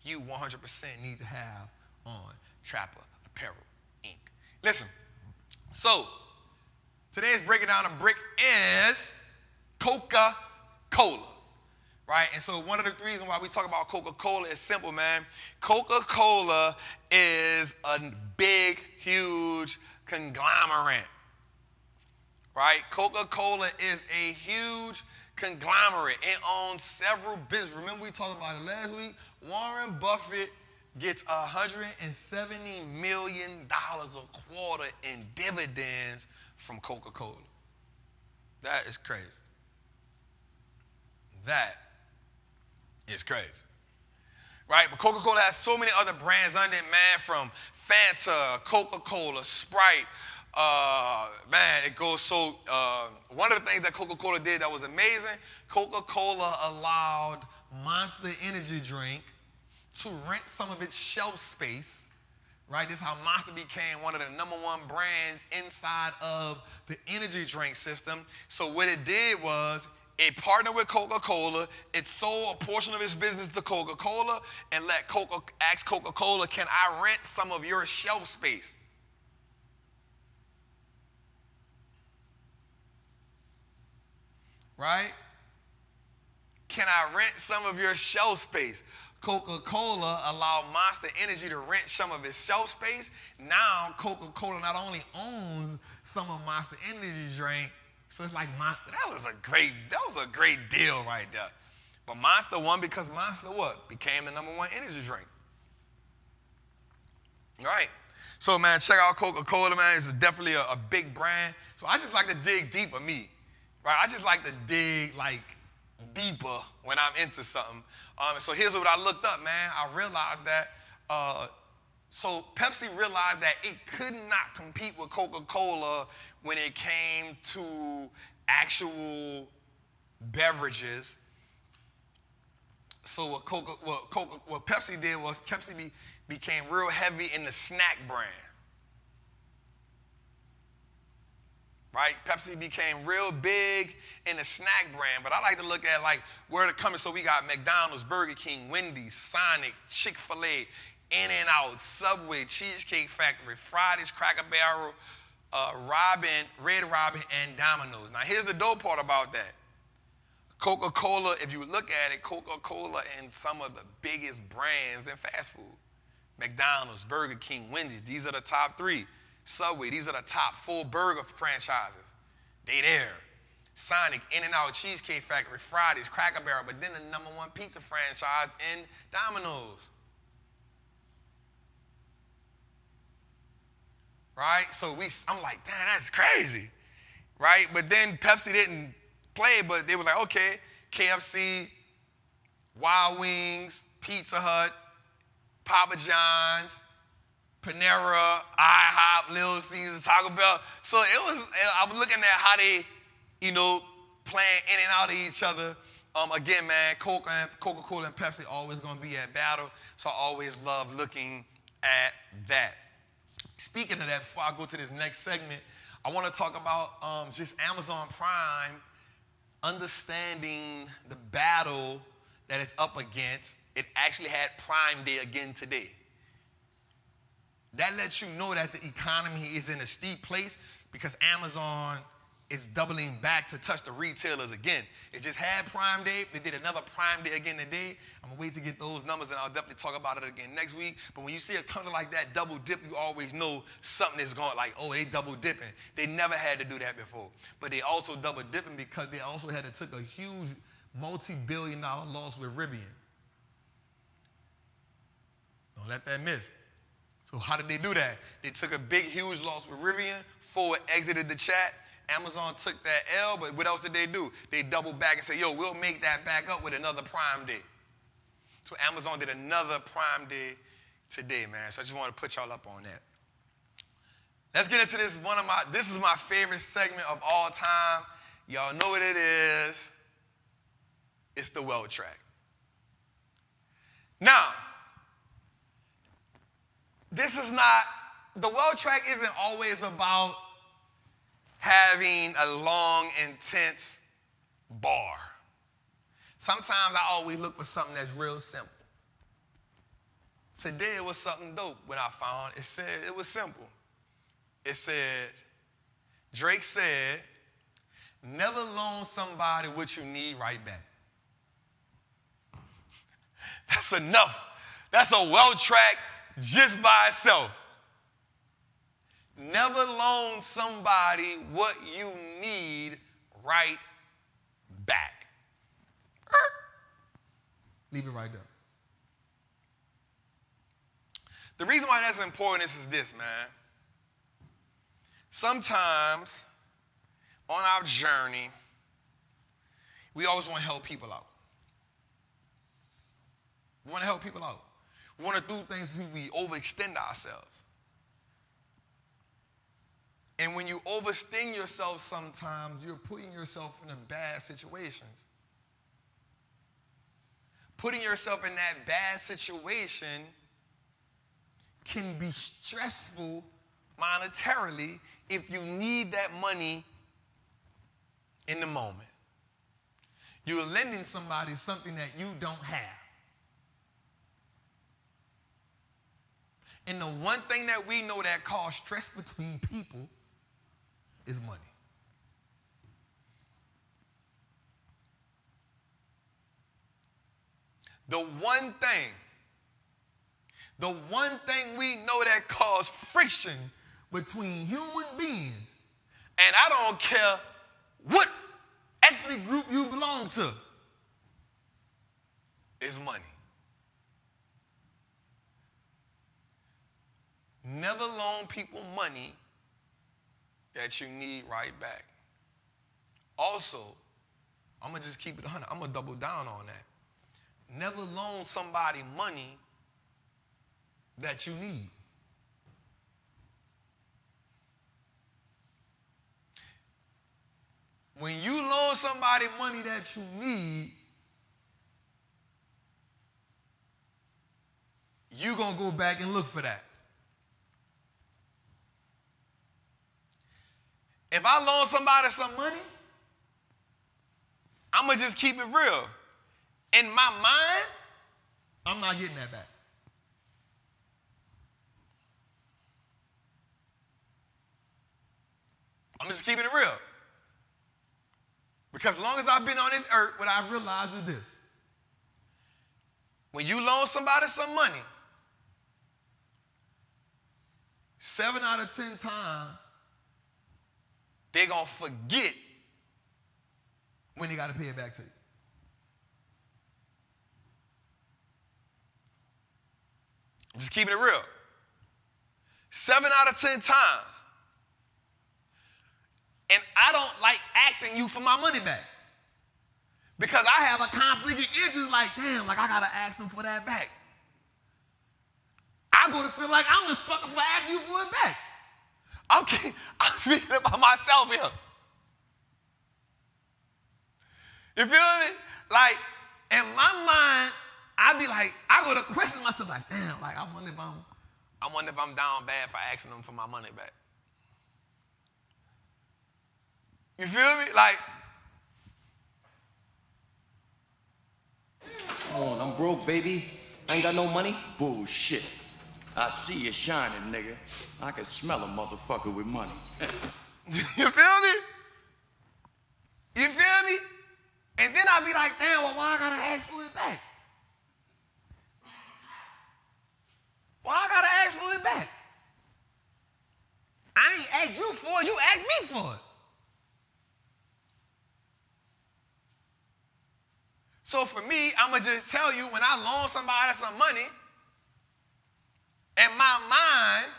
you 100% need to have on Trappin Apparel Inc. Listen, so today's breaking down a brick is Coca-Cola. Right? And so one of the reasons why we talk about Coca-Cola is simple, man. Coca-Cola is a big, huge conglomerate. Right? Coca-Cola is a huge conglomerate. It owns several businesses. Remember we talked about it last week? Warren Buffett gets $170 million a quarter in dividends from Coca-Cola. That is crazy. That is crazy. Right? But Coca-Cola has so many other brands under it, man, from Fanta, Coca-Cola, Sprite. Man, it goes so... one of the things that Coca-Cola did that was amazing, Coca-Cola allowed Monster Energy drink to rent some of its shelf space. Right? This is how Monster became one of the #1 brands inside of the energy drink system. So what it did was it partnered with Coca-Cola. It sold a portion of its business to Coca-Cola and asked Coca-Cola, can I rent some of your shelf space? Right? Can I rent some of your shelf space? Coca-Cola allowed Monster Energy to rent some of its shelf space. Now Coca-Cola not only owns some of Monster Energy drink, so it's like that was a great deal right there. But Monster won because Monster what? Became the #1 energy drink. Right? So man, check out Coca-Cola, man. It's definitely a big brand. So I just like to dig deeper, me. Right? I just like to dig like deeper when I'm into something. So here's what I looked up, man. I realized that so Pepsi realized that it could not compete with Coca-Cola when it came to actual beverages. So what Pepsi did was Pepsi became real heavy in the snack brand. Right? Pepsi became real big in the snack brand, but I like to look at like where it coming. So we got McDonald's, Burger King, Wendy's, Sonic, Chick-fil-A, In-N-Out, Subway, Cheesecake Factory, Fridays, Cracker Barrel, Red Robin, and Domino's. Now here's the dope part about that. Coca-Cola, if you look at it, Coca-Cola and some of the biggest brands in fast food. McDonald's, Burger King, Wendy's, these are the top 3. Subway, these are the top 4 burger franchises. They there. Sonic, In-N-Out, Cheesecake Factory, Fridays, Cracker Barrel, but then the #1 pizza franchise in Domino's. Right? So I'm like, damn, that's crazy. Right? But then Pepsi didn't play, but they were like, okay, KFC, Wild Wings, Pizza Hut, Papa John's, Panera, IHOP, Little Caesars, Taco Bell. So I was looking at how they, playing in and out of each other. Again, man, Coca-Cola and Pepsi always gonna be at battle. So I always love looking at that. Speaking of that, before I go to this next segment, I want to talk about just Amazon Prime understanding the battle that it's up against, it actually had Prime Day again today. That lets you know that the economy is in a steep place because Amazon is doubling back to touch the retailers again. It just had Prime Day. They did another Prime Day again today. I'm going to wait to get those numbers, and I'll definitely talk about it again next week. But when you see a company like that double dip, you always know something is going, like, oh, they double dipping. They never had to do that before. But they also double dipping because they also had to take a huge multi-billion-dollar loss with Rivian. Don't let that miss. So how did they do that? They took a big, huge loss with Rivian. Ford exited the chat. Amazon took that L, but what else did they do? They doubled back and said, yo, we'll make that back up with another Prime Day. So Amazon did another Prime Day today, man. So I just want to put y'all up on that. Let's get into this. This is my favorite segment of all time. Y'all know what it is. It's the wealth track. Now, the wealth track isn't always about having a long, intense bar. Sometimes I always look for something that's real simple. Today it was something dope when I found it was simple. It said, Drake said, never loan somebody what you need right back. That's enough. That's a wealth track just by itself. Never loan somebody what you need right back. Leave it right there. The reason why that's important is this, man. Sometimes on our journey, we always want to help people out. We want to help people out. We want to do things, we overextend ourselves. And when you overextend yourself sometimes, you're putting yourself in bad situations. Putting yourself in that bad situation can be stressful monetarily if you need that money in the moment. You're lending somebody something that you don't have. And the one thing that we know that causes stress between people is money. The one thing we know that causes friction between human beings, and I don't care what ethnic group you belong to, is money. Never loan people money that you need right back. Also, I'm going to just keep it 100. I'm going to double down on that. Never loan somebody money that you need. When you loan somebody money that you need, you're going to go back and look for that. If I loan somebody some money, I'm going to just keep it real. In my mind, I'm not getting that back. I'm just keeping it real. Because as long as I've been on this earth, what I've realized is this. When you loan somebody some money, 7 out of 10 times, they're going to forget when they got to pay it back to you. I'm just keeping it real. 7 out of 10 times. And I don't like asking you for my money back. Because I have a conflict of interest, like, damn, like I got to ask them for that back. I go to feel like I'm the sucker for asking you for it back. I'm speaking about myself here. You feel me? Like, in my mind, I be like, I go to question myself like, damn, like I wonder if I'm down bad for asking them for my money back. You feel me? Like, Come on, I'm broke, baby. I ain't got no money. Bullshit. I see you shining, nigga. I can smell a motherfucker with money. You feel me? You feel me? And then I'll be like, damn, well, why I gotta ask for it back? Why I gotta ask for it back? I ain't asked you for it, you asked me for it. So for me, I'ma just tell you, when I loan somebody some money, in my mind,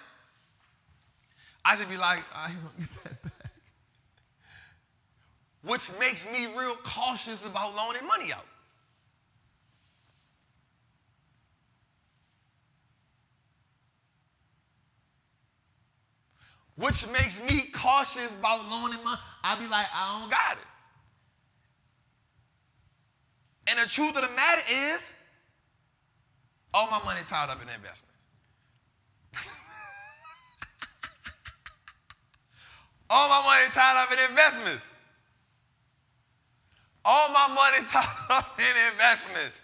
I should be like, I ain't gonna get that back. Which makes me real cautious about loaning money out. Which makes me cautious about loaning money. I be like, I don't got it. And the truth of the matter is, all my money tied up in investments. All my money tied up in investments. All my money tied up in investments.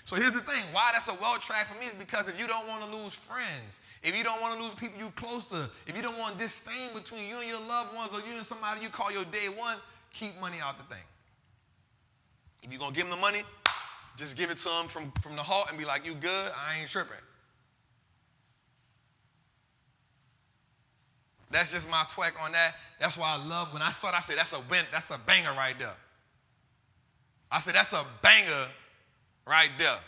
So here's the thing, why that's a well track for me is because if you don't want to lose friends, if you don't want to lose people you close to, if you don't want disdain between you and your loved ones or you and somebody you call your day one, keep money out the thing. If you're going to give them the money, just give it to them from the heart and be like, you good? I ain't tripping. That's just my twang on that. That's why I love, when I saw it, I said, that's a banger right there. I said, that's a banger right there.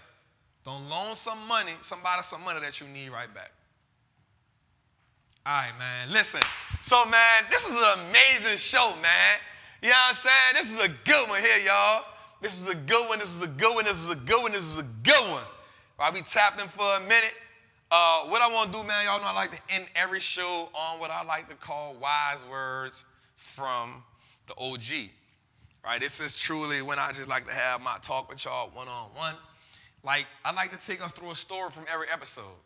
Don't loan somebody some money that you need right back. All right, man. Listen. So, man, this is an amazing show, man. You know what I'm saying? This is a good one here, y'all. This is a good one. This is a good one. This is a good one. This is a good one. I'll be tapped in for a minute. What I want to do, man, y'all know I like to end every show on what I like to call wise words from the OG. Right? This is truly when I just like to have my talk with y'all one-on-one. Like, I like to take us through a story from every episode.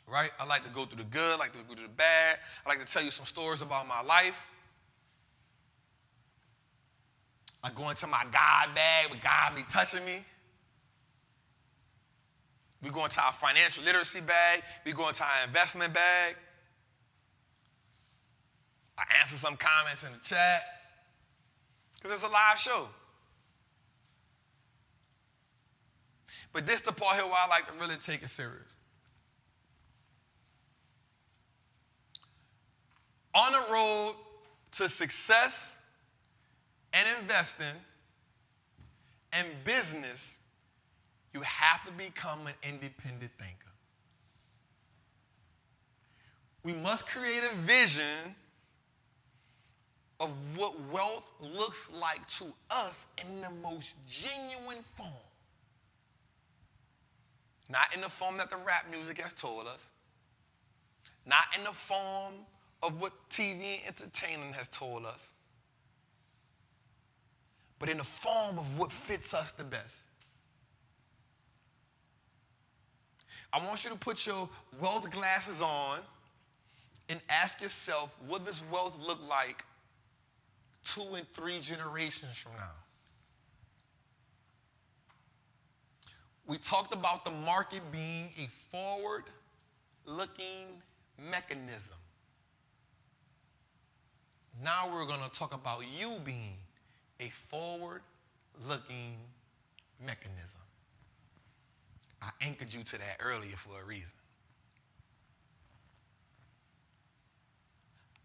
Right? I like to go through the good, I like to go through the bad. I like to tell you some stories about my life. I go into my God bag, where God be touching me. We go into our financial literacy bag. We go into our investment bag. I answer some comments in the chat. Because it's a live show. But this is the part here where I like to really take it serious. On the road to success and investing and business, you have to become an independent thinker. We must create a vision of what wealth looks like to us in the most genuine form. Not in the form that the rap music has told us. Not in the form of what TV and entertainment has told us. But in the form of what fits us the best. I want you to put your wealth glasses on and ask yourself, what does wealth look like 2 and 3 generations from now? We talked about the market being a forward-looking mechanism. Now we're going to talk about you being a forward-looking mechanism. I anchored you to that earlier for a reason.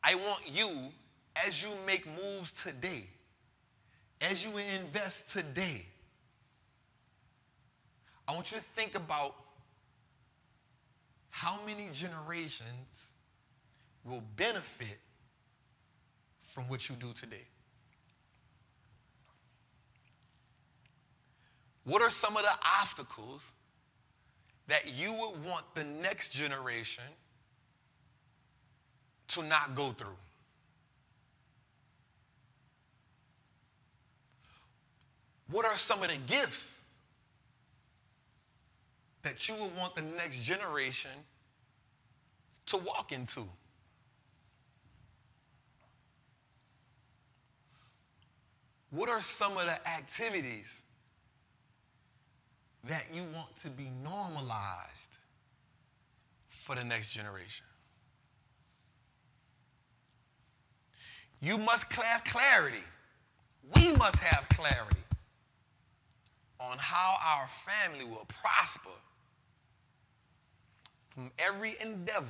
I want you, as you make moves today, as you invest today, I want you to think about how many generations will benefit from what you do today. What are some of the obstacles that you would want the next generation to not go through? What are some of the gifts that you would want the next generation to walk into? What are some of the activities that you want to be normalized for the next generation. You must have clarity. We must have clarity on how our family will prosper from every endeavor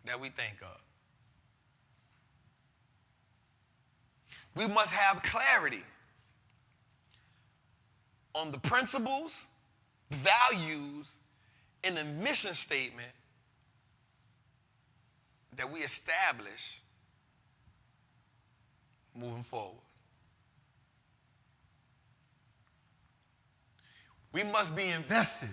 that we think of. We must have clarity on the principles, values, and the mission statement that we establish moving forward. We must be invested.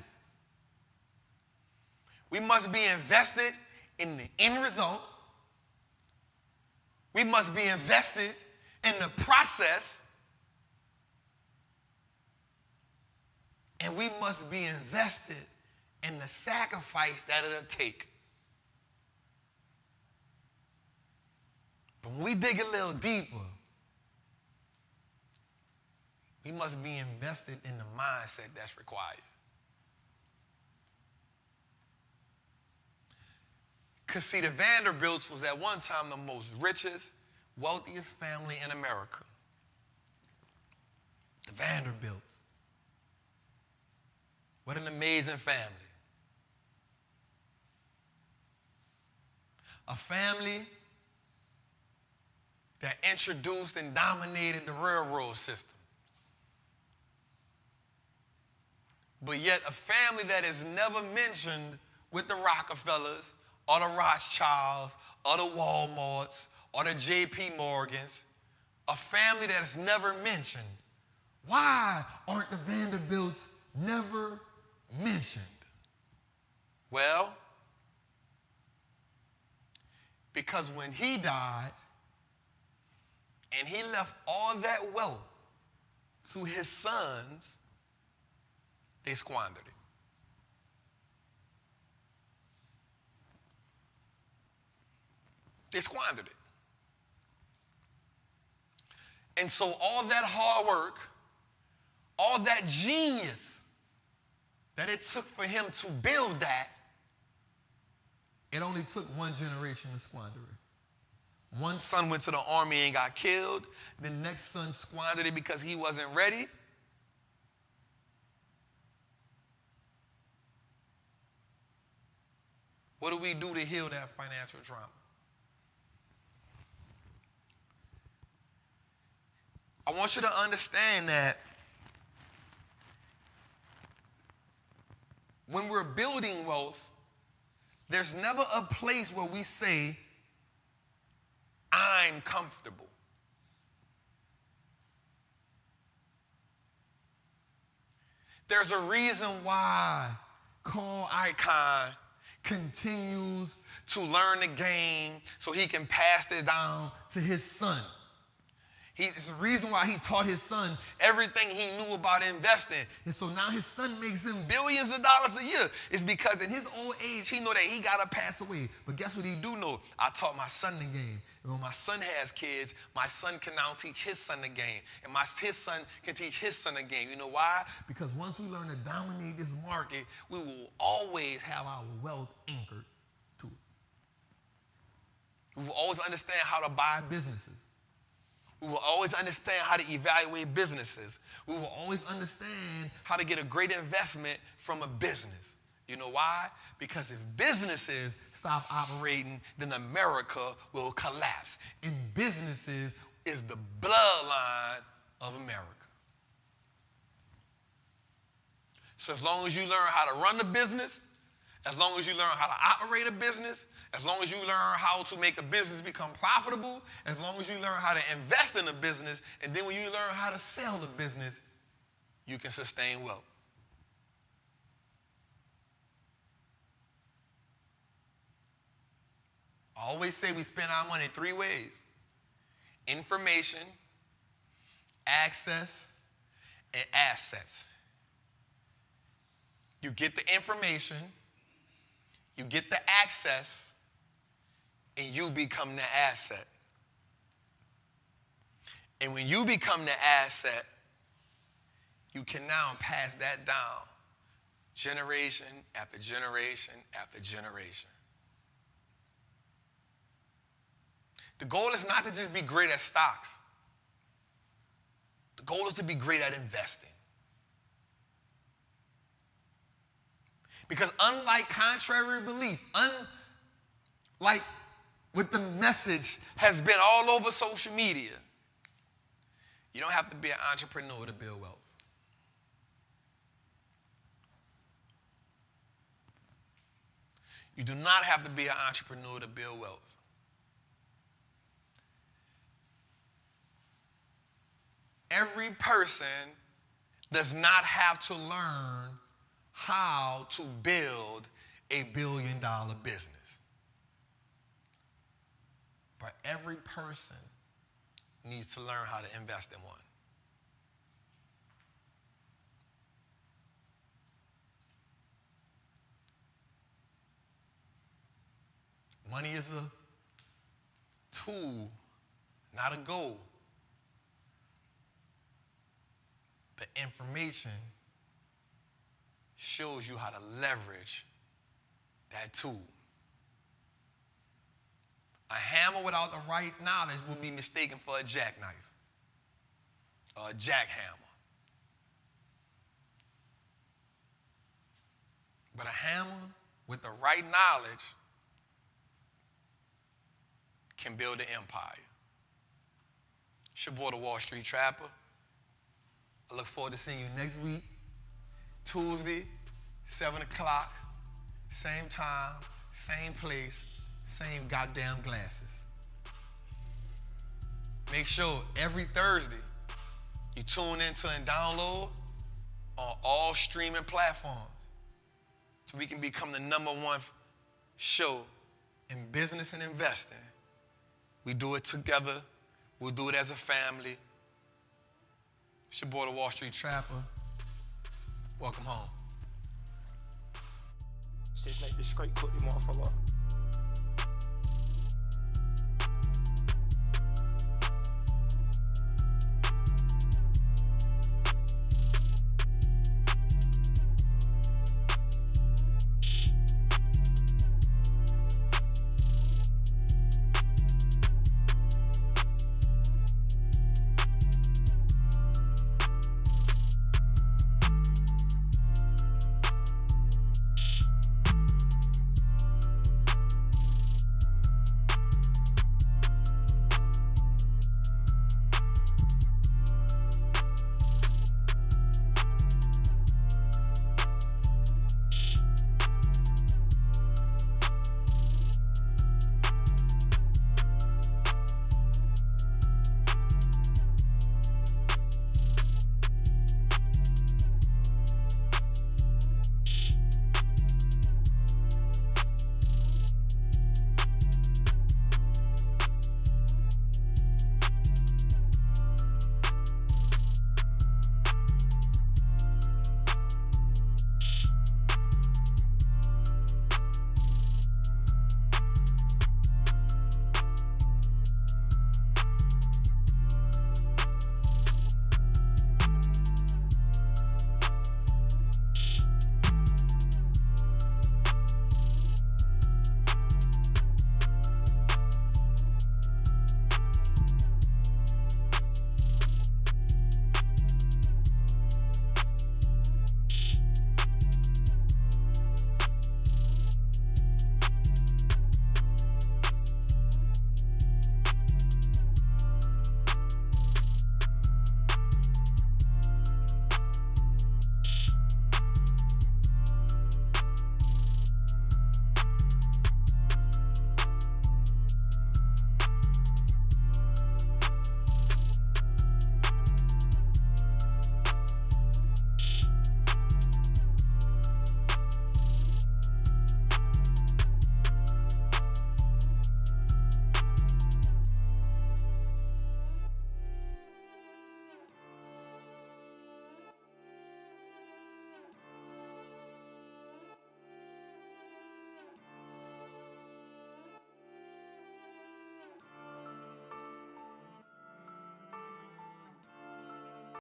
We must be invested in the end result. We must be invested in the process. And we must be invested in the sacrifice that it'll take. But when we dig a little deeper, we must be invested in the mindset that's required. Because see, the Vanderbilts was at one time the most richest, wealthiest family in America. The Vanderbilts. What an amazing family. A family that introduced and dominated the railroad system. But yet a family that is never mentioned with the Rockefellers or the Rothschilds or the Walmarts or the J.P. Morgans. A family that is never mentioned. Why aren't the Vanderbilts never mentioned? Well, because when he died and he left all that wealth to his sons, they squandered it. They squandered it. And so all that hard work, all that genius that it took for him to build that, it only took one generation to squander it. One son went to the army and got killed. The next son squandered it because he wasn't ready. What do we do to heal that financial trauma? I want you to understand that when we're building wealth, there's never a place where we say, I'm comfortable. There's a reason why Carl Icahn continues to learn the game so he can pass it down to his son. It's the reason why he taught his son everything he knew about investing. And so now his son makes him billions of dollars a year. It's because in his old age, he know that he got to pass away. But guess what he do know? I taught my son the game. And when my son has kids, my son can now teach his son the game. And his son can teach his son the game. You know why? Because once we learn to dominate this market, we will always have our wealth anchored to it. We will always understand how to buy businesses. We will always understand how to evaluate businesses. We will always understand how to get a great investment from a business. You know why? Because if businesses stop operating, then America will collapse. And businesses is the bloodline of America. So as long as you learn how to run the business, as long as you learn how to operate a business, as long as you learn how to make a business become profitable, as long as you learn how to invest in a business, and then when you learn how to sell the business, you can sustain wealth. I always say we spend our money 3 ways: information, access, and assets. You get the information, you get the access, and you become the asset. And when you become the asset, you can now pass that down generation after generation after generation. The goal is not to just be great at stocks. The goal is to be great at investing. Because unlike contrary belief, unlike what the message has been all over social media, you don't have to be an entrepreneur to build wealth. You do not have to be an entrepreneur to build wealth. Every person does not have to learn how to build a billion-dollar business. But every person needs to learn how to invest in one. Money is a tool, not a goal. The information shows you how to leverage that tool. A hammer without the right knowledge will be mistaken for a jackknife or a jackhammer. But a hammer with the right knowledge can build an empire. It's your boy, the Wall Street Trapper. I look forward to seeing you next week, Tuesday, 7 o'clock, same time, same place, same goddamn glasses. Make sure every Thursday you tune into and download on all streaming platforms so we can become the #1 show in business and investing. We do it together. We'll do it as a family. It's your boy, the Wall Street Trapper. Welcome home. Says like this straight put the motherfucker up.